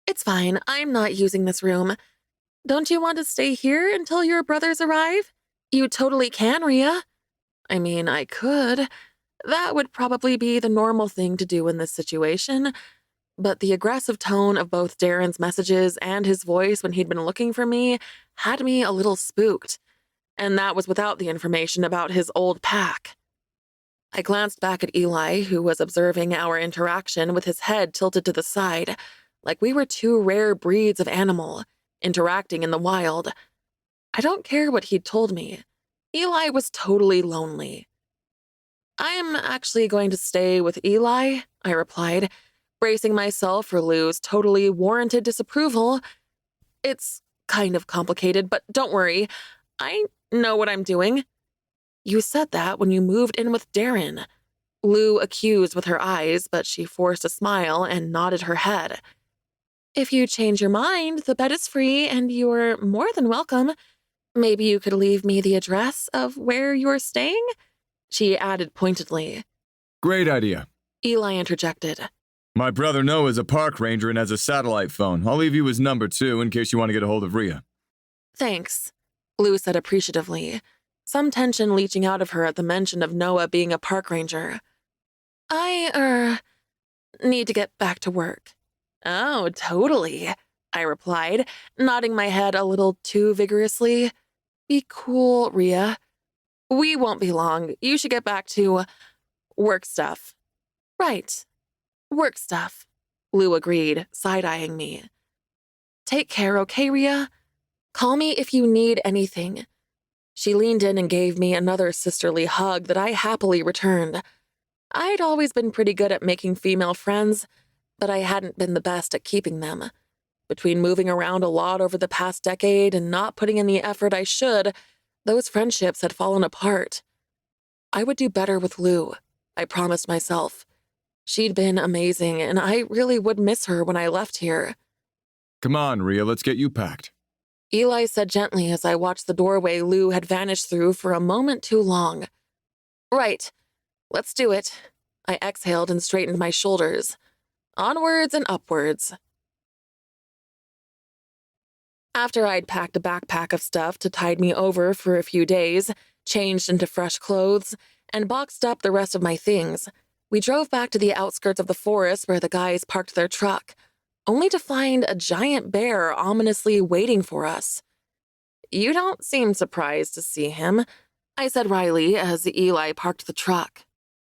[SPEAKER 2] "It's fine, I'm not using this room. Don't you want to stay here until your brothers arrive? You totally can, Rhea." I mean, I could. That would probably be the normal thing to do in this situation, but the aggressive tone of both Darren's messages and his voice when he'd been looking for me had me a little spooked, and that was without the information about his old pack. I glanced back at Eli, who was observing our interaction with his head tilted to the side, like we were two rare breeds of animal, interacting in the wild. I don't care what he'd told me. Eli was totally lonely. "I'm actually going to stay with Eli," I replied, bracing myself for Lou's totally warranted disapproval. "It's kind of complicated, but don't worry. I know what I'm doing." "You said that when you moved in with Darren." Lou accused with her eyes, but she forced a smile and nodded her head. If you change your mind, the bed is free and you're more than welcome. Maybe you could leave me the address of where you're staying? She added pointedly.
[SPEAKER 3] Great idea.
[SPEAKER 2] Eli interjected.
[SPEAKER 3] My brother Noah's a park ranger and has a satellite phone. I'll leave you his number, too, in case you want to get a hold of Rhea.
[SPEAKER 2] Thanks, Lou said appreciatively, some tension leaching out of her at the mention of Noah being a park ranger. I, need to get back to work. Oh, totally, I replied, nodding my head a little too vigorously. Be cool, Rhea. We won't be long. You should get back to work stuff. Right. Work stuff, Lou agreed, side-eyeing me. Take care, okay, Rhea? Call me if you need anything. She leaned in and gave me another sisterly hug that I happily returned. I'd always been pretty good at making female friends, but I hadn't been the best at keeping them. Between moving around a lot over the past decade and not putting in the effort I should, those friendships had fallen apart. I would do better with Lou, I promised myself. She'd been amazing, and I really would miss her when I left here.
[SPEAKER 3] Come on, Rhea, let's get you packed.
[SPEAKER 2] Eli said gently as I watched the doorway Lou had vanished through for a moment too long. Right. Let's do it. I exhaled and straightened my shoulders. Onwards and upwards. After I'd packed a backpack of stuff to tide me over for a few days, changed into fresh clothes, and boxed up the rest of my things, we drove back to the outskirts of the forest where the guys parked their truck, only to find a giant bear ominously waiting for us. You don't seem surprised to see him, I said wryly as Eli parked the truck.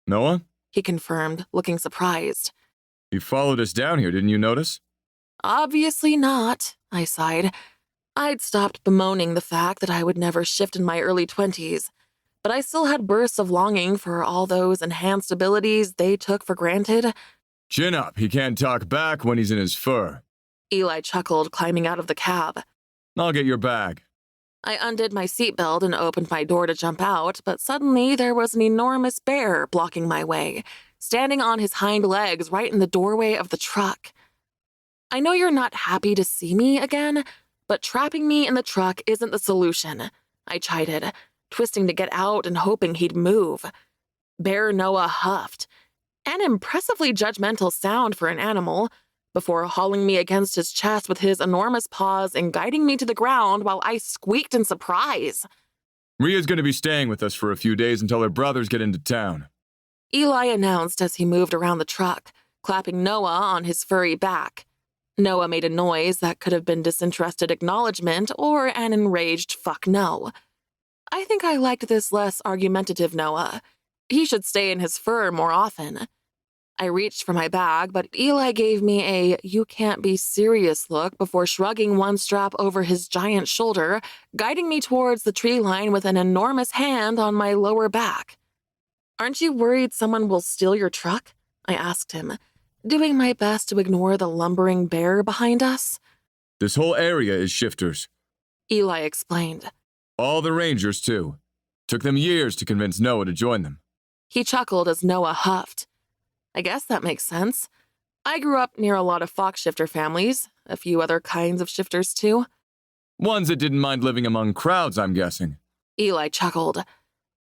[SPEAKER 3] Noah?
[SPEAKER 2] He confirmed, looking surprised.
[SPEAKER 3] You followed us down here, didn't you notice?
[SPEAKER 2] Obviously not, I sighed. I'd stopped bemoaning the fact that I would never shift in my early 20s, but I still had bursts of longing for all those enhanced abilities they took for granted.
[SPEAKER 3] Chin up, he can't talk back when he's in his fur.
[SPEAKER 2] Eli chuckled, climbing out of the cab.
[SPEAKER 3] I'll get your bag.
[SPEAKER 2] I undid my seatbelt and opened my door to jump out, but suddenly there was an enormous bear blocking my way, standing on his hind legs right in the doorway of the truck. I know you're not happy to see me again, but trapping me in the truck isn't the solution, I chided, twisting to get out and hoping he'd move. Bear Noah huffed, an impressively judgmental sound for an animal, before hauling me against his chest with his enormous paws and guiding me to the ground while I squeaked in surprise.
[SPEAKER 3] Rhea's going to be staying with us for a few days until her brothers get into town.
[SPEAKER 2] Eli announced as he moved around the truck, clapping Noah on his furry back. Noah made a noise that could have been disinterested acknowledgement or an enraged fuck no. I think I liked this less argumentative Noah. He should stay in his fur more often. I reached for my bag, but Eli gave me a you can't be serious look before shrugging one strap over his giant shoulder, guiding me towards the tree line with an enormous hand on my lower back. Aren't you worried someone will steal your truck? I asked him, doing my best to ignore the lumbering bear behind us.
[SPEAKER 3] This whole area is shifters.
[SPEAKER 2] Eli explained.
[SPEAKER 3] All the rangers, too. Took them years to convince Noah to join them.
[SPEAKER 2] He chuckled as Noah huffed. I guess that makes sense. I grew up near a lot of fox shifter families, a few other kinds of shifters too.
[SPEAKER 3] Ones that didn't mind living among crowds, I'm guessing.
[SPEAKER 2] Eli chuckled.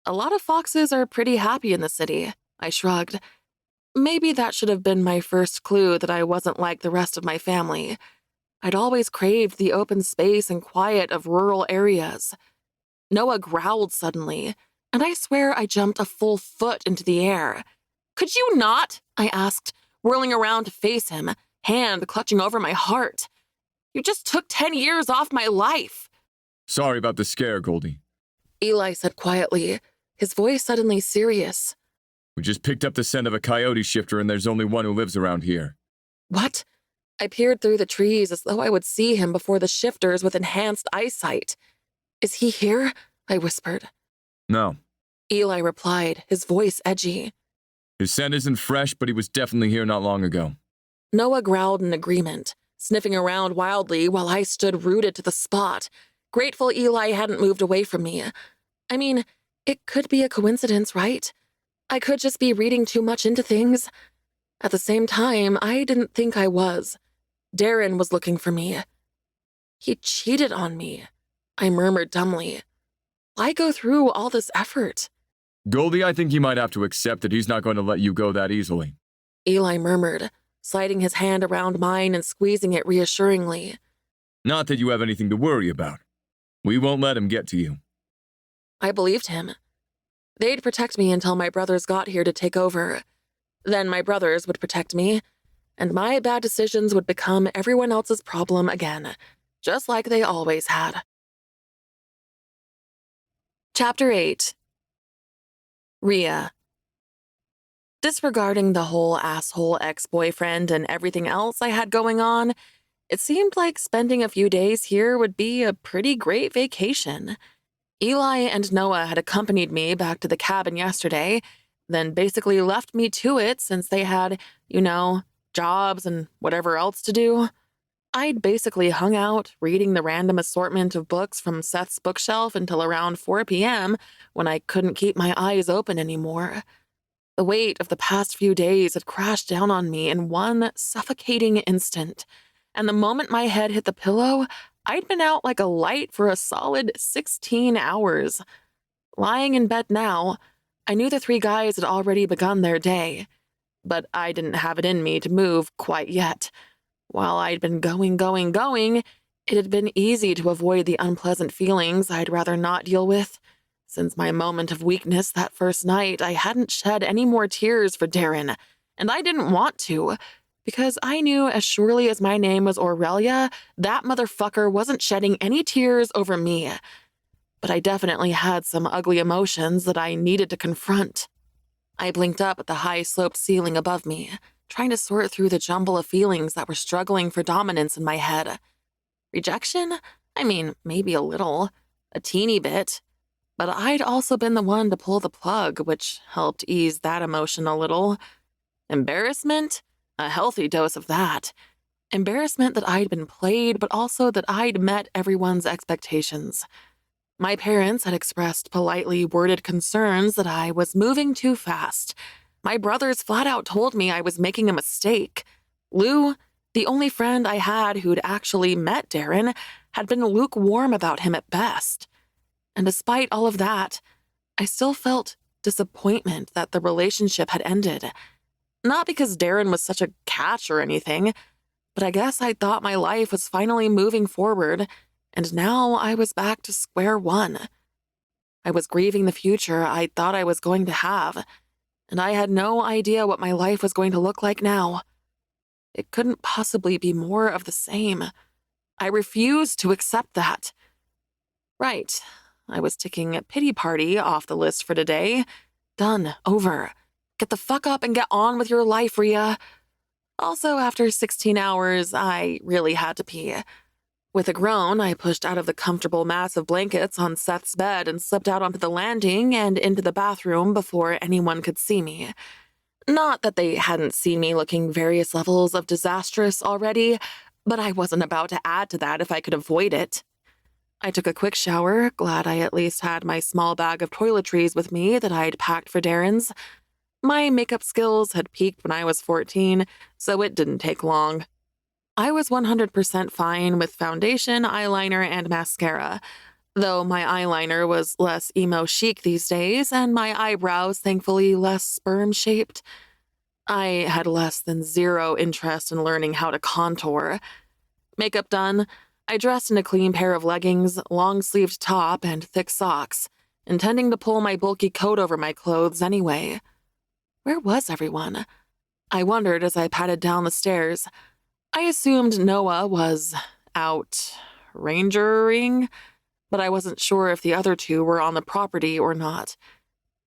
[SPEAKER 2] A lot of foxes are pretty happy in the city, I shrugged. Maybe that should have been my first clue that I wasn't like the rest of my family. I'd always craved the open space and quiet of rural areas. Noah growled suddenly, and I swear I jumped a full foot into the air. Could you not? I asked, whirling around to face him, hand clutching over my heart. You just took 10 years off my life.
[SPEAKER 3] Sorry about the scare, Goldie.
[SPEAKER 2] Eli said quietly, his voice suddenly serious.
[SPEAKER 3] We just picked up the scent of a coyote shifter and there's only one who lives around here.
[SPEAKER 2] What? I peered through the trees as though I would see him before the shifters with enhanced eyesight. Is he here? I whispered.
[SPEAKER 3] No.
[SPEAKER 2] Eli replied, his voice edgy.
[SPEAKER 3] His scent isn't fresh, but he was definitely here not long ago.
[SPEAKER 2] Noah growled in agreement, sniffing around wildly while I stood rooted to the spot, grateful Eli hadn't moved away from me. I mean, it could be a coincidence, right? I could just be reading too much into things. At the same time, I didn't think I was. Darren was looking for me. He cheated on me, I murmured dumbly. Why go through all this effort?
[SPEAKER 3] Goldie, I think you might have to accept that he's not going to let you go that easily.
[SPEAKER 2] Eli murmured, sliding his hand around mine and squeezing it reassuringly.
[SPEAKER 3] Not that you have anything to worry about. We won't let him get to you.
[SPEAKER 2] I believed him. They'd protect me until my brothers got here to take over. Then my brothers would protect me, and my bad decisions would become everyone else's problem again, just like they always had. Chapter 8. Rhea. Disregarding the whole asshole ex-boyfriend and everything else I had going on, it seemed like spending a few days here would be a pretty great vacation. Eli and Noah had accompanied me back to the cabin yesterday, then basically left me to it since they had, jobs and whatever else to do. I'd basically hung out, reading the random assortment of books from Seth's bookshelf until around 4 p.m. when I couldn't keep my eyes open anymore. The weight of the past few days had crashed down on me in one suffocating instant, and the moment my head hit the pillow, I'd been out like a light for a solid 16 hours. Lying in bed now, I knew the three guys had already begun their day, but I didn't have it in me to move quite yet. While I'd been going, it had been easy to avoid the unpleasant feelings I'd rather not deal with. Since my moment of weakness that first night, I hadn't shed any more tears for Darren, and I didn't want to, because I knew as surely as my name was Aurelia, that motherfucker wasn't shedding any tears over me. But I definitely had some ugly emotions that I needed to confront. I blinked up at the high-sloped ceiling above me, trying to sort through the jumble of feelings that were struggling for dominance in my head. Rejection? I mean, maybe a little. A teeny bit. But I'd also been the one to pull the plug, which helped ease that emotion a little. Embarrassment? A healthy dose of that. Embarrassment that I'd been played, but also that I'd met everyone's expectations. My parents had expressed politely worded concerns that I was moving too fast. My brothers flat out told me I was making a mistake. Lou, the only friend I had who'd actually met Darren, had been lukewarm about him at best. And despite all of that, I still felt disappointment that the relationship had ended. Not because Darren was such a catch or anything, but I guess I thought my life was finally moving forward, and now I was back to square one. I was grieving the future I thought I was going to have, and I had no idea what my life was going to look like now. It couldn't possibly be more of the same. I refused to accept that. Right. I was ticking pity party off the list for today. Done. Over. Get the fuck up and get on with your life, Rhea. Also, after 16 hours, I really had to pee. With a groan, I pushed out of the comfortable mass of blankets on Seth's bed and slipped out onto the landing and into the bathroom before anyone could see me. Not that they hadn't seen me looking various levels of disastrous already, but I wasn't about to add to that if I could avoid it. I took a quick shower, glad I at least had my small bag of toiletries with me that I'd packed for Darren's. My makeup skills had peaked when I was 14, so it didn't take long. I was 100% fine with foundation, eyeliner, and mascara, though my eyeliner was less emo chic these days, and my eyebrows, thankfully, less sperm-shaped. I had less than zero interest in learning how to contour. Makeup done, I dressed in a clean pair of leggings, long-sleeved top, and thick socks, intending to pull my bulky coat over my clothes anyway. Where was everyone? I wondered as I padded down the stairs. I assumed Noah was out rangering, but I wasn't sure if the other two were on the property or not.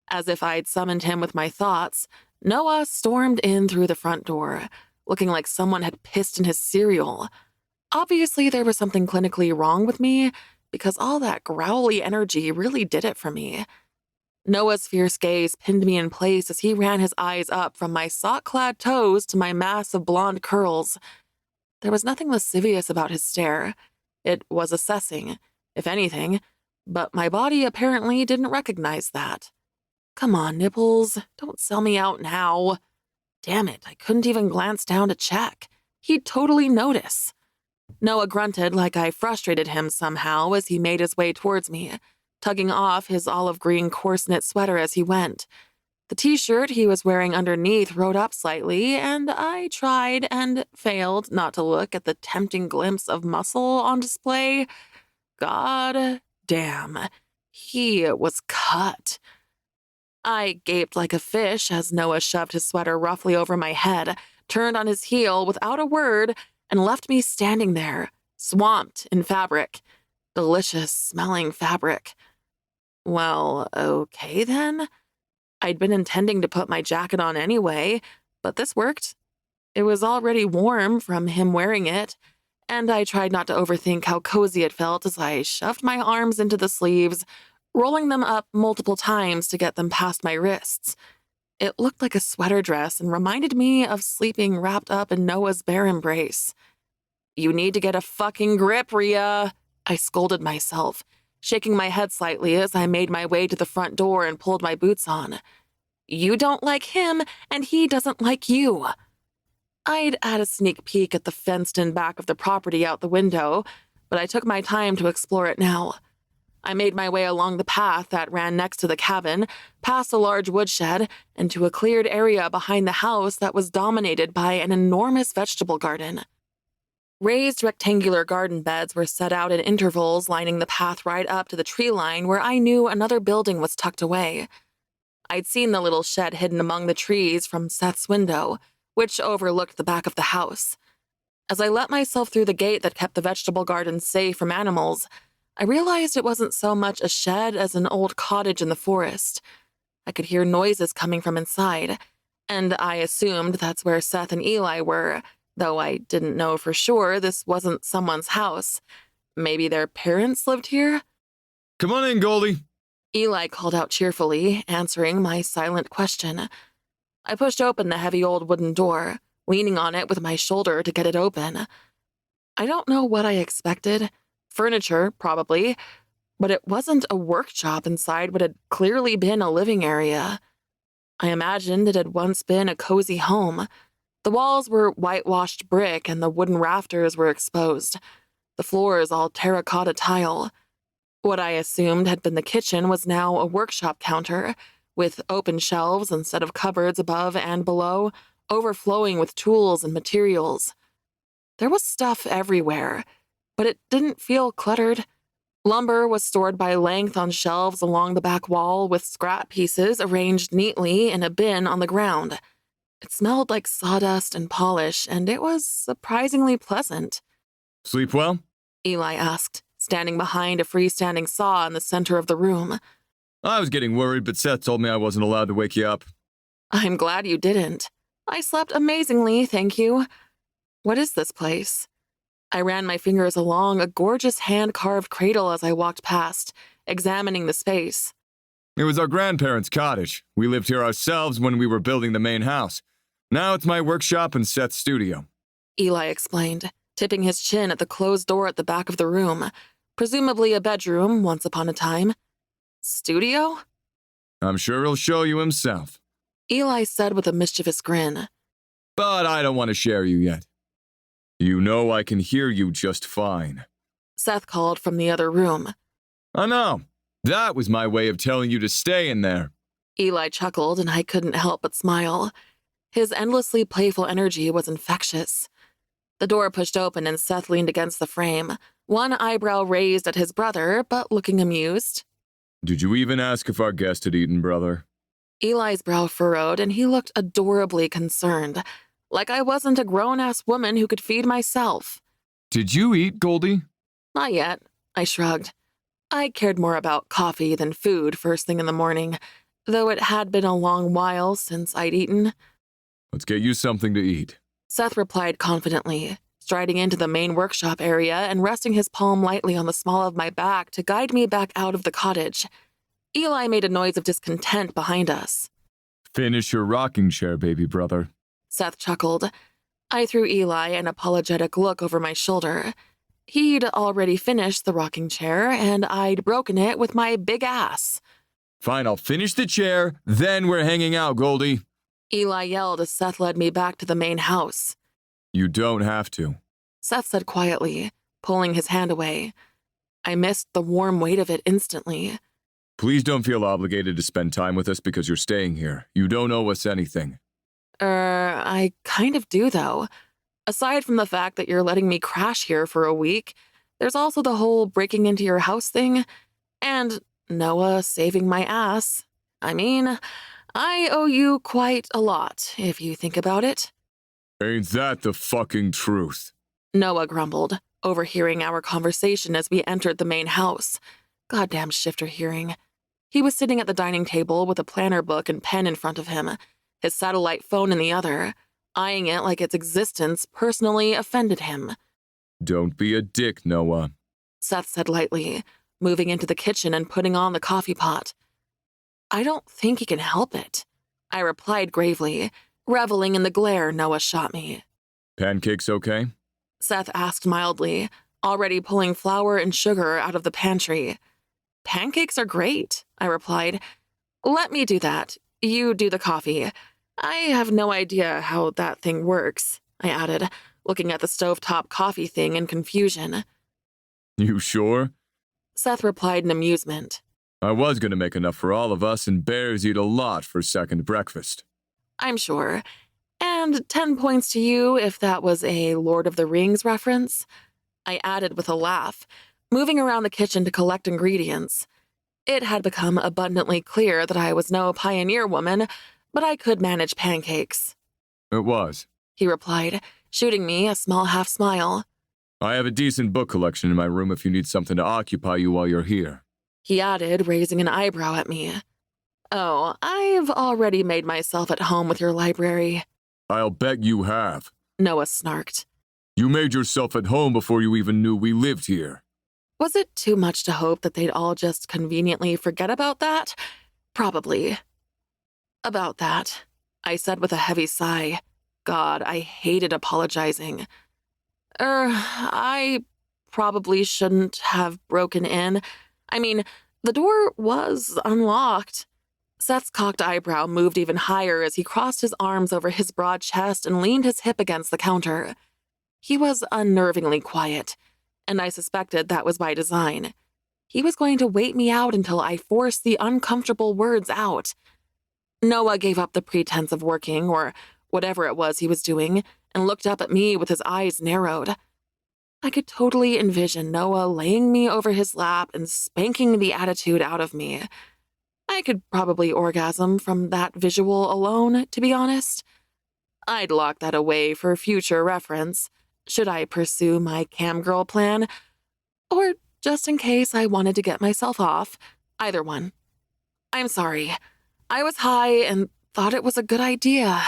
[SPEAKER 2] As if I'd summoned him with my thoughts, Noah stormed in through the front door, looking like someone had pissed in his cereal. Obviously, there was something clinically wrong with me, because all that growly energy really did it for me. Noah's fierce gaze pinned me in place as he ran his eyes up from my sock-clad toes to my mass of blonde curls. There was nothing lascivious about his stare. It was assessing, if anything, but my body apparently didn't recognize that. Come on, Nipples, don't sell me out now. Damn it, I couldn't even glance down to check. He'd totally notice. Noah grunted like I frustrated him somehow as he made his way towards me, tugging off his olive green coarse-knit sweater as he went. The t-shirt he was wearing underneath rode up slightly, and I tried and failed not to look at the tempting glimpse of muscle on display. God damn, he was cut. I gaped like a fish as Noah shoved his sweater roughly over my head, turned on his heel without a word, and left me standing there, swamped in fabric. Delicious smelling fabric. Well, okay then. I'd been intending to put my jacket on anyway, but this worked. It was already warm from him wearing it, and I tried not to overthink how cozy it felt as I shoved my arms into the sleeves, rolling them up multiple times to get them past my wrists. It looked like a sweater dress and reminded me of sleeping wrapped up in Noah's bear embrace. You need to get a fucking grip, Rhea, I scolded myself, shaking my head slightly as I made my way to the front door and pulled my boots on. You don't like him, and he doesn't like you. I'd had a sneak peek at the fenced-in back of the property out the window, but I took my time to explore it now. I made my way along the path that ran next to the cabin, past a large woodshed, and to a cleared area behind the house that was dominated by an enormous vegetable garden. Raised rectangular garden beds were set out in intervals lining the path right up to the tree line where I knew another building was tucked away. I'd seen the little shed hidden among the trees from Seth's window, which overlooked the back of the house. As I let myself through the gate that kept the vegetable garden safe from animals, I realized it wasn't so much a shed as an old cottage in the forest. I could hear noises coming from inside, and I assumed that's where Seth and Eli were, though I didn't know for sure this wasn't someone's house. Maybe their parents lived here?
[SPEAKER 3] Come on in, Goldie.
[SPEAKER 2] Eli called out cheerfully, answering my silent question. I pushed open the heavy old wooden door, leaning on it with my shoulder to get it open. I don't know what I expected. Furniture, probably, but it wasn't a workshop inside what had clearly been a living area. I imagined it had once been a cozy home. The walls were whitewashed brick and the wooden rafters were exposed. The floors all terracotta tile. What I assumed had been the kitchen was now a workshop counter, with open shelves instead of cupboards above and below, overflowing with tools and materials. There was stuff everywhere, but it didn't feel cluttered. Lumber was stored by length on shelves along the back wall, with scrap pieces arranged neatly in a bin on the ground. It smelled like sawdust and polish, and it was surprisingly pleasant.
[SPEAKER 3] Sleep well?
[SPEAKER 2] Eli asked, standing behind a freestanding saw in the center of the room.
[SPEAKER 3] I was getting worried, but Seth told me I wasn't allowed to wake you up.
[SPEAKER 2] I'm glad you didn't. I slept amazingly, thank you. What is this place? I ran my fingers along a gorgeous hand-carved cradle as I walked past, examining the space.
[SPEAKER 3] It was our grandparents' cottage. We lived here ourselves when we were building the main house. Now it's my workshop and Seth's studio.
[SPEAKER 2] Eli explained, tipping his chin at the closed door at the back of the room, presumably a bedroom once upon a time. Studio?
[SPEAKER 3] I'm sure he'll show you himself.
[SPEAKER 2] Eli said with a mischievous grin.
[SPEAKER 3] But I don't want to share you yet. You know I can hear you just fine.
[SPEAKER 2] Seth called from the other room.
[SPEAKER 3] I know. That was my way of telling you to stay in there.
[SPEAKER 2] Eli chuckled, and I couldn't help but smile. His endlessly playful energy was infectious. The door pushed open and Seth leaned against the frame, one eyebrow raised at his brother, but looking amused.
[SPEAKER 3] Did you even ask if our guest had eaten, brother?
[SPEAKER 2] Eli's brow furrowed, and he looked adorably concerned, like I wasn't a grown-ass woman who could feed myself.
[SPEAKER 3] Did you eat, Goldie?
[SPEAKER 2] Not yet, I shrugged. I cared more about coffee than food first thing in the morning, though it had been a long while since I'd eaten.
[SPEAKER 3] Let's get you something to eat.
[SPEAKER 2] Seth replied confidently, striding into the main workshop area and resting his palm lightly on the small of my back to guide me back out of the cottage. Eli made a noise of discontent behind us.
[SPEAKER 3] Finish your rocking chair, baby brother.
[SPEAKER 2] Seth chuckled. I threw Eli an apologetic look over my shoulder. He'd already finished the rocking chair, and I'd broken it with my big ass.
[SPEAKER 3] Fine, I'll finish the chair, then we're hanging out, Goldie.
[SPEAKER 2] Eli yelled as Seth led me back to the main house.
[SPEAKER 3] You don't have to.
[SPEAKER 2] Seth said quietly, pulling his hand away. I missed the warm weight of it instantly.
[SPEAKER 3] Please don't feel obligated to spend time with us because you're staying here. You don't owe us anything.
[SPEAKER 2] I kind of do, though. Aside from the fact that you're letting me crash here for a week, there's also the whole breaking into your house thing, and Noah saving my ass. I mean, I owe you quite a lot, if you think about it.
[SPEAKER 3] Ain't that the fucking truth?
[SPEAKER 2] Noah grumbled, overhearing our conversation as we entered the main house. Goddamn shifter hearing. He was sitting at the dining table with a planner book and pen in front of him, his satellite phone in the other, eyeing it like its existence personally offended him.
[SPEAKER 3] Don't be a dick, Noah,
[SPEAKER 2] Seth said lightly, moving into the kitchen and putting on the coffee pot. I don't think he can help it, I replied gravely, reveling in the glare Noah shot me.
[SPEAKER 3] Pancakes okay?
[SPEAKER 2] Seth asked mildly, already pulling flour and sugar out of the pantry. Pancakes are great, I replied. Let me do that. You do the coffee. I have no idea how that thing works, I added, looking at the stovetop coffee thing in confusion.
[SPEAKER 3] You sure?
[SPEAKER 2] Seth replied in amusement.
[SPEAKER 3] I was going to make enough for all of us, and bears eat a lot for second breakfast.
[SPEAKER 2] I'm sure. And 10 points to you if that was a Lord of the Rings reference, I added with a laugh, moving around the kitchen to collect ingredients. It had become abundantly clear that I was no pioneer woman, but I could manage pancakes.
[SPEAKER 3] It was,
[SPEAKER 2] he replied, shooting me a small half-smile.
[SPEAKER 3] I have a decent book collection in my room if you need something to occupy you while you're here.
[SPEAKER 2] He added, raising an eyebrow at me. Oh, I've already made myself at home with your library.
[SPEAKER 3] I'll bet you have.
[SPEAKER 2] Noah snarked.
[SPEAKER 3] You made yourself at home before you even knew we lived here.
[SPEAKER 2] Was it too much to hope that they'd all just conveniently forget about that? Probably. About that, I said with a heavy sigh. God, I hated apologizing. I probably shouldn't have broken in. I mean, the door was unlocked. Seth's cocked eyebrow moved even higher as he crossed his arms over his broad chest and leaned his hip against the counter. He was unnervingly quiet, and I suspected that was by design. He was going to wait me out until I forced the uncomfortable words out. Noah gave up the pretense of working, or whatever it was he was doing, and looked up at me with his eyes narrowed. I could totally envision Noah laying me over his lap and spanking the attitude out of me. I could probably orgasm from that visual alone, to be honest. I'd lock that away for future reference, should I pursue my camgirl plan, or just in case I wanted to get myself off, either one. I'm sorry. I was high and thought it was a good idea.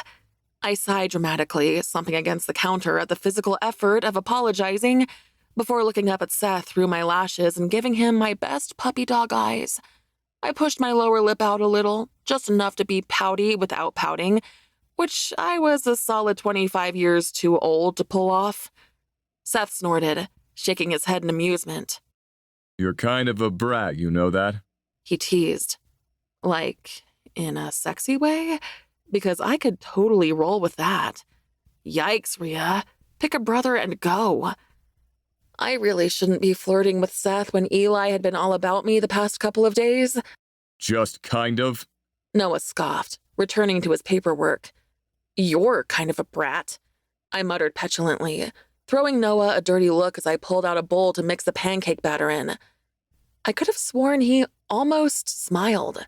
[SPEAKER 2] I sighed dramatically, slumping against the counter at the physical effort of apologizing, before looking up at Seth through my lashes and giving him my best puppy dog eyes. I pushed my lower lip out a little, just enough to be pouty without pouting, which I was a solid 25 years too old to pull off. Seth snorted, shaking his head in amusement.
[SPEAKER 3] You're kind of a brat, you know that?
[SPEAKER 2] He teased. Like, in a sexy way? Because I could totally roll with that. Yikes, Rhea. Pick a brother and go. I really shouldn't be flirting with Seth when Eli had been all about me the past couple of days.
[SPEAKER 3] Just kind of?
[SPEAKER 2] Noah scoffed, returning to his paperwork. You're kind of a brat, I muttered petulantly, throwing Noah a dirty look as I pulled out a bowl to mix the pancake batter in. I could have sworn he almost smiled.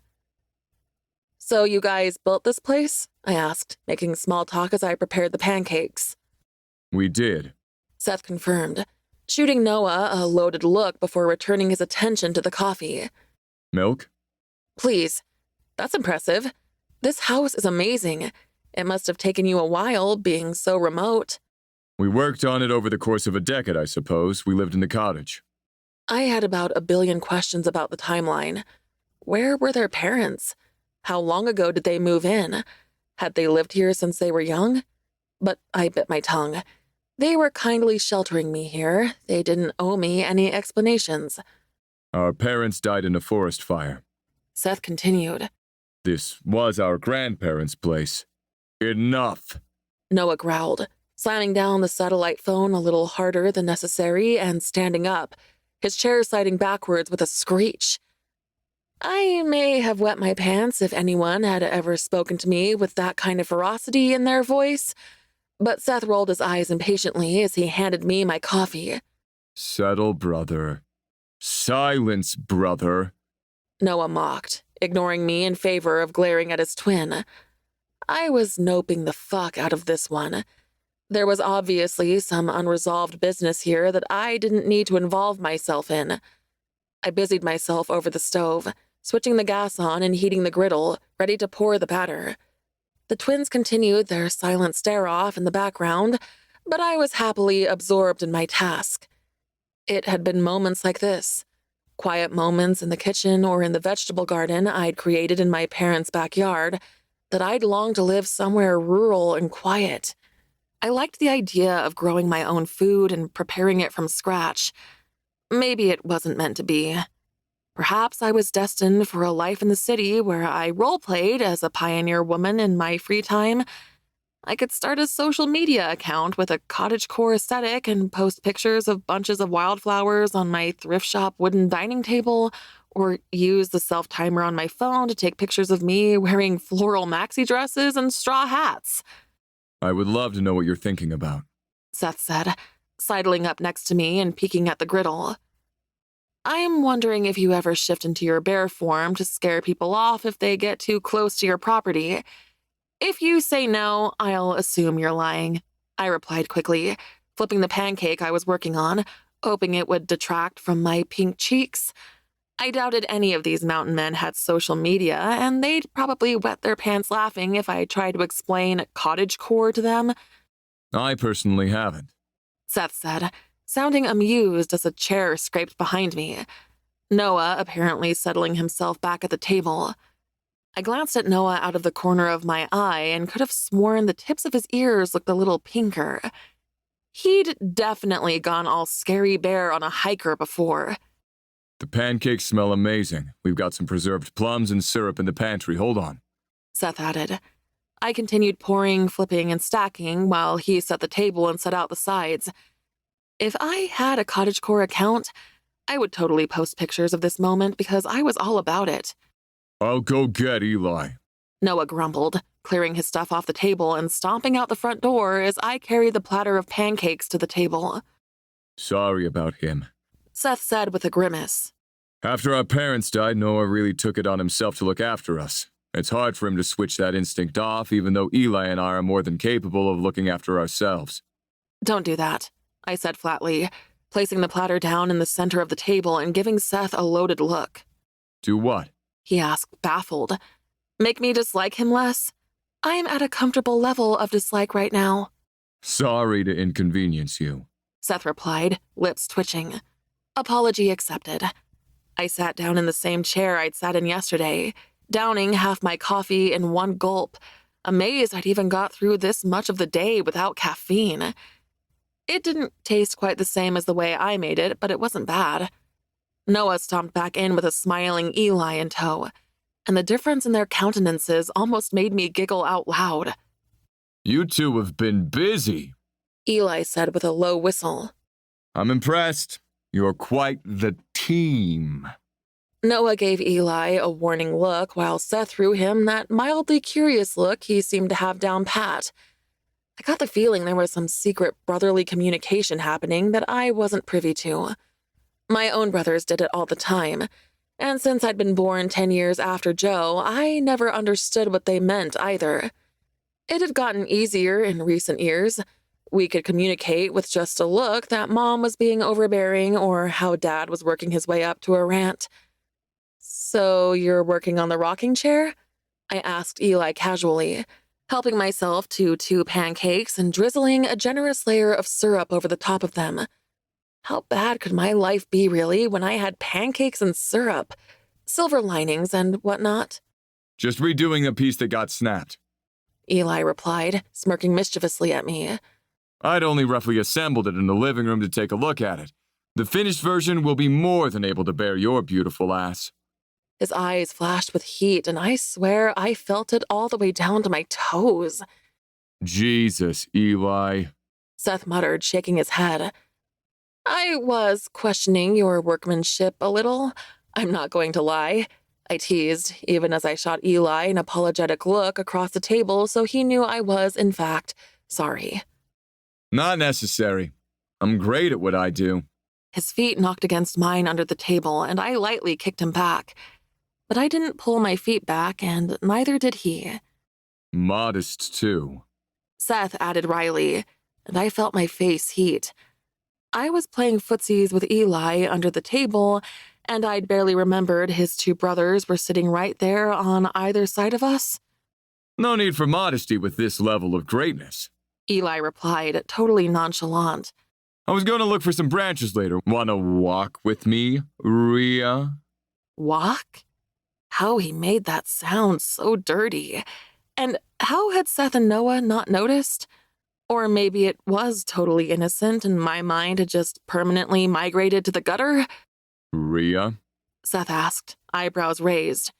[SPEAKER 2] So you guys built this place? I asked, making small talk as I prepared the pancakes.
[SPEAKER 3] We did,
[SPEAKER 2] Seth confirmed, shooting Noah a loaded look before returning his attention to the coffee.
[SPEAKER 3] Milk?
[SPEAKER 2] Please. That's impressive. This house is amazing. It must have taken you a while, being so remote.
[SPEAKER 3] We worked on it over the course of a decade, I suppose. We lived in the cottage.
[SPEAKER 2] I had about a billion questions about the timeline. Where were their parents? How long ago did they move in? Had they lived here since they were young? But I bit my tongue. They were kindly sheltering me here. They didn't owe me any explanations.
[SPEAKER 3] Our parents died in a forest fire.
[SPEAKER 2] Seth continued.
[SPEAKER 3] This was our grandparents' place. Enough.
[SPEAKER 2] Noah growled, slamming down the satellite phone a little harder than necessary and standing up, his chair sliding backwards with a screech. I may have wet my pants if anyone had ever spoken to me with that kind of ferocity in their voice, but Seth rolled his eyes impatiently as he handed me my coffee.
[SPEAKER 3] Settle, brother. Silence, brother.
[SPEAKER 2] Noah mocked, ignoring me in favor of glaring at his twin. I was noping the fuck out of this one. There was obviously some unresolved business here that I didn't need to involve myself in. I busied myself over the stove, switching the gas on and heating the griddle, ready to pour the batter. The twins continued their silent stare-off in the background, but I was happily absorbed in my task. It had been moments like this, quiet moments in the kitchen or in the vegetable garden I'd created in my parents' backyard, that I'd longed to live somewhere rural and quiet. I liked the idea of growing my own food and preparing it from scratch. Maybe it wasn't meant to be. Perhaps I was destined for a life in the city where I role-played as a pioneer woman in my free time. I could start a social media account with a cottagecore aesthetic and post pictures of bunches of wildflowers on my thrift shop wooden dining table, or use the self-timer on my phone to take pictures of me wearing floral maxi dresses and straw hats.
[SPEAKER 3] I would love to know what you're thinking about,
[SPEAKER 2] Seth said, sidling up next to me and peeking at the griddle. I'm wondering if you ever shift into your bear form to scare people off if they get too close to your property. If you say no, I'll assume you're lying, I replied quickly, flipping the pancake I was working on, hoping it would detract from my pink cheeks. I doubted any of these mountain men had social media, and they'd probably wet their pants laughing if I tried to explain cottagecore to them.
[SPEAKER 3] I personally haven't,
[SPEAKER 2] Seth said, sounding amused as a chair scraped behind me. Noah apparently settling himself back at the table. I glanced at Noah out of the corner of my eye and could have sworn the tips of his ears looked a little pinker. He'd definitely gone all scary bear on a hiker before.
[SPEAKER 3] The pancakes smell amazing. We've got some preserved plums and syrup in the pantry. Hold on,
[SPEAKER 2] Seth added. I continued pouring, flipping, and stacking while he set the table and set out the sides. If I had a cottagecore account, I would totally post pictures of this moment because I was all about it.
[SPEAKER 3] I'll go get Eli,
[SPEAKER 2] Noah grumbled, clearing his stuff off the table and stomping out the front door as I carried the platter of pancakes to the table.
[SPEAKER 3] Sorry about him,
[SPEAKER 2] Seth said with a grimace.
[SPEAKER 3] After our parents died, Noah really took it on himself to look after us. It's hard for him to switch that instinct off, even though Eli and I are more than capable of looking after ourselves.
[SPEAKER 2] Don't do that, I said flatly, placing the platter down in the center of the table and giving Seth a loaded look.
[SPEAKER 3] Do what?
[SPEAKER 2] He asked, baffled. Make me dislike him less? I'm at a comfortable level of dislike right now.
[SPEAKER 3] Sorry to inconvenience you,
[SPEAKER 2] Seth replied, lips twitching. Apology accepted. I sat down in the same chair I'd sat in yesterday, downing half my coffee in one gulp, amazed I'd even got through this much of the day without caffeine. It didn't taste quite the same as the way I made it, but it wasn't bad. Noah stomped back in with a smiling Eli in tow, and the difference in their countenances almost made me giggle out loud.
[SPEAKER 3] You two have been busy,
[SPEAKER 2] Eli said with a low whistle.
[SPEAKER 3] I'm impressed. You're quite the team.
[SPEAKER 2] Noah gave Eli a warning look while Seth threw him that mildly curious look he seemed to have down pat. I got the feeling there was some secret brotherly communication happening that I wasn't privy to. My own brothers did it all the time, and since I'd been born 10 years after Joe, I never understood what they meant either. It had gotten easier in recent years. We could communicate with just a look that Mom was being overbearing or how Dad was working his way up to a rant. So you're working on the rocking chair? I asked Eli casually, helping myself to 2 pancakes and drizzling a generous layer of syrup over the top of them. How bad could my life be, really, when I had pancakes and syrup, silver linings and whatnot?
[SPEAKER 3] Just redoing a piece that got snapped,
[SPEAKER 2] Eli replied, smirking mischievously at me.
[SPEAKER 3] I'd only roughly assembled it in the living room to take a look at it. The finished version will be more than able to bear your beautiful ass.
[SPEAKER 2] His eyes flashed with heat, and I swear I felt it all the way down to my toes.
[SPEAKER 3] Jesus, Eli.
[SPEAKER 2] Seth muttered, shaking his head. I was questioning your workmanship a little. I'm not going to lie. I teased, even as I shot Eli an apologetic look across the table so he knew I was, in fact, sorry.
[SPEAKER 3] Not necessary. I'm great at what I do.
[SPEAKER 2] His feet knocked against mine under the table, and I lightly kicked him back. But I didn't pull my feet back, and neither did he.
[SPEAKER 3] Modest, too.
[SPEAKER 2] Seth added wryly, and I felt my face heat. I was playing footsies with Eli under the table, and I'd barely remembered his two brothers were sitting right there on either side of us.
[SPEAKER 3] No need for modesty with this level of greatness.
[SPEAKER 2] Eli replied, totally nonchalant.
[SPEAKER 3] I was going to look for some branches later. Wanna walk with me, Rhea?
[SPEAKER 2] Walk? How he made that sound so dirty. And how had Seth and Noah not noticed? Or maybe it was totally innocent and my mind had just permanently migrated to the gutter?
[SPEAKER 3] Rhea?
[SPEAKER 2] Seth asked, eyebrows raised.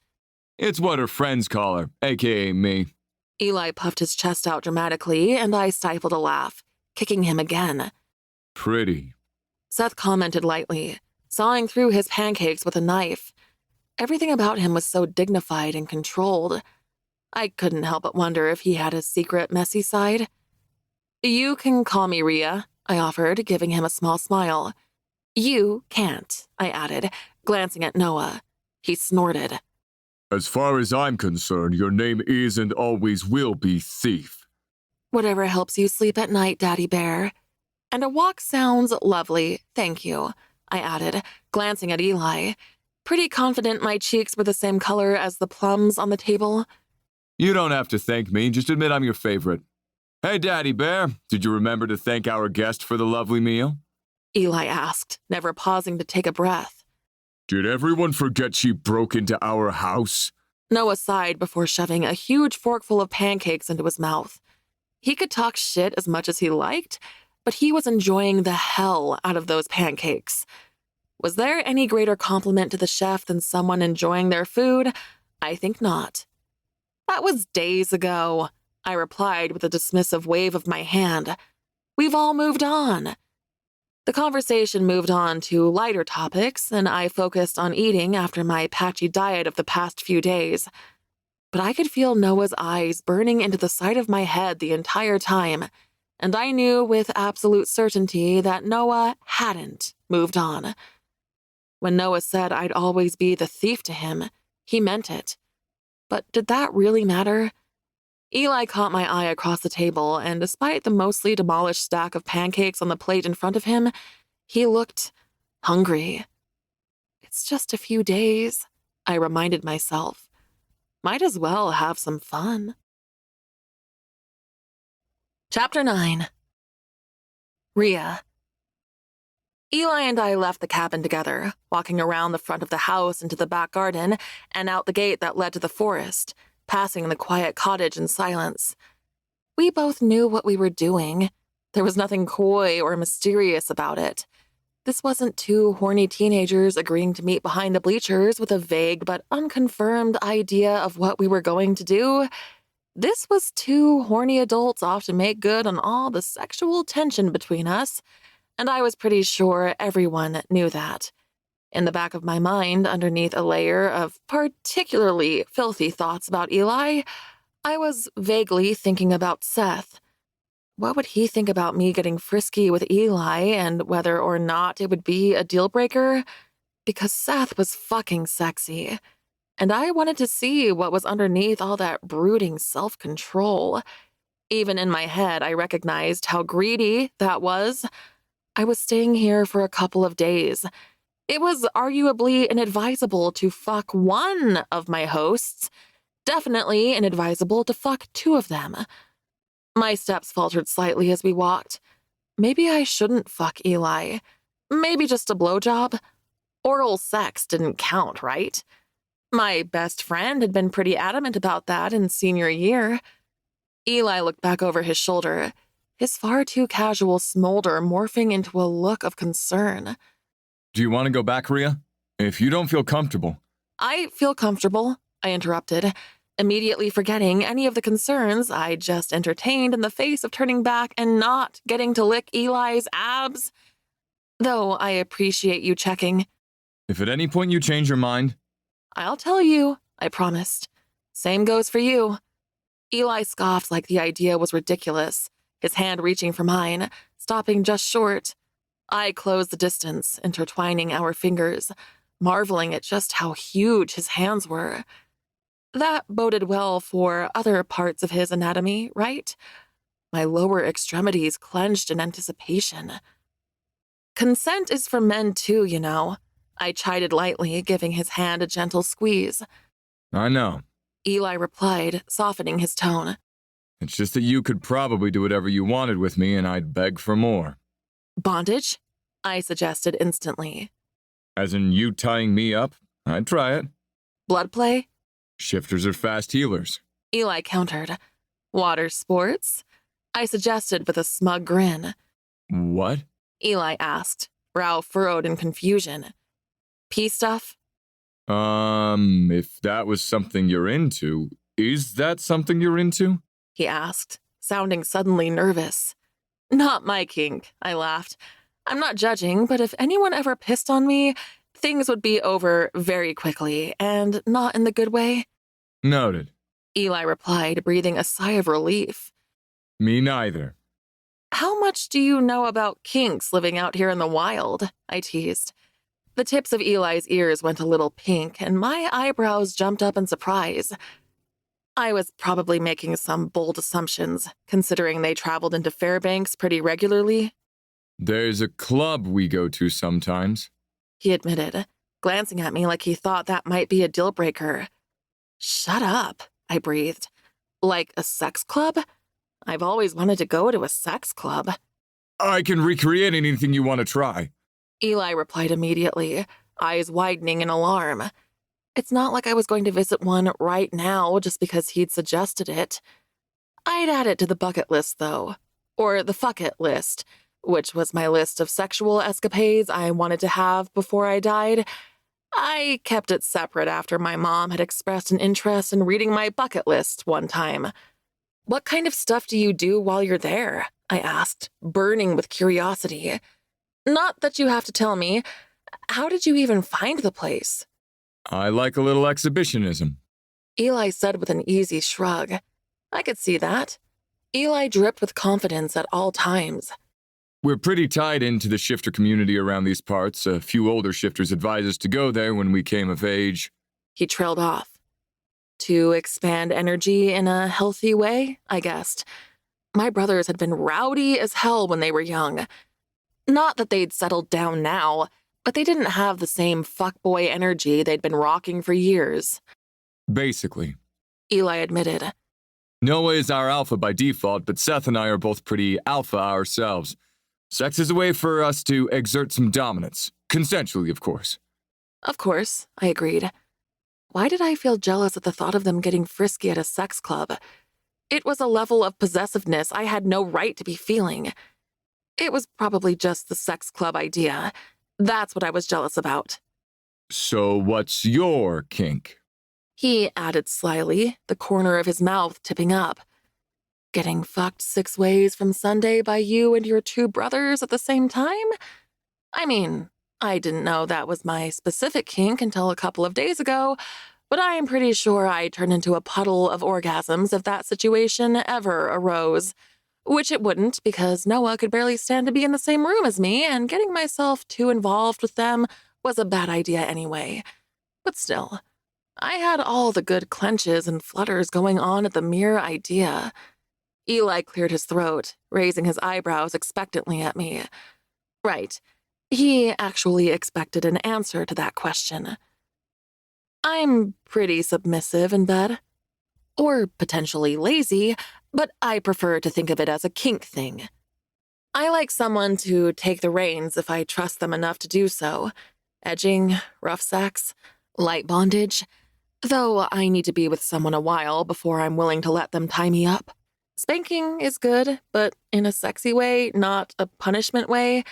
[SPEAKER 3] It's what her friends call her, aka me.
[SPEAKER 2] Eli puffed his chest out dramatically, and I stifled a laugh, kicking him again.
[SPEAKER 3] Pretty.
[SPEAKER 2] Seth commented lightly, sawing through his pancakes with a knife. Everything about him was so dignified and controlled. I couldn't help but wonder if he had a secret, messy side. You can call me Rhea, I offered, giving him a small smile. You can't, I added, glancing at Noah. He snorted.
[SPEAKER 3] As far as I'm concerned, your name is and always will be Thief.
[SPEAKER 2] Whatever helps you sleep at night, Daddy Bear. And a walk sounds lovely, thank you, I added, glancing at Eli. Pretty confident my cheeks were the same color as the plums on the table.
[SPEAKER 3] You don't have to thank me, just admit I'm your favorite. Hey, Daddy Bear, did you remember to thank our guest for the lovely meal?
[SPEAKER 2] Eli asked, never pausing to take a breath.
[SPEAKER 3] Did everyone forget she broke into our house?
[SPEAKER 2] Noah sighed before shoving a huge forkful of pancakes into his mouth. He could talk shit as much as he liked, but he was enjoying the hell out of those pancakes. Was there any greater compliment to the chef than someone enjoying their food? I think not. That was days ago, I replied with a dismissive wave of my hand. We've all moved on. The conversation moved on to lighter topics, and I focused on eating after my patchy diet of the past few days. But I could feel Noah's eyes burning into the side of my head the entire time, and I knew with absolute certainty that Noah hadn't moved on. When Noah said I'd always be the thief to him, he meant it. But did that really matter? Eli caught my eye across the table, and despite the mostly demolished stack of pancakes on the plate in front of him, he looked hungry. It's just a few days, I reminded myself. Might as well have some fun. Chapter 9. Rhea. Eli and I left the cabin together, walking around the front of the house into the back garden and out the gate that led to the forest, passing the quiet cottage in silence. We both knew what we were doing. There was nothing coy or mysterious about it. This wasn't two horny teenagers agreeing to meet behind the bleachers with a vague but unconfirmed idea of what we were going to do. This was two horny adults off to make good on all the sexual tension between us, and I was pretty sure everyone knew that. In the back of my mind, underneath a layer of particularly filthy thoughts about Eli, I was vaguely thinking about Seth. What would he think about me getting frisky with Eli and whether or not it would be a deal breaker? Because Seth was fucking sexy. And I wanted to see what was underneath all that brooding self-control. Even in my head, I recognized how greedy that was. I was staying here for a couple of days. It was arguably inadvisable to fuck one of my hosts. Definitely inadvisable to fuck two of them. My steps faltered slightly as we walked. Maybe I shouldn't fuck Eli. Maybe just a blowjob. Oral sex didn't count, right? My best friend had been pretty adamant about that in senior year. Eli looked back over his shoulder, his far too casual smolder morphing into a look of concern.
[SPEAKER 3] Do you want to go back, Rhea? If you don't feel comfortable,
[SPEAKER 2] I feel comfortable, I interrupted, immediately forgetting any of the concerns I just entertained in the face of turning back and not getting to lick Eli's abs. Though I appreciate you checking.
[SPEAKER 3] If at any point you change your mind,
[SPEAKER 2] I'll tell you, I promised. Same goes for you. Eli scoffed like the idea was ridiculous, his hand reaching for mine, stopping just short. I closed the distance, intertwining our fingers, marveling at just how huge his hands were. That boded well for other parts of his anatomy, right? My lower extremities clenched in anticipation. Consent is for men too, you know. I chided lightly, giving his hand a gentle squeeze.
[SPEAKER 3] I know.
[SPEAKER 2] Eli replied, softening his tone.
[SPEAKER 3] It's just that you could probably do whatever you wanted with me, and I'd beg for more.
[SPEAKER 2] Bondage? I suggested instantly.
[SPEAKER 3] As in you tying me up? I'd try it.
[SPEAKER 2] Blood play?
[SPEAKER 3] Shifters are fast healers.
[SPEAKER 2] Eli countered. Water sports? I suggested with a smug grin.
[SPEAKER 3] What?
[SPEAKER 2] Eli asked, brow furrowed in confusion. Pea stuff?
[SPEAKER 3] If that was something you're into, is that something you're into?
[SPEAKER 2] He asked, sounding suddenly nervous. Not my kink, I laughed. I'm not judging, but if anyone ever pissed on me, things would be over very quickly, and not in the good way.
[SPEAKER 3] Noted.
[SPEAKER 2] Eli replied, breathing a sigh of relief.
[SPEAKER 3] Me neither.
[SPEAKER 2] How much do you know about kinks living out here in the wild? I teased. The tips of Eli's ears went a little pink, and my eyebrows jumped up in surprise. I was probably making some bold assumptions, considering they traveled into Fairbanks pretty regularly.
[SPEAKER 3] There's a club we go to sometimes,
[SPEAKER 2] He admitted, glancing at me like he thought that might be a deal breaker. Shut up, I breathed. Like a sex club? I've always wanted to go to a sex club.
[SPEAKER 3] I can recreate anything you want to try.
[SPEAKER 2] Eli replied immediately, eyes widening in alarm. It's not like I was going to visit one right now just because he'd suggested it. I'd add it to the bucket list, though. Or the fuck it list, which was my list of sexual escapades I wanted to have before I died. I kept it separate after my mom had expressed an interest in reading my bucket list one time. What kind of stuff do you do while you're there? I asked, burning with curiosity. Not that you have to tell me. How did you even find the place?
[SPEAKER 3] I like a little exhibitionism.
[SPEAKER 2] Eli said with an easy shrug. I could see that. Eli dripped with confidence at all times.
[SPEAKER 3] We're pretty tied into the shifter community around these parts. A few older shifters advised us to go there when we came of age.
[SPEAKER 2] He trailed off. To expand energy in a healthy way, I guessed. My brothers had been rowdy as hell when they were young. Not that they'd settled down now, but they didn't have the same fuckboy energy they'd been rocking for years.
[SPEAKER 3] Basically.
[SPEAKER 2] Eli admitted.
[SPEAKER 3] Noah is our alpha by default, but Seth and I are both pretty alpha ourselves. Sex is a way for us to exert some dominance. Consensually, of course.
[SPEAKER 2] Of course, I agreed. Why did I feel jealous at the thought of them getting frisky at a sex club? It was a level of possessiveness I had no right to be feeling. It was probably just the sex club idea. That's what I was jealous about.
[SPEAKER 3] So what's your kink?
[SPEAKER 2] He added slyly, the corner of his mouth tipping up. Getting fucked 6 ways from Sunday by you and your 2 brothers at the same time? I mean, I didn't know that was my specific kink until a couple of days ago, but I'm pretty sure I'd turn into a puddle of orgasms if that situation ever arose. Which it wouldn't, because Noah could barely stand to be in the same room as me, and getting myself too involved with them was a bad idea anyway. But still, I had all the good clenches and flutters going on at the mere idea. Eli cleared his throat, raising his eyebrows expectantly at me. Right, he actually expected an answer to that question. I'm pretty submissive in bed. Or potentially lazy, but I prefer to think of it as a kink thing. I like someone to take the reins if I trust them enough to do so. Edging, rough sex, light bondage. Though I need to be with someone a while before I'm willing to let them tie me up. Spanking is good, but in a sexy way, not a punishment way.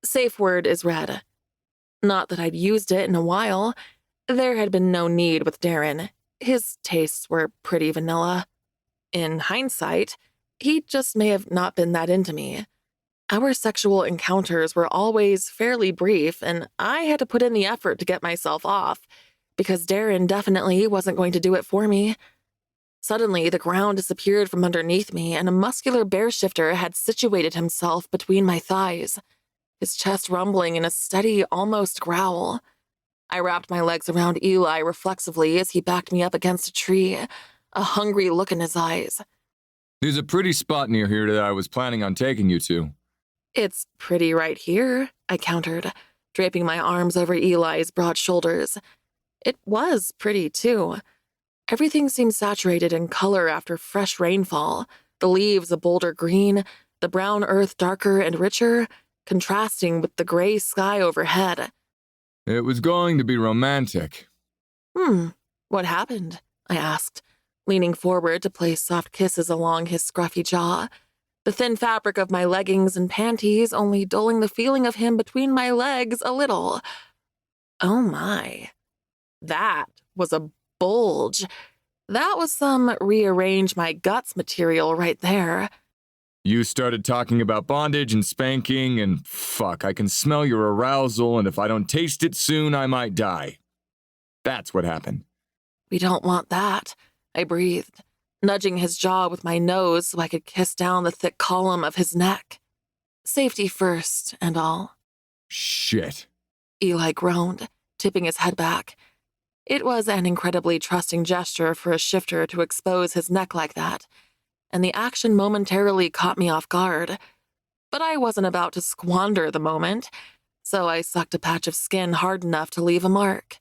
[SPEAKER 2] Safe word is red. Not that I'd used it in a while. There had been no need with Darren. His tastes were pretty vanilla. In hindsight, he just may have not been that into me. Our sexual encounters were always fairly brief, and I had to put in the effort to get myself off, because Darren definitely wasn't going to do it for me. Suddenly, the ground disappeared from underneath me, and a muscular bear shifter had situated himself between my thighs, his chest rumbling in a steady, almost growl. I wrapped my legs around Eli reflexively as he backed me up against a tree, a hungry look in his eyes.
[SPEAKER 3] There's a pretty spot near here that I was planning on taking you to.
[SPEAKER 2] It's pretty right here, I countered, draping my arms over Eli's broad shoulders. It was pretty, too. Everything seemed saturated in color after fresh rainfall, the leaves a bolder green, the brown earth darker and richer, contrasting with the gray sky overhead.
[SPEAKER 3] It was going to be romantic.
[SPEAKER 2] What happened? I asked, leaning forward to place soft kisses along his scruffy jaw, the thin fabric of my leggings and panties only dulling the feeling of him between my legs a little. Oh my. That was a bulge. That was some rearrange my guts material right there.
[SPEAKER 3] You started talking about bondage and spanking, and fuck, I can smell your arousal, and if I don't taste it soon, I might die. That's what happened.
[SPEAKER 2] We don't want that, I breathed, nudging his jaw with my nose so I could kiss down the thick column of his neck. Safety first and all.
[SPEAKER 3] Shit.
[SPEAKER 2] Eli groaned, tipping his head back. It was an incredibly trusting gesture for a shifter to expose his neck like that, and the action momentarily caught me off guard. But I wasn't about to squander the moment, so I sucked a patch of skin hard enough to leave a mark.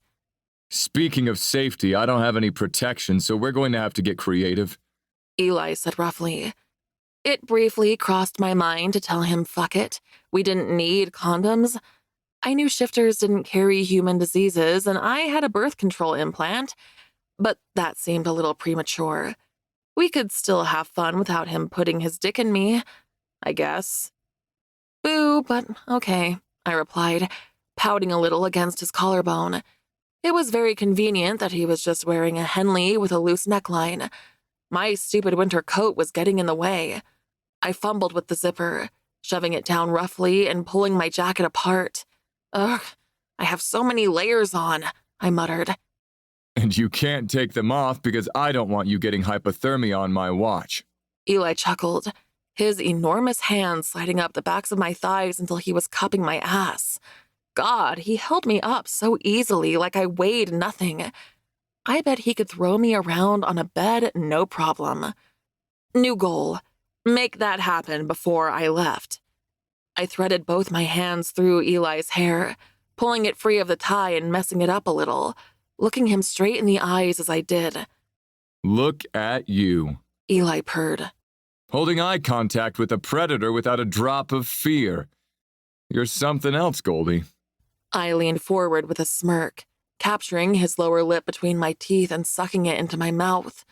[SPEAKER 3] Speaking of safety, I don't have any protection, so we're going to have to get creative.
[SPEAKER 2] Eli said roughly. It briefly crossed my mind to tell him fuck it. We didn't need condoms. I knew shifters didn't carry human diseases, and I had a birth control implant, but that seemed a little premature. We could still have fun without him putting his dick in me, I guess. Boo, but okay, I replied, pouting a little against his collarbone. It was very convenient that he was just wearing a Henley with a loose neckline. My stupid winter coat was getting in the way. I fumbled with the zipper, shoving it down roughly and pulling my jacket apart. Ugh, I have so many layers on, I muttered.
[SPEAKER 3] And you can't take them off because I don't want you getting hypothermia on my watch.
[SPEAKER 2] Eli chuckled, his enormous hands sliding up the backs of my thighs until he was cupping my ass. God, he held me up so easily like I weighed nothing. I bet he could throw me around on a bed, no problem. New goal. Make that happen before I left. I threaded both my hands through Eli's hair, pulling it free of the tie and messing it up a little, looking him straight in the eyes as I did.
[SPEAKER 3] Look at you.
[SPEAKER 2] Eli purred.
[SPEAKER 3] Holding eye contact with a predator without a drop of fear. You're something else, Goldie.
[SPEAKER 2] I leaned forward with a smirk, capturing his lower lip between my teeth and sucking it into my mouth.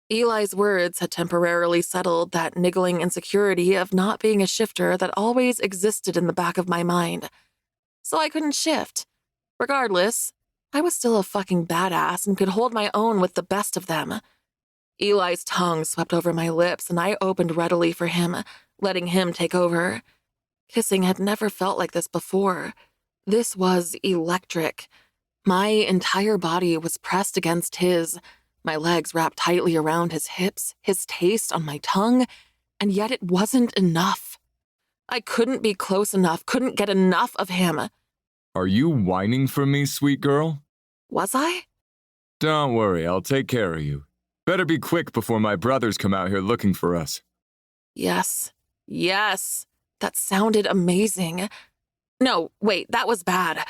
[SPEAKER 2] Eli's words had temporarily settled that niggling insecurity of not being a shifter that always existed in the back of my mind. So I couldn't shift. Regardless, I was still a fucking badass and could hold my own with the best of them. Eli's tongue swept over my lips and I opened readily for him, letting him take over. Kissing had never felt like this before. This was electric. My entire body was pressed against his, my legs wrapped tightly around his hips, his taste on my tongue, and yet it wasn't enough. I couldn't be close enough, couldn't get enough of him.
[SPEAKER 3] Are you whining for me, sweet girl?
[SPEAKER 2] Was I?
[SPEAKER 3] Don't worry, I'll take care of you. Better be quick before my brothers come out here looking for us.
[SPEAKER 2] Yes. Yes. That sounded amazing. No, wait, that was bad.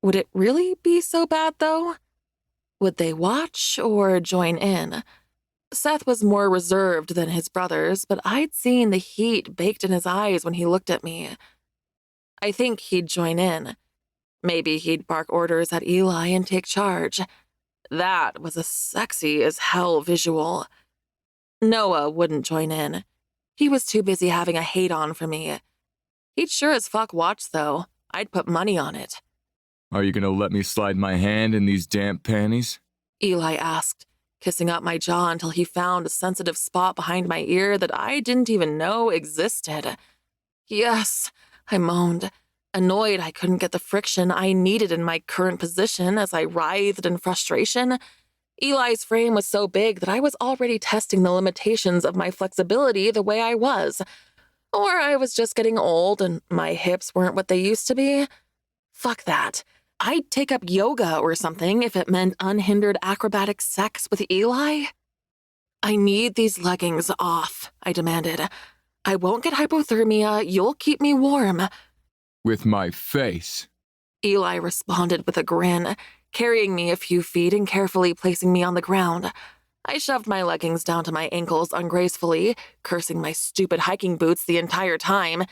[SPEAKER 2] Would it really be so bad, though? Would they watch or join in? Seth was more reserved than his brothers, but I'd seen the heat baked in his eyes when he looked at me. I think he'd join in. Maybe he'd bark orders at Eli and take charge. That was a sexy as hell visual. Noah wouldn't join in. He was too busy having a hate-on for me. He'd sure as fuck watch, though. I'd put money on it.
[SPEAKER 3] Are you gonna let me slide my hand in these damp panties?
[SPEAKER 2] Eli asked, kissing up my jaw until he found a sensitive spot behind my ear that I didn't even know existed. Yes, I moaned, annoyed I couldn't get the friction I needed in my current position as I writhed in frustration. Eli's frame was so big that I was already testing the limitations of my flexibility the way I was. Or I was just getting old and my hips weren't what they used to be. Fuck that. I'd take up yoga or something if it meant unhindered acrobatic sex with Eli. I need these leggings off, I demanded. I won't get hypothermia, you'll keep me warm.
[SPEAKER 3] With my face.
[SPEAKER 2] Eli responded with a grin, carrying me a few feet and carefully placing me on the ground. I shoved my leggings down to my ankles ungracefully, cursing my stupid hiking boots the entire time.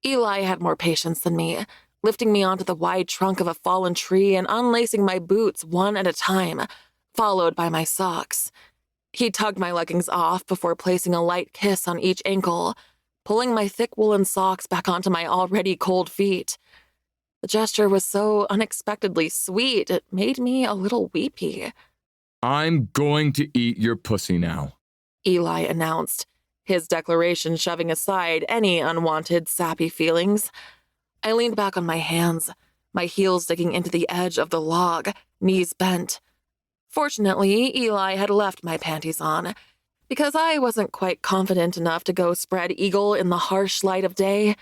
[SPEAKER 2] Eli had more patience than me, lifting me onto the wide trunk of a fallen tree and unlacing my boots one at a time, followed by my socks. He tugged my leggings off before placing a light kiss on each ankle, pulling my thick woolen socks back onto my already cold feet. The gesture was so unexpectedly sweet, it made me a little weepy.
[SPEAKER 3] I'm going to eat your pussy now,
[SPEAKER 2] Eli announced, his declaration shoving aside any unwanted, sappy feelings. I leaned back on my hands, my heels digging into the edge of the log, knees bent. Fortunately, Eli had left my panties on, because I wasn't quite confident enough to go spread eagle in the harsh light of day.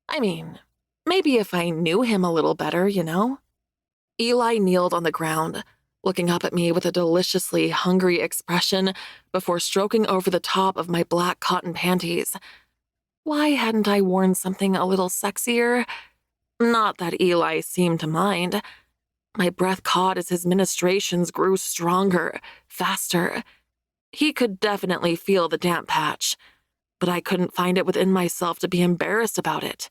[SPEAKER 2] I mean, maybe if I knew him a little better, you know? Eli kneeled on the ground, looking up at me with a deliciously hungry expression before stroking over the top of my black cotton panties. Why hadn't I worn something a little sexier? Not that Eli seemed to mind. My breath caught as his ministrations grew stronger, faster. He could definitely feel the damp patch, but I couldn't find it within myself to be embarrassed about it.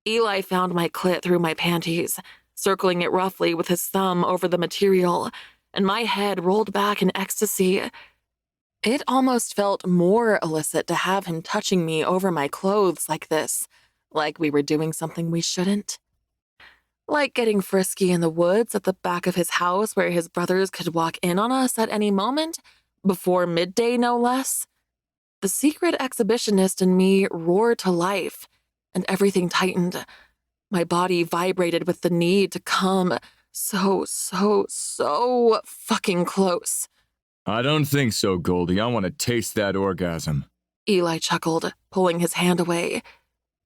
[SPEAKER 2] Eli found my clit through my panties, circling it roughly with his thumb over the material, and my head rolled back in ecstasy. It almost felt more illicit to have him touching me over my clothes like this, like we were doing something we shouldn't. Like getting frisky in the woods at the back of his house where his brothers could walk in on us at any moment, before midday no less. The secret exhibitionist in me roared to life, and everything tightened. My body vibrated with the need to come so fucking close.
[SPEAKER 3] I don't think so, Goldie. I want to taste that orgasm.
[SPEAKER 2] Eli chuckled, pulling his hand away.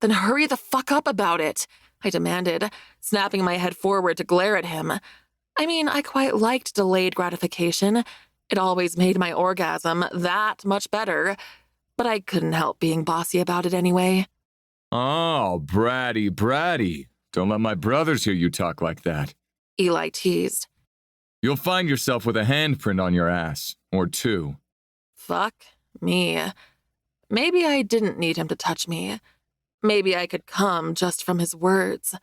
[SPEAKER 2] Then hurry the fuck up about it, I demanded, snapping my head forward to glare at him. I mean, I quite liked delayed gratification. It always made my orgasm that much better, but I couldn't help being bossy about it anyway.
[SPEAKER 3] Oh, bratty. Don't let my brothers hear you talk like that.
[SPEAKER 2] Eli teased.
[SPEAKER 3] You'll find yourself with a handprint on your ass, or two.
[SPEAKER 2] Fuck me. Maybe I didn't need him to touch me. Maybe I could come just from his words.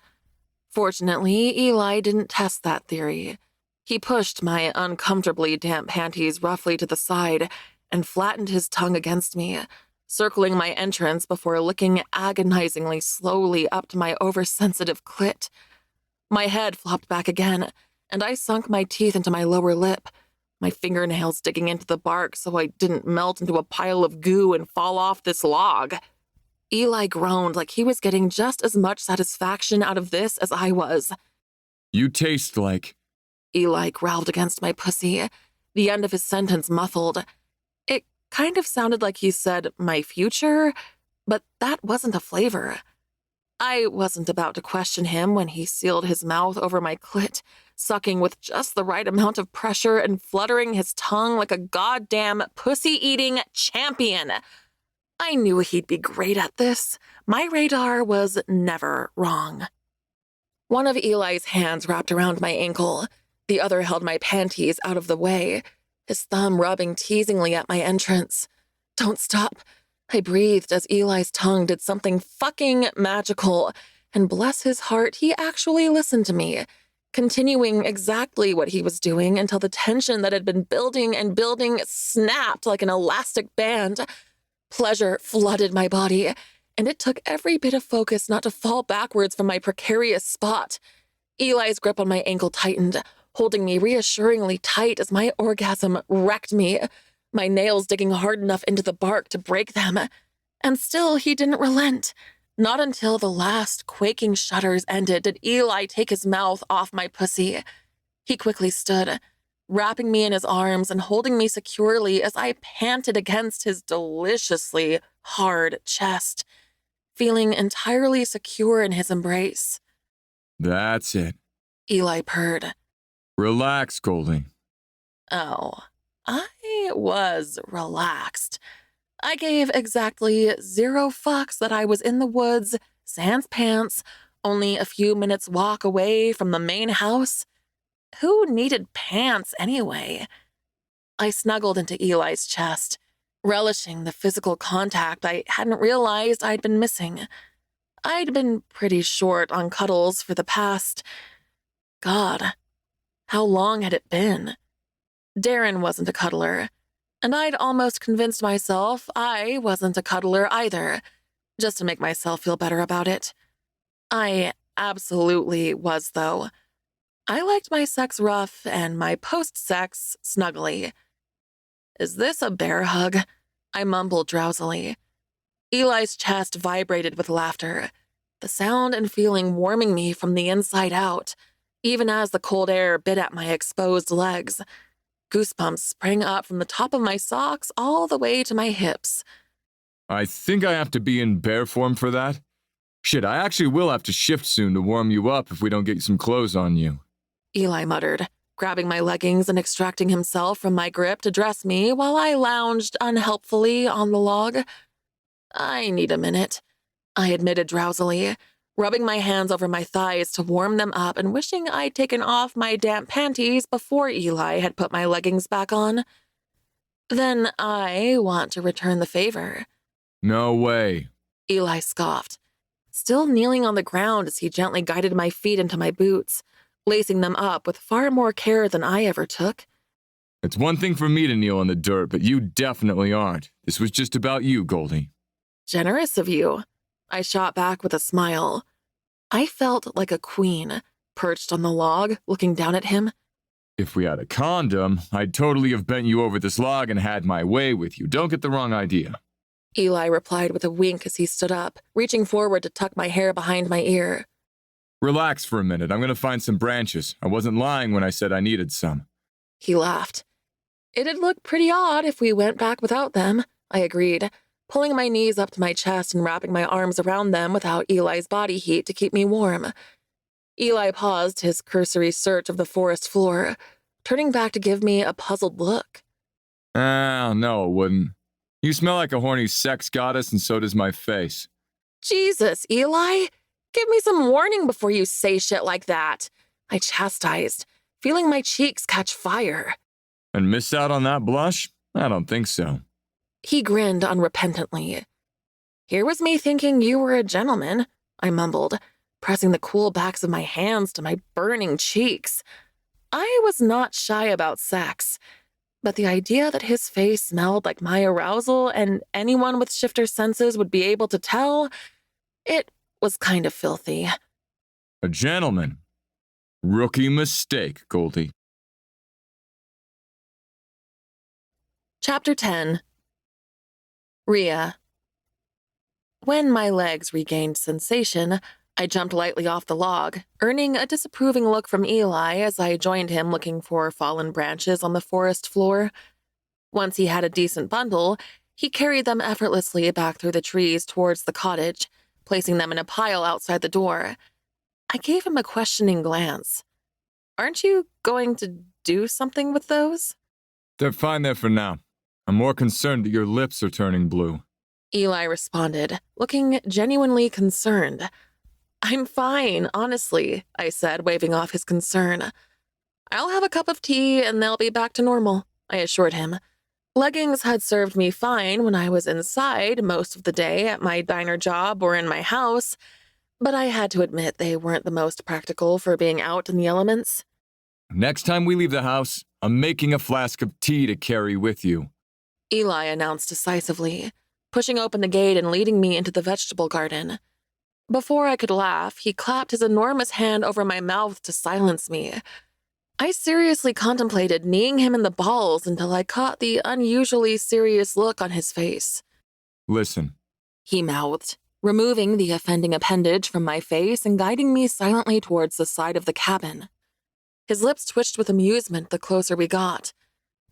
[SPEAKER 2] Fortunately, Eli didn't test that theory. He pushed my uncomfortably damp panties roughly to the side and flattened his tongue against me, circling my entrance before licking agonizingly slowly up to my oversensitive clit. My head flopped back again, and I sunk my teeth into my lower lip, my fingernails digging into the bark so I didn't melt into a pile of goo and fall off this log. Eli groaned like he was getting just as much satisfaction out of this as I was.
[SPEAKER 3] You taste like...
[SPEAKER 2] Eli growled against my pussy, the end of his sentence muffled. It kind of sounded like he said, my future, but that wasn't a flavor. I wasn't about to question him when he sealed his mouth over my clit, sucking with just the right amount of pressure and fluttering his tongue like a goddamn pussy-eating champion. I knew he'd be great at this. My radar was never wrong. One of Eli's hands wrapped around my ankle. The other held my panties out of the way, his thumb rubbing teasingly at my entrance. Don't stop, I breathed as Eli's tongue did something fucking magical, and bless his heart, he actually listened to me, continuing exactly what he was doing until the tension that had been building and building snapped like an elastic band. Pleasure flooded my body, and it took every bit of focus not to fall backwards from my precarious spot. Eli's grip on my ankle tightened, holding me reassuringly tight as my orgasm wrecked me, my nails digging hard enough into the bark to break them. And still he didn't relent. Not until the last quaking shudders ended did Eli take his mouth off my pussy. He quickly stood, wrapping me in his arms and holding me securely as I panted against his deliciously hard chest, feeling entirely secure in his embrace.
[SPEAKER 3] That's it.
[SPEAKER 2] Eli purred.
[SPEAKER 3] Relax, Goldie.
[SPEAKER 2] Oh, I was relaxed. I gave exactly 0 fucks that I was in the woods, sans pants, only a few minutes walk away from the main house. Who needed pants anyway? I snuggled into Eli's chest, relishing the physical contact I hadn't realized I'd been missing. I'd been pretty short on cuddles for the past... God, how long had it been? Darren wasn't a cuddler, and I'd almost convinced myself I wasn't a cuddler either, just to make myself feel better about it. I absolutely was, though. I liked my sex rough and my post-sex snuggly. Is this a bear hug? I mumbled drowsily. Eli's chest vibrated with laughter, the sound and feeling warming me from the inside out, even as the cold air bit at my exposed legs. Goosebumps sprang up from the top of my socks all the way to my hips.
[SPEAKER 3] I think I have to be in bear form for that. Shit, I actually will have to shift soon to warm you up if we don't get some clothes on you.
[SPEAKER 2] Eli muttered, grabbing my leggings and extracting himself from my grip to dress me while I lounged unhelpfully on the log. I need a minute, I admitted drowsily, rubbing my hands over my thighs to warm them up and wishing I'd taken off my damp panties before Eli had put my leggings back on. Then I want to return the favor.
[SPEAKER 3] No way.
[SPEAKER 2] Eli scoffed, still kneeling on the ground as he gently guided my feet into my boots, lacing them up with far more care than I ever took.
[SPEAKER 3] It's one thing for me to kneel in the dirt, but you definitely aren't. This was just about you, Goldie.
[SPEAKER 2] Generous of you, I shot back with a smile. I felt like a queen, perched on the log, looking down at him.
[SPEAKER 3] If we had a condom, I'd totally have bent you over this log and had my way with you. Don't get the wrong idea.
[SPEAKER 2] Eli replied with a wink as he stood up, reaching forward to tuck my hair behind my ear.
[SPEAKER 3] Relax for a minute. I'm going to find some branches. I wasn't lying when I said I needed some.
[SPEAKER 2] He laughed. It'd look pretty odd if we went back without them, I agreed, pulling my knees up to my chest and wrapping my arms around them without Eli's body heat to keep me warm. Eli paused his cursory search of the forest floor, turning back to give me a puzzled look.
[SPEAKER 3] No, it wouldn't. You smell like a horny sex goddess, and so does my face.
[SPEAKER 2] Jesus, Eli! Give me some warning before you say shit like that, I chastised, feeling my cheeks catch fire.
[SPEAKER 3] And miss out on that blush? I don't think so.
[SPEAKER 2] He grinned unrepentantly. Here was me thinking you were a gentleman, I mumbled, pressing the cool backs of my hands to my burning cheeks. I was not shy about sex, but the idea that his face smelled like my arousal and anyone with shifter senses would be able to tell, it was kind of filthy.
[SPEAKER 3] A gentleman. Rookie mistake, Goldie.
[SPEAKER 2] Chapter 10. Rhea. When my legs regained sensation, I jumped lightly off the log, earning a disapproving look from Eli as I joined him looking for fallen branches on the forest floor. Once he had a decent bundle, he carried them effortlessly back through the trees towards the cottage, placing them in a pile outside the door. I gave him a questioning glance. Aren't you going to do something with those?
[SPEAKER 3] They're fine there for now. I'm more concerned that your lips are turning blue.
[SPEAKER 2] Eli responded, looking genuinely concerned. I'm fine, honestly, I said, waving off his concern. I'll have a cup of tea and they'll be back to normal, I assured him. Leggings had served me fine when I was inside most of the day at my diner job or in my house, but I had to admit they weren't the most practical for being out in the elements.
[SPEAKER 3] Next time we leave the house, I'm making a flask of tea to carry with you,
[SPEAKER 2] Eli announced decisively, pushing open the gate and leading me into the vegetable garden. Before I could laugh, he clapped his enormous hand over my mouth to silence me. I seriously contemplated kneeing him in the balls until I caught the unusually serious look on his face.
[SPEAKER 3] Listen,
[SPEAKER 2] He mouthed, removing the offending appendage from my face and guiding me silently towards the side of the cabin. His lips twitched with amusement the closer we got.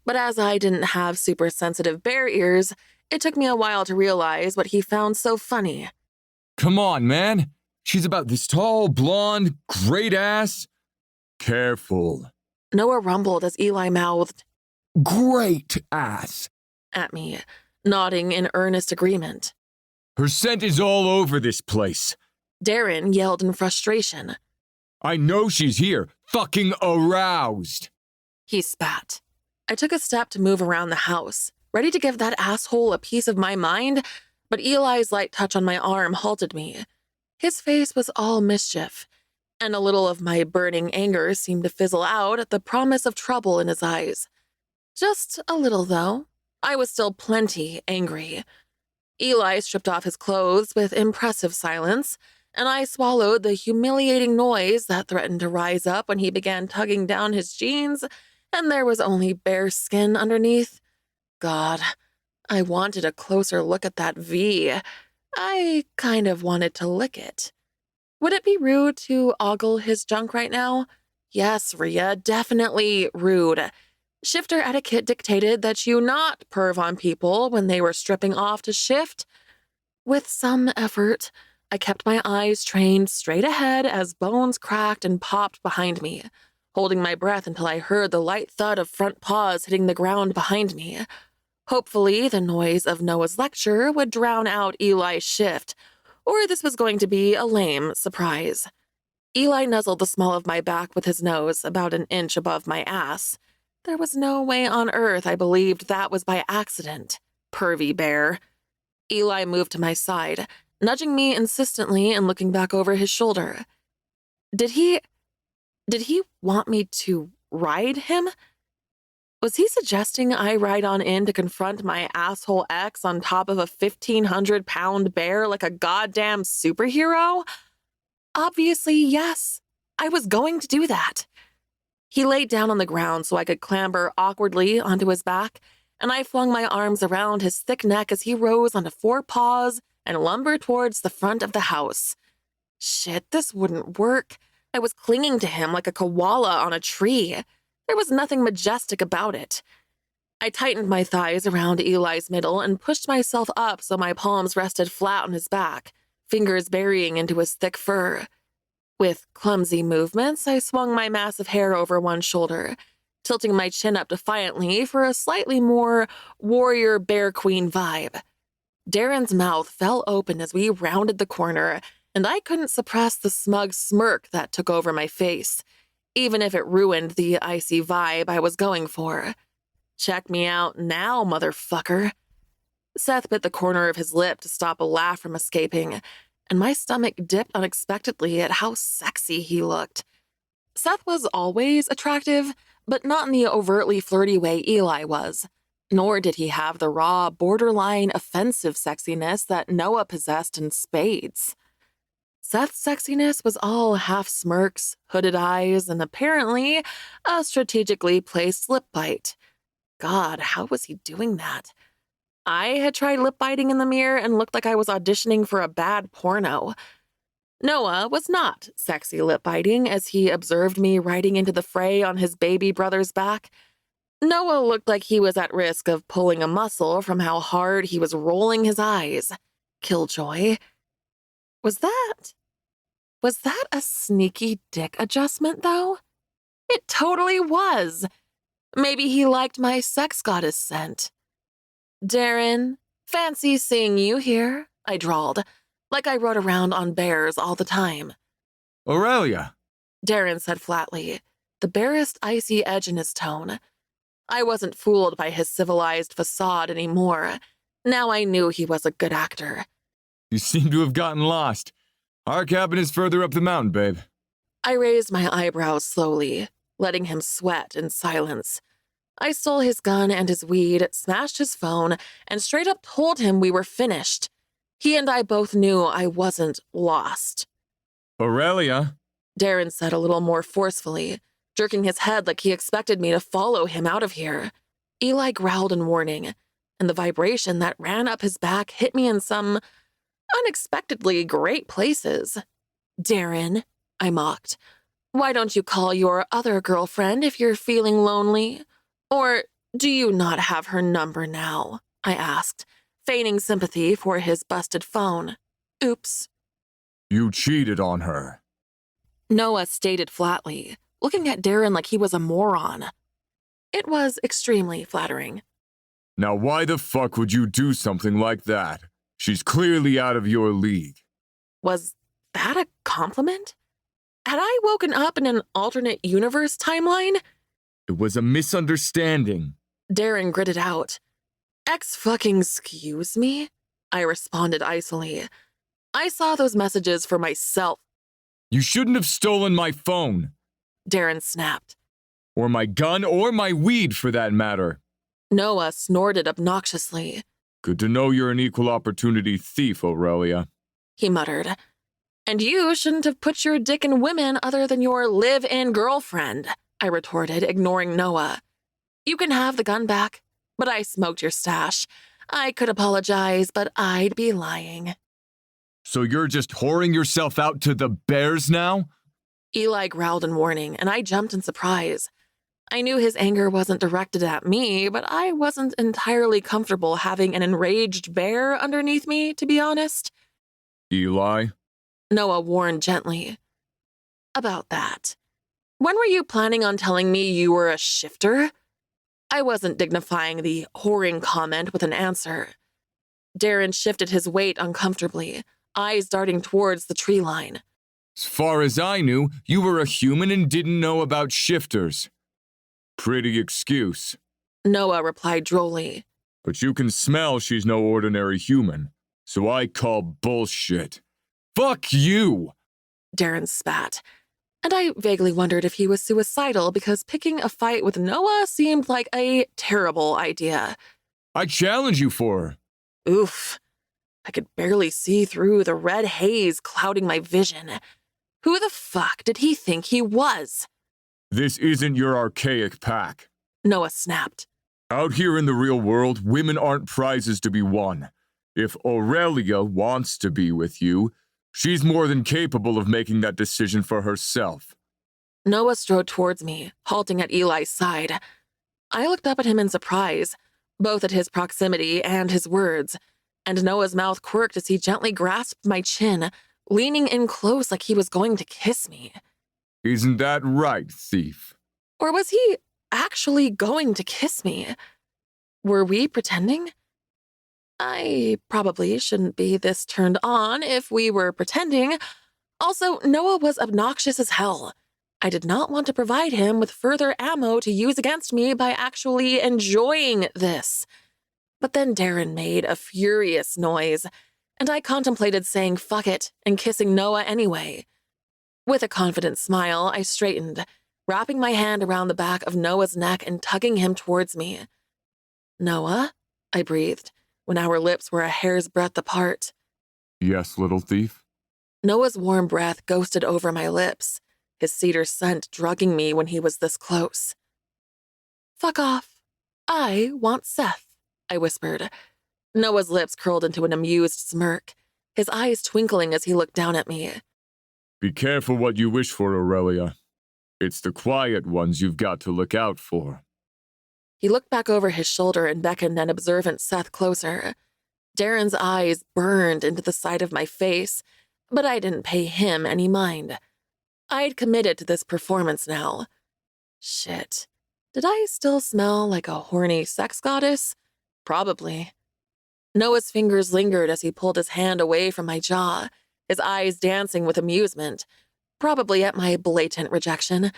[SPEAKER 2] But as I didn't have super sensitive bear ears, it took me a while to realize what he found so funny.
[SPEAKER 3] come on, man. She's about this tall, blonde, great ass. Careful.
[SPEAKER 2] Noah rumbled as Eli mouthed
[SPEAKER 3] Great ass.
[SPEAKER 2] at me, nodding in earnest agreement.
[SPEAKER 3] Her scent is all over this place.
[SPEAKER 2] Darren yelled in frustration.
[SPEAKER 3] I know she's here, fucking aroused.
[SPEAKER 2] He spat. I took a step to move around the house, ready to give that asshole a piece of my mind, but Eli's light touch on my arm halted me. His face was all mischief, and a little of my burning anger seemed to fizzle out at the promise of trouble in his eyes. Just a little, though. I was still plenty angry. Eli stripped off his clothes with impressive silence, and I swallowed the humiliating noise that threatened to rise up when he began tugging down his jeans, and there was only bare skin underneath. God, I wanted a closer look at that V. I kind of wanted to lick it. Would it be rude to ogle his junk right now? Yes, Rhea, definitely rude. Shifter etiquette dictated that you not perv on people when they were stripping off to shift. With some effort, I kept my eyes trained straight ahead as bones cracked and popped behind me, holding my breath until I heard the light thud of front paws hitting the ground behind me. Hopefully, the noise of Noah's lecture would drown out Eli's shift, or this was going to be a lame surprise. Eli nuzzled the small of my back with his nose, about an inch above my ass. There was no way on earth I believed that was by accident. Pervy bear. Eli moved to my side, nudging me insistently and looking back over his shoulder. Did he want me to ride him? Was he suggesting I ride on in to confront my asshole ex on top of a 1,500-pound bear like a goddamn superhero? Obviously, yes. I was going to do that. He laid down on the ground so I could clamber awkwardly onto his back, and I flung my arms around his thick neck as he rose onto 4 paws and lumbered towards the front of the house. Shit, this wouldn't work. I was clinging to him like a koala on a tree. There was nothing majestic about it. I tightened my thighs around Eli's middle and pushed myself up so my palms rested flat on his back, fingers burying into his thick fur. With clumsy movements, I swung my massive hair over one shoulder, tilting my chin up defiantly for a slightly more warrior bear queen vibe. Darren's mouth fell open as we rounded the corner, and I couldn't suppress the smug smirk that took over my face, even if it ruined the icy vibe I was going for. Check me out now, motherfucker. Seth bit the corner of his lip to stop a laugh from escaping, and my stomach dipped unexpectedly at how sexy he looked. Seth was always attractive, but not in the overtly flirty way Eli was, nor did he have the raw, borderline offensive sexiness that Noah possessed in spades. Seth's sexiness was all half smirks, hooded eyes, and apparently a strategically placed lip bite. God, how was he doing that? I had tried lip biting in the mirror and looked like I was auditioning for a bad porno. Noah was not sexy lip biting as he observed me riding into the fray on his baby brother's back. Noah looked like he was at risk of pulling a muscle from how hard he was rolling his eyes. Killjoy. Was that a sneaky dick adjustment, though? It totally was. Maybe he liked my sex goddess scent. Darren, fancy seeing you here, I drawled, like I rode around on bears all the time.
[SPEAKER 3] Aurelia.
[SPEAKER 2] Darren said flatly, the barest icy edge in his tone. I wasn't fooled by his civilized facade anymore. Now I knew he was a good actor.
[SPEAKER 3] You seem to have gotten lost. Our cabin is further up the mountain, babe.
[SPEAKER 2] I raised my eyebrows slowly, letting him sweat in silence. I stole his gun and his weed, smashed his phone, and straight up told him we were finished. He and I both knew I wasn't lost.
[SPEAKER 3] Aurelia?
[SPEAKER 2] Darren said a little more forcefully, jerking his head like he expected me to follow him out of here. Eli growled in warning, and the vibration that ran up his back hit me in some unexpectedly great places. Darren, I mocked. Why don't you call your other girlfriend if you're feeling lonely? Or do you not have her number now? I asked, feigning sympathy for his busted phone. Oops.
[SPEAKER 3] You cheated on her.
[SPEAKER 2] Noah stated flatly, looking at Darren like he was a moron. It was extremely flattering.
[SPEAKER 3] Now why the fuck would you do something like that? She's clearly out of your league.
[SPEAKER 2] Was that a compliment? Had I woken up in an alternate universe timeline?
[SPEAKER 3] It was a misunderstanding.
[SPEAKER 2] Darren gritted out. Excuse me? I responded icily. I saw those messages for myself.
[SPEAKER 3] You shouldn't have stolen my phone.
[SPEAKER 2] Darren snapped.
[SPEAKER 3] Or my gun, or my weed, for that matter.
[SPEAKER 2] Noah snorted obnoxiously.
[SPEAKER 3] Good to know you're an equal opportunity thief, Aurelia.
[SPEAKER 2] He muttered. And you shouldn't have put your dick in women other than your live-in girlfriend, I retorted, ignoring Noah. You can have the gun back, but I smoked your stash. I could apologize, but I'd be lying.
[SPEAKER 3] So you're just whoring yourself out to the bears now?
[SPEAKER 2] Eli growled in warning, and I jumped in surprise. I knew his anger wasn't directed at me, but I wasn't entirely comfortable having an enraged bear underneath me, to be honest.
[SPEAKER 3] Eli?
[SPEAKER 2] Noah warned gently. About that. When were you planning on telling me you were a shifter? I wasn't dignifying the whoring comment with an answer. Darren shifted his weight uncomfortably, eyes darting towards the tree line.
[SPEAKER 3] As far as I knew, you were a human and didn't know about shifters. Pretty excuse.
[SPEAKER 2] Noah replied drolly.
[SPEAKER 3] But you can smell she's no ordinary human, so I call bullshit. Fuck you!
[SPEAKER 2] Darren spat, and I vaguely wondered if he was suicidal because picking a fight with Noah seemed like a terrible idea.
[SPEAKER 3] I challenge you for her.
[SPEAKER 2] Oof. I could barely see through the red haze clouding my vision. Who the fuck did he think he was?
[SPEAKER 3] This isn't your archaic pack.
[SPEAKER 2] Noah snapped.
[SPEAKER 3] Out here in the real world, women aren't prizes to be won. If Aurelia wants to be with you, she's more than capable of making that decision for herself.
[SPEAKER 2] Noah strode towards me, halting at Eli's side. I looked up at him in surprise, both at his proximity and his words, and Noah's mouth quirked as he gently grasped my chin, leaning in close like he was going to kiss me.
[SPEAKER 3] Isn't that right, thief?
[SPEAKER 2] Or was he actually going to kiss me? Were we pretending? I probably shouldn't be this turned on if we were pretending. Also, Noah was obnoxious as hell. I did not want to provide him with further ammo to use against me by actually enjoying this. But then Darren made a furious noise, and I contemplated saying fuck it and kissing Noah anyway. With a confident smile, I straightened, wrapping my hand around the back of Noah's neck and tugging him towards me. Noah, I breathed, when our lips were a hair's breadth apart.
[SPEAKER 3] Yes, little thief?
[SPEAKER 2] Noah's warm breath ghosted over my lips, his cedar scent drugging me when he was this close. Fuck off. I want Seth, I whispered. Noah's lips curled into an amused smirk, his eyes twinkling as he looked down at me.
[SPEAKER 3] Be careful what you wish for, Aurelia. It's the quiet ones you've got to look out for.
[SPEAKER 2] He looked back over his shoulder and beckoned an observant Seth closer. Darren's eyes burned into the side of my face, but I didn't pay him any mind. I'd committed to this performance now. Shit. Did I still smell like a horny sex goddess? Probably. Noah's fingers lingered as he pulled his hand away from my jaw, his eyes dancing with amusement, probably at my blatant rejection.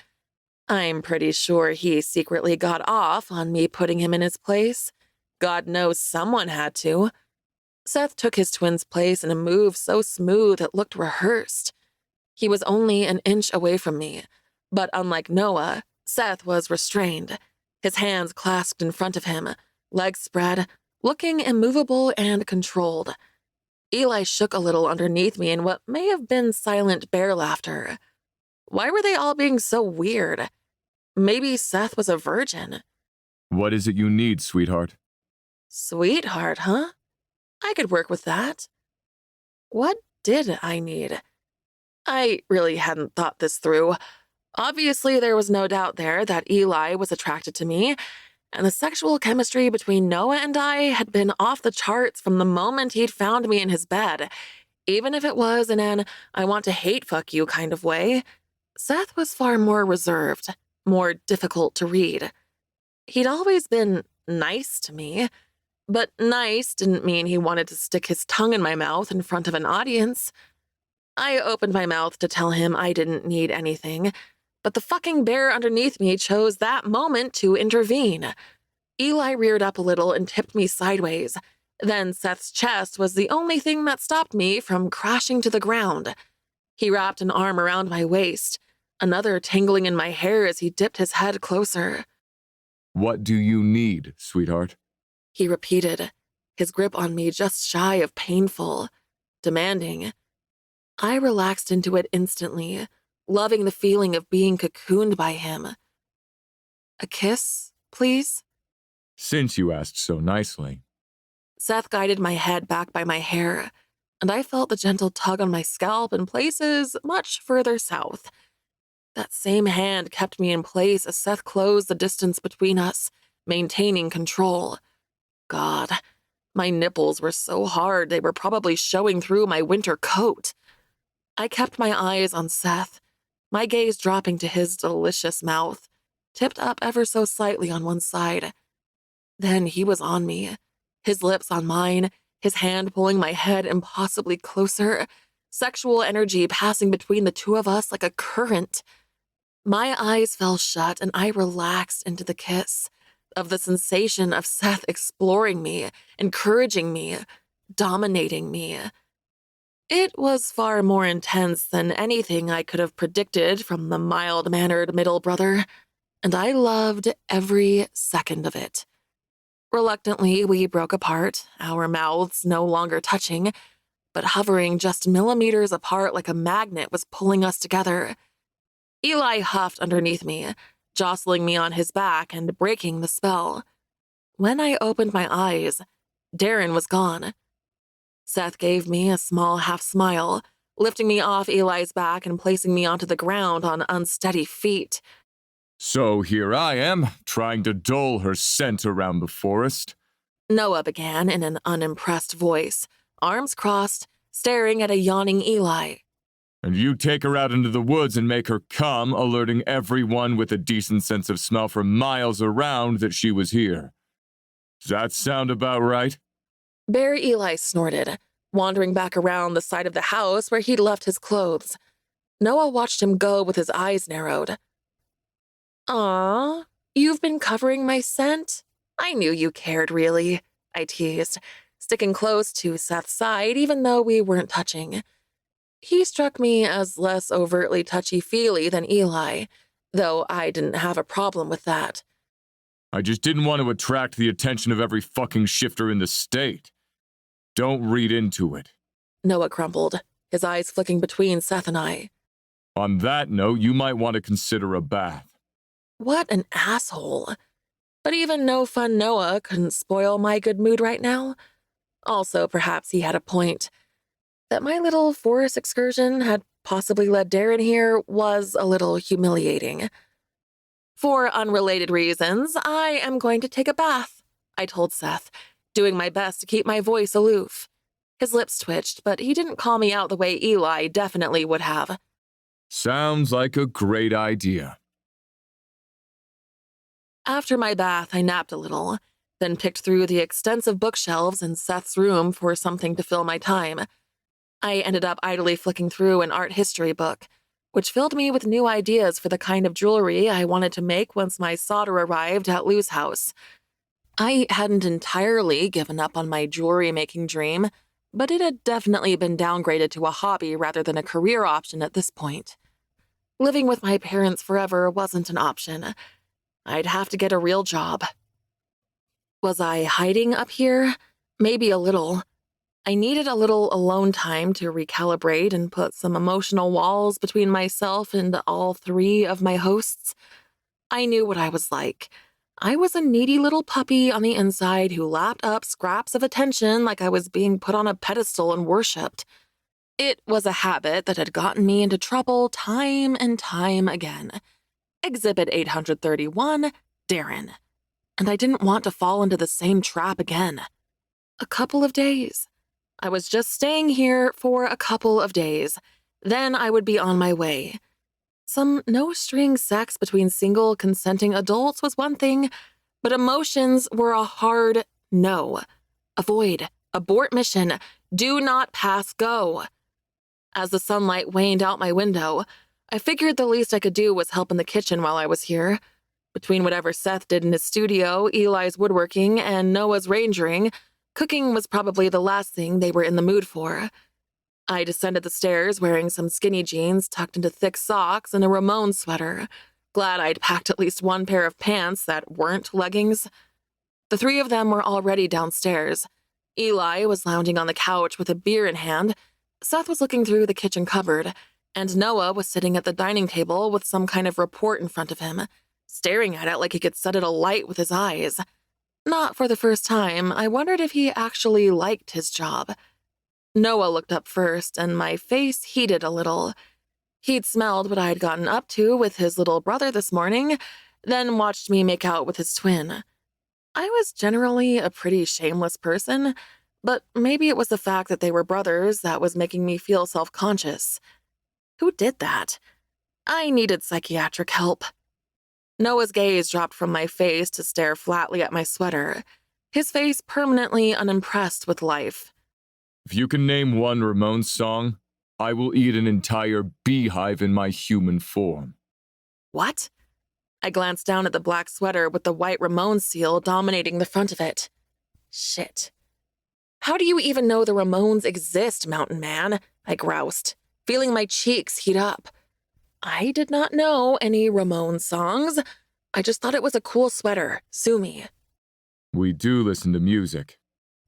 [SPEAKER 2] I'm pretty sure he secretly got off on me putting him in his place. God knows someone had to. Seth took his twin's place in a move so smooth it looked rehearsed. He was only an inch away from me, but unlike Noah, Seth was restrained, his hands clasped in front of him, legs spread, looking immovable and controlled. Eli shook a little underneath me in what may have been silent bear laughter. Why were they all being so weird? Maybe Seth was a virgin.
[SPEAKER 3] What is it you need, sweetheart?
[SPEAKER 2] Sweetheart, huh? I could work with that. What did I need? I really hadn't thought this through. Obviously, there was no doubt there that Eli was attracted to me, and the sexual chemistry between Noah and I had been off the charts from the moment he'd found me in his bed, even if it was in an I want to hate fuck you kind of way. Seth was far more reserved, more difficult to read. He'd always been nice to me, but nice didn't mean he wanted to stick his tongue in my mouth in front of an audience. I opened my mouth to tell him I didn't need anything, but the fucking bear underneath me chose that moment to intervene. Eli reared up a little and tipped me sideways. Then Seth's chest was the only thing that stopped me from crashing to the ground. He wrapped an arm around my waist, another tingling in my hair as he dipped his head closer.
[SPEAKER 3] What do you need, sweetheart?
[SPEAKER 2] He repeated, his grip on me just shy of painful, demanding. I relaxed into it instantly, loving the feeling of being cocooned by him. A kiss, please?
[SPEAKER 3] Since you asked so nicely.
[SPEAKER 2] Seth guided my head back by my hair, and I felt the gentle tug on my scalp in places much further south. That same hand kept me in place as Seth closed the distance between us, maintaining control. God, my nipples were so hard they were probably showing through my winter coat. I kept my eyes on Seth, my gaze dropping to his delicious mouth, tipped up ever so slightly on one side. Then he was on me, his lips on mine, his hand pulling my head impossibly closer, sexual energy passing between the two of us like a current. My eyes fell shut and I relaxed into the kiss, of the sensation of Seth exploring me, encouraging me, dominating me. It was far more intense than anything I could have predicted from the mild-mannered middle brother, and I loved every second of it. Reluctantly, we broke apart, our mouths no longer touching, but hovering just millimeters apart like a magnet was pulling us together. Eli huffed underneath me, jostling me on his back and breaking the spell. When I opened my eyes, Darren was gone. Seth gave me a small half-smile, lifting me off Eli's back and placing me onto the ground on unsteady feet.
[SPEAKER 3] So here I am, trying to dull her scent around the forest.
[SPEAKER 2] Noah began in an unimpressed voice, arms crossed, staring at a yawning Eli.
[SPEAKER 3] And you take her out into the woods and make her come, alerting everyone with a decent sense of smell for miles around that she was here. Does that sound about right?
[SPEAKER 2] Bear Eli snorted, wandering back around the side of the house where he'd left his clothes. Noah watched him go with his eyes narrowed. Aw, you've been covering my scent? I knew you cared, really, I teased, sticking close to Seth's side even though we weren't touching. He struck me as less overtly touchy-feely than Eli, though I didn't have a problem with that.
[SPEAKER 3] I just didn't want to attract the attention of every fucking shifter in the state. Don't read into it.
[SPEAKER 2] Noah crumpled, his eyes flicking between Seth and I.
[SPEAKER 3] On that note, you might want to consider a bath.
[SPEAKER 2] What an asshole. But even no-fun Noah couldn't spoil my good mood right now. Also, perhaps he had a point. That my little forest excursion had possibly led Darren here was a little humiliating. For unrelated reasons, I am going to take a bath, I told Seth, doing my best to keep my voice aloof. His lips twitched, but he didn't call me out the way Eli definitely would have.
[SPEAKER 3] Sounds like a great idea.
[SPEAKER 2] After my bath, I napped a little, then picked through the extensive bookshelves in Seth's room for something to fill my time. I ended up idly flicking through an art history book, which filled me with new ideas for the kind of jewelry I wanted to make once my solder arrived at Lou's house. I hadn't entirely given up on my jewelry-making dream, but it had definitely been downgraded to a hobby rather than a career option at this point. Living with my parents forever wasn't an option. I'd have to get a real job. Was I hiding up here? Maybe a little. I needed a little alone time to recalibrate and put some emotional walls between myself and all three of my hosts. I knew what I was like. I was a needy little puppy on the inside who lapped up scraps of attention like I was being put on a pedestal and worshipped. It was a habit that had gotten me into trouble time and time again. Exhibit 831, Darren. And I didn't want to fall into the same trap again. A couple of days. I was just staying here for a couple of days. Then I would be on my way. Some no-string sex between single, consenting adults was one thing, but emotions were a hard no. Avoid. Abort mission. Do not pass go. As the sunlight waned out my window, I figured the least I could do was help in the kitchen while I was here. Between whatever Seth did in his studio, Eli's woodworking, and Noah's rangering, cooking was probably the last thing they were in the mood for. I descended the stairs wearing some skinny jeans tucked into thick socks and a Ramones sweater, glad I'd packed at least one pair of pants that weren't leggings. The three of them were already downstairs. Eli was lounging on the couch with a beer in hand, Seth was looking through the kitchen cupboard, and Noah was sitting at the dining table with some kind of report in front of him, staring at it like he could set it alight with his eyes. Not for the first time, I wondered if he actually liked his job. Noah looked up first, and my face heated a little. He'd smelled what I'd gotten up to with his little brother this morning, then watched me make out with his twin. I was generally a pretty shameless person, but maybe it was the fact that they were brothers that was making me feel self-conscious. Who did that? I needed psychiatric help. Noah's gaze dropped from my face to stare flatly at my sweater, his face permanently unimpressed with life.
[SPEAKER 3] If you can name one Ramones song, I will eat an entire beehive in my human form.
[SPEAKER 2] What? I glanced down at the black sweater with the white Ramones seal dominating the front of it. Shit. How do you even know the Ramones exist, Mountain Man? I groused, feeling my cheeks heat up. I did not know any Ramones songs. I just thought it was a cool sweater. Sue me.
[SPEAKER 3] We do listen to music.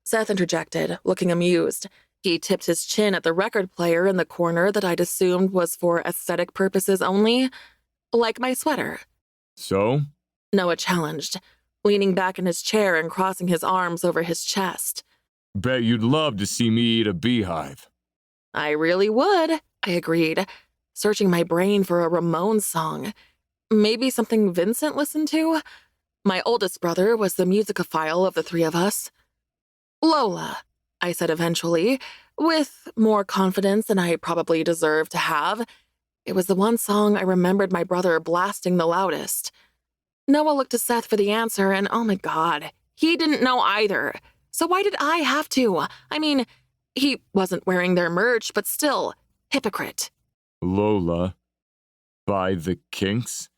[SPEAKER 2] Seth interjected, looking amused. He tipped his chin at the record player in the corner that I'd assumed was for aesthetic purposes only. Like my sweater.
[SPEAKER 3] So?
[SPEAKER 2] Noah challenged, leaning back in his chair and crossing his arms over his chest.
[SPEAKER 3] Bet you'd love to see me eat a beehive.
[SPEAKER 2] I really would, I agreed, searching my brain for a Ramones song. Maybe something Vincent listened to? My oldest brother was the musicophile of the three of us. Lola, I said eventually, with more confidence than I probably deserved to have. It was the one song I remembered my brother blasting the loudest. Noah looked to Seth for the answer, and oh my God, he didn't know either. So why did I have to? I mean, he wasn't wearing their merch, but still, hypocrite.
[SPEAKER 3] Lola, by the Kinks?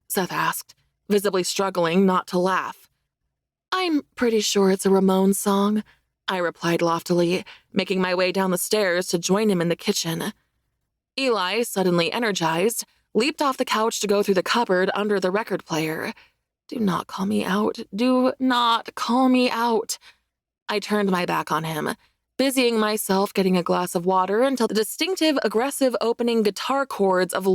[SPEAKER 2] Seth asked, visibly struggling not to laugh. I'm pretty sure it's a Ramones song, I replied loftily, making my way down the stairs to join him in the kitchen. Eli, suddenly energized, leaped off the couch to go through the cupboard under the record player. Do not call me out. Do not call me out. I turned my back on him, busying myself getting a glass of water until the distinctive, aggressive opening guitar chords of